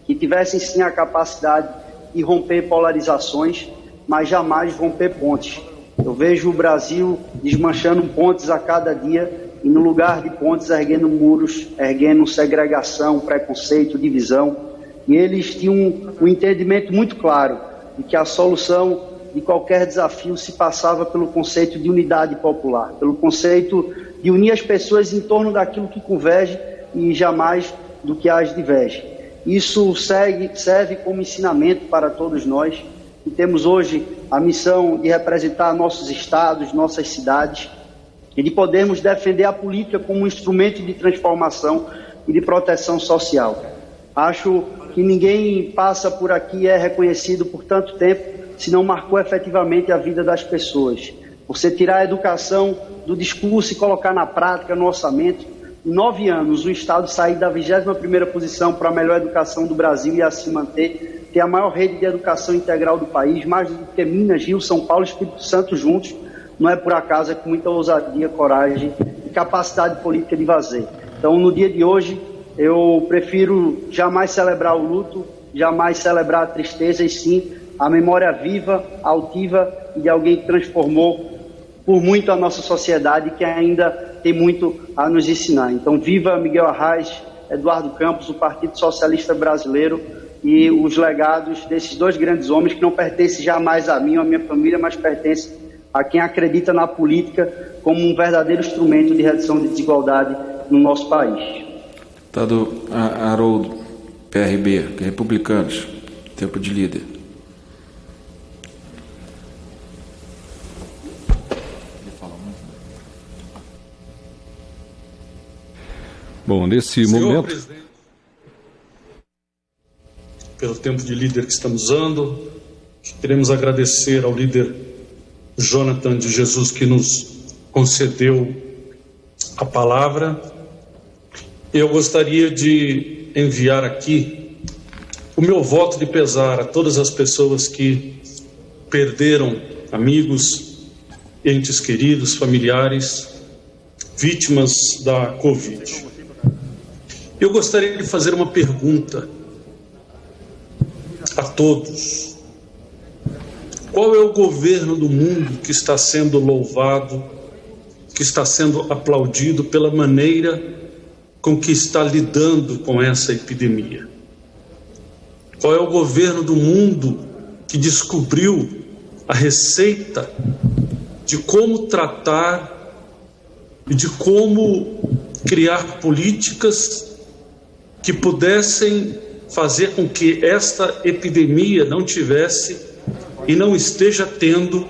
que tivessem sim a capacidade de romper polarizações, mas jamais romper pontes. Eu vejo o Brasil desmanchando pontes a cada dia e no lugar de pontes erguendo muros, erguendo segregação, preconceito, divisão. E eles tinham um entendimento muito claro de que a solução de qualquer desafio se passava pelo conceito de unidade popular, pelo conceito de unir as pessoas em torno daquilo que converge e jamais do que as diverge. Isso serve como ensinamento para todos nós, que temos hoje a missão de representar nossos estados, nossas cidades, e de podermos defender a política como um instrumento de transformação e de proteção social. Acho que ninguém passa por aqui e é reconhecido por tanto tempo se não marcou efetivamente a vida das pessoas. Você tirar a educação do discurso e colocar na prática, no orçamento. Em 9 anos, o Estado sair da 21ª posição para a melhor educação do Brasil e assim manter, ter a maior rede de educação integral do país, mais do que Minas, Rio, São Paulo e Espírito Santo juntos, não é por acaso, é com muita ousadia, coragem e capacidade política de fazer. Então, no dia de hoje, eu prefiro jamais celebrar o luto, jamais celebrar a tristeza, e sim a memória viva, altiva e de alguém que transformou por muito a nossa sociedade, que ainda tem muito a nos ensinar. Então, viva Miguel Arraes, Eduardo Campos, o Partido Socialista Brasileiro e os legados desses dois grandes homens que não pertencem jamais a mim ou a minha família, mas pertencem a quem acredita na política como um verdadeiro instrumento de redução de desigualdade no nosso país. Deputado Haroldo, PRB, Republicanos, tempo de líder. Bom, nesse momento... Presidente, pelo tempo de líder que estamos usando, queremos agradecer ao líder Jonathan de Jesus que nos concedeu a palavra. Eu gostaria de enviar aqui o meu voto de pesar a todas as pessoas que perderam amigos, entes queridos, familiares, vítimas da Covid. Eu gostaria de fazer uma pergunta a todos. Qual é o governo do mundo que está sendo louvado, que está sendo aplaudido pela maneira com que está lidando com essa epidemia? Qual é o governo do mundo que descobriu a receita de como tratar e de como criar políticas que pudessem fazer com que esta epidemia não tivesse e não esteja tendo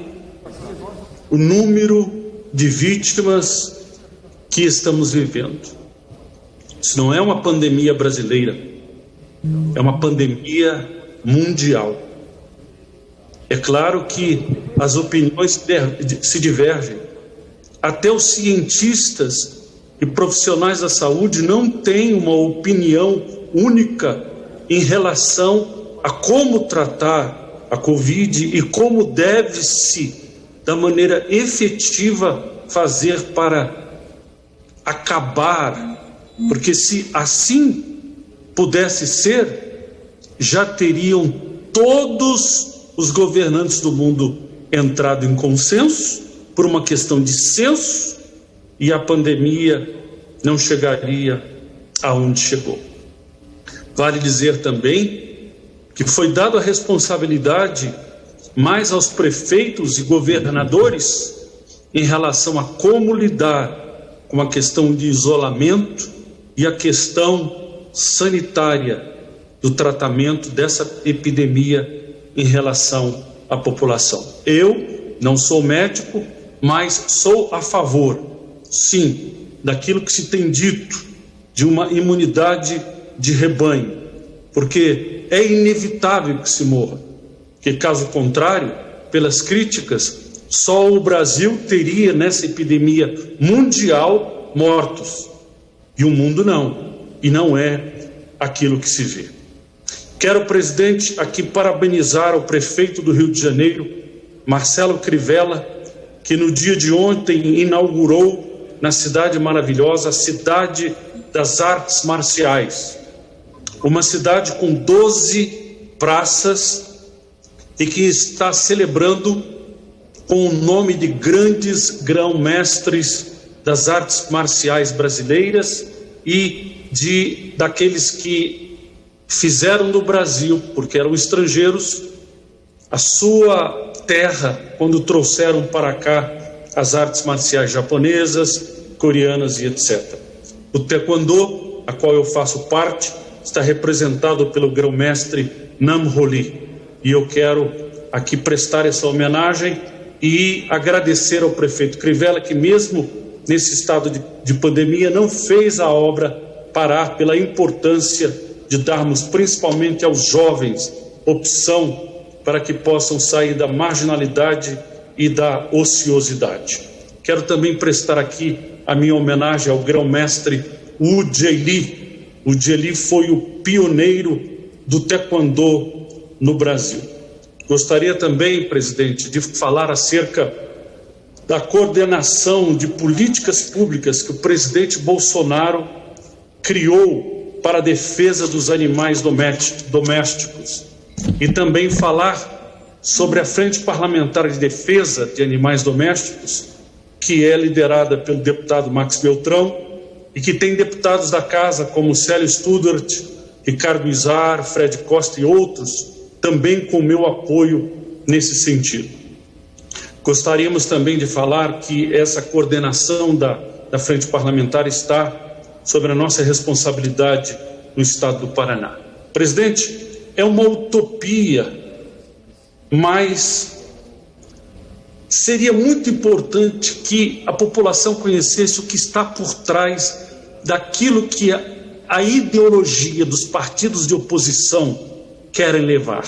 o número de vítimas que estamos vivendo. Isso não é uma pandemia brasileira, é uma pandemia mundial. É claro que as opiniões se divergem. Até os cientistas e profissionais da saúde não têm uma opinião única em relação a como tratar a Covid e como deve-se, da maneira efetiva, fazer para acabar, porque se assim pudesse ser, já teriam todos os governantes do mundo entrado em consenso por uma questão de senso e a pandemia não chegaria aonde chegou. Vale dizer também que foi dada a responsabilidade mais aos prefeitos e governadores em relação a como lidar com a questão de isolamento e a questão sanitária do tratamento dessa epidemia em relação à população. Eu não sou médico, mas sou a favor, sim, daquilo que se tem dito de uma imunidade de rebanho, porque é inevitável que se morra, porque caso contrário, pelas críticas, só o Brasil teria nessa epidemia mundial mortos, e o mundo não, e não é aquilo que se vê. Quero, presidente, aqui parabenizar o prefeito do Rio de Janeiro, Marcelo Crivella, que no dia de ontem inaugurou na cidade maravilhosa a Cidade das Artes Marciais, uma cidade com 12 praças e que está celebrando com o nome de grandes grão-mestres das artes marciais brasileiras e daqueles que fizeram do Brasil, porque eram estrangeiros, a sua terra quando trouxeram para cá as artes marciais japonesas, coreanas e etc. O Taekwondo, a qual eu faço parte, está representado pelo grão-mestre Nam Ho Lee. E eu quero aqui prestar essa homenagem e agradecer ao prefeito Crivella, que mesmo nesse estado de pandemia não fez a obra parar pela importância de darmos principalmente aos jovens opção para que possam sair da marginalidade e da ociosidade. Quero também prestar aqui a minha homenagem ao grão-mestre Wu Jie-li. O Jie-li foi o pioneiro do Taekwondo no Brasil. Gostaria também, presidente, de falar acerca da coordenação de políticas públicas que o presidente Bolsonaro criou para a defesa dos animais domésticos e também falar sobre a Frente Parlamentar de Defesa de Animais Domésticos, que é liderada pelo deputado Max Beltrão e que tem deputados da casa como Célio Studart, Ricardo Izar, Fred Costa e outros, também com meu apoio nesse sentido. Gostaríamos também de falar que essa coordenação da Frente Parlamentar está sobre a nossa responsabilidade no estado do Paraná. Presidente, é uma utopia, mas seria muito importante que a população conhecesse o que está por trás daquilo que a ideologia dos partidos de oposição querem levar.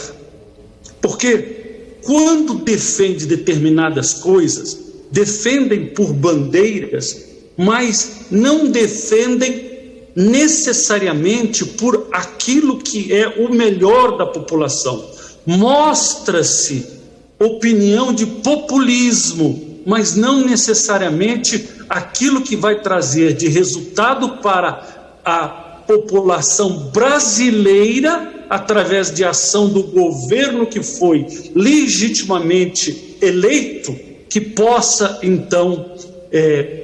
Porque quando defende determinadas coisas, defendem por bandeiras, mas não defendem necessariamente por aquilo que é o melhor da população. Mostra-se opinião de populismo, mas não necessariamente aquilo que vai trazer de resultado para a população brasileira através de ação do governo que foi legitimamente eleito, que possa então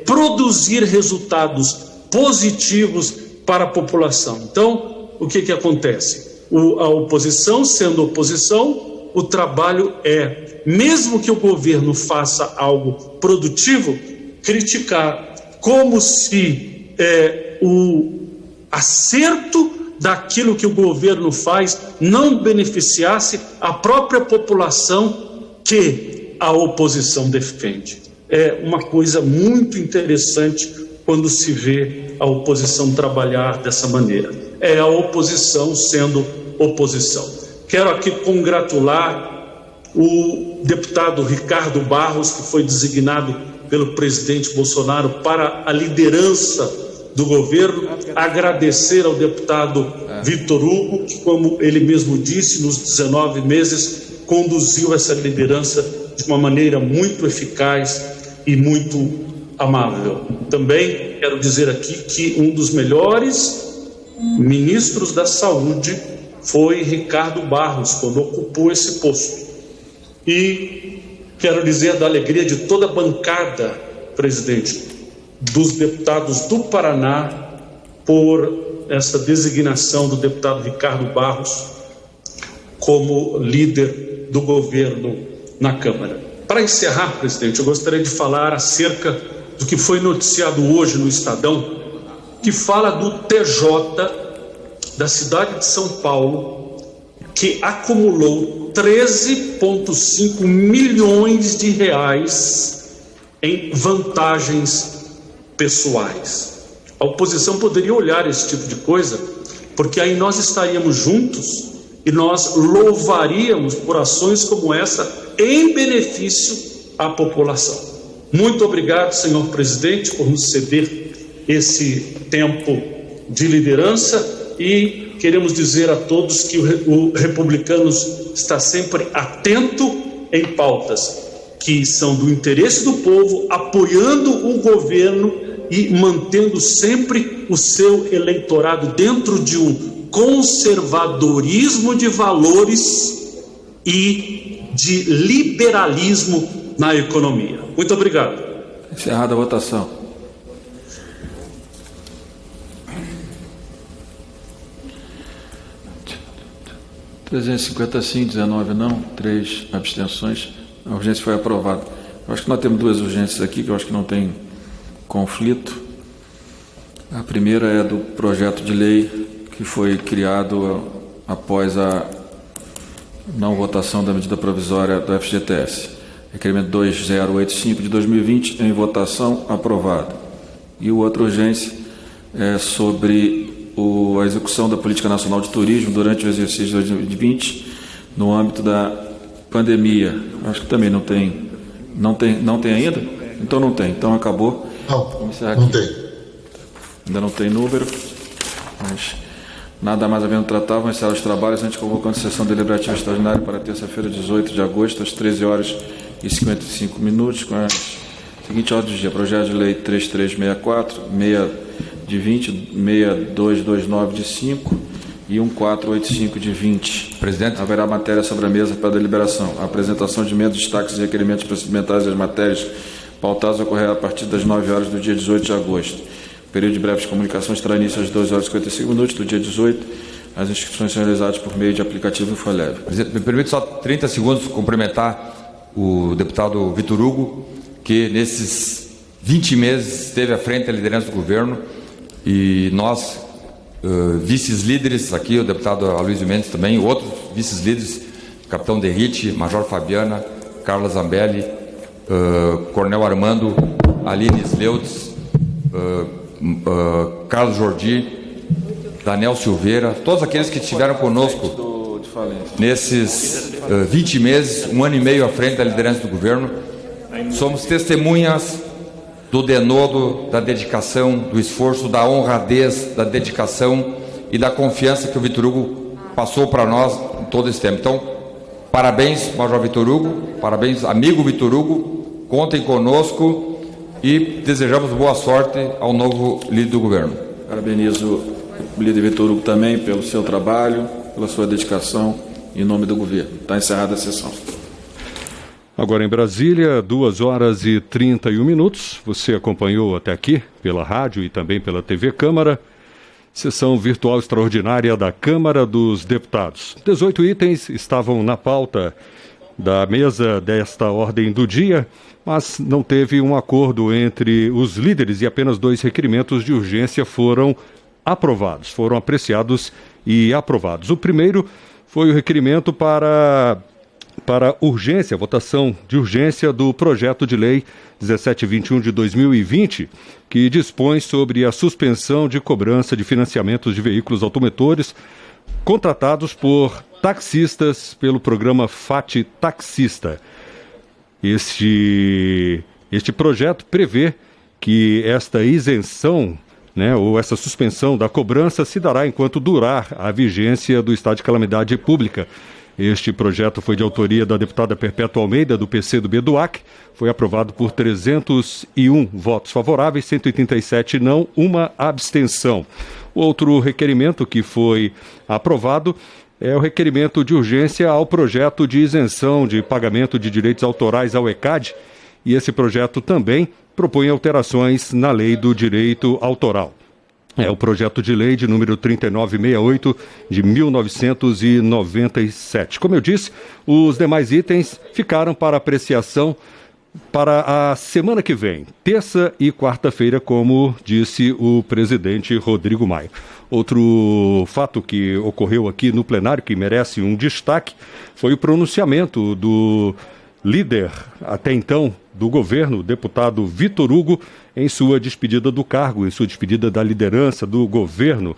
produzir resultados positivos para a população. Então, o que acontece? A oposição, sendo oposição, o trabalho é, mesmo que o governo faça algo produtivo, criticar como se o acerto daquilo que o governo faz não beneficiasse a própria população que a oposição defende. É uma coisa muito interessante quando se vê a oposição trabalhar dessa maneira. É a oposição sendo oposição. Quero aqui congratular o deputado Ricardo Barros, que foi designado pelo presidente Bolsonaro para a liderança do governo, agradecer ao deputado Vitor Hugo, que, como ele mesmo disse, nos 19 meses conduziu essa liderança de uma maneira muito eficaz e muito amável. Também quero dizer aqui que um dos melhores ministros da Saúde foi Ricardo Barros, quando ocupou esse posto. E quero dizer da alegria de toda a bancada, presidente, dos deputados do Paraná, por essa designação do deputado Ricardo Barros como líder do governo na Câmara. Para encerrar, presidente, eu gostaria de falar acerca do que foi noticiado hoje no Estadão, que fala do TJ da cidade de São Paulo, que acumulou 13,5 milhões de reais em vantagens pessoais. A oposição poderia olhar esse tipo de coisa, porque aí nós estaríamos juntos e nós louvaríamos por ações como essa em benefício à população. Muito obrigado, senhor presidente, por nos ceder esse tempo de liderança, e queremos dizer a todos que o Republicanos está sempre atento em pautas que são do interesse do povo, apoiando o governo e mantendo sempre o seu eleitorado dentro de um conservadorismo de valores e de liberalismo na economia. Muito obrigado. Encerrada a votação. sim, 19 não, 3 abstenções. A urgência foi aprovada. Eu acho que nós temos duas urgências aqui, que eu acho que não tem conflito. A primeira é do projeto de lei que foi criado após a não votação da medida provisória do FGTS. Requerimento 2085 de 2020, em votação, aprovado. E o outra urgência é sobre a execução da Política Nacional de Turismo durante o exercício de 2020, no âmbito da pandemia. Acho que também não tem ainda? Então não tem, então acabou. Não tem. Ainda não tem número, mas nada mais havendo tratado, vamos encerrar os trabalhos, antes convocando sessão deliberativa extraordinária para terça-feira, 18 de agosto, às 13 horas e 55 minutos, com a seguinte ordem do dia: projeto de lei 3364, 6 de 20, 6229 de 5 e 1485 de 20. Presidente. Haverá matéria sobre a mesa para deliberação. A apresentação de emendas, destaques e requerimentos procedimentais das matérias pautadas ocorrerá a partir das 9 horas do dia 18 de agosto. O período de breves comunicações terá início às 12 horas e 55 minutos do dia 18. As inscrições são realizadas por meio de aplicativo Infoleve. Presidente, me permite só 30 segundos cumprimentar o deputado Vitor Hugo, que nesses 20 meses esteve à frente da liderança do governo, e nós, vices-líderes aqui, o deputado Aloysio Mendes também, outros vices-líderes, capitão Derrite, major Fabiana, Carla Zambelli, coronel Armando, Aline Sleutz, Carlos Jordi, Daniel Silveira, todos aqueles que estiveram conosco nesses 20 meses, um ano e meio à frente da liderança do governo. Somos testemunhas do denodo, da dedicação, do esforço, da honradez, da dedicação e da confiança que o Vitor Hugo passou para nós em todo esse tempo. Então, parabéns, Major Vitor Hugo, parabéns, amigo Vitor Hugo, contem conosco e desejamos boa sorte ao novo líder do governo. Parabenizo o líder Vitor Hugo também pelo seu trabalho, pela sua dedicação em nome do governo. Está encerrada a sessão. Agora em Brasília, 2 horas e 31 minutos. Você acompanhou até aqui pela rádio e também pela TV Câmara Sessão virtual extraordinária da Câmara dos Deputados. 18 itens estavam na pauta da mesa desta ordem do dia, mas não teve um acordo entre os líderes e apenas 2 requerimentos de urgência foram aprovados, foram apreciados e aprovados. O primeiro foi o requerimento para urgência, votação de urgência do projeto de lei 1721 de 2020, que dispõe sobre a suspensão de cobrança de financiamentos de veículos automotores contratados por taxistas pelo programa FAT Taxista. Este projeto prevê que esta isenção, ou essa suspensão da cobrança se dará enquanto durar a vigência do estado de calamidade pública. Este projeto foi de autoria da deputada Perpétua Almeida, do PCdoB do Acre. Foi aprovado por 301 votos favoráveis, 187 não, uma abstenção. Outro requerimento que foi aprovado é o requerimento de urgência ao projeto de isenção de pagamento de direitos autorais ao ECAD. E esse projeto também propõe alterações na lei do direito autoral. É o projeto de lei de número 3968 de 1997. Como eu disse, os demais itens ficaram para apreciação para a semana que vem, terça e quarta-feira, como disse o presidente Rodrigo Maia. Outro fato que ocorreu aqui no plenário, que merece um destaque, foi o pronunciamento do líder, até então, do governo, o deputado Vitor Hugo, em sua despedida do cargo, em sua despedida da liderança do governo.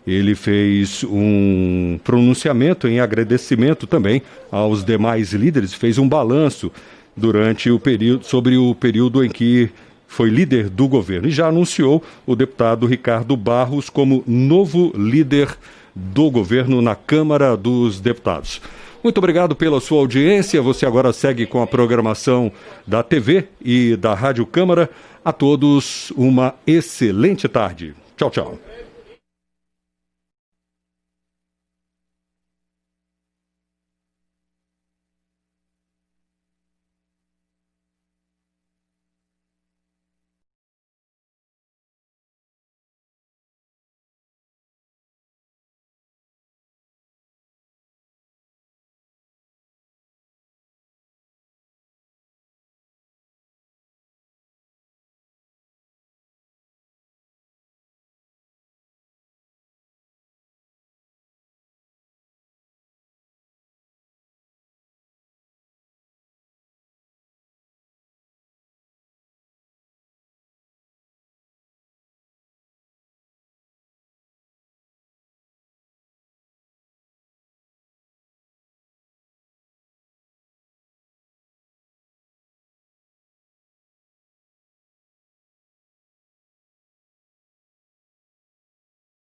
Ele fez um pronunciamento em agradecimento também aos demais líderes, fez um balanço durante o período, sobre o período em que foi líder do governo. E já anunciou o deputado Ricardo Barros como novo líder do governo na Câmara dos Deputados. Muito obrigado pela sua audiência. Você agora segue com a programação da TV e da Rádio Câmara. A todos uma excelente tarde. Tchau, tchau.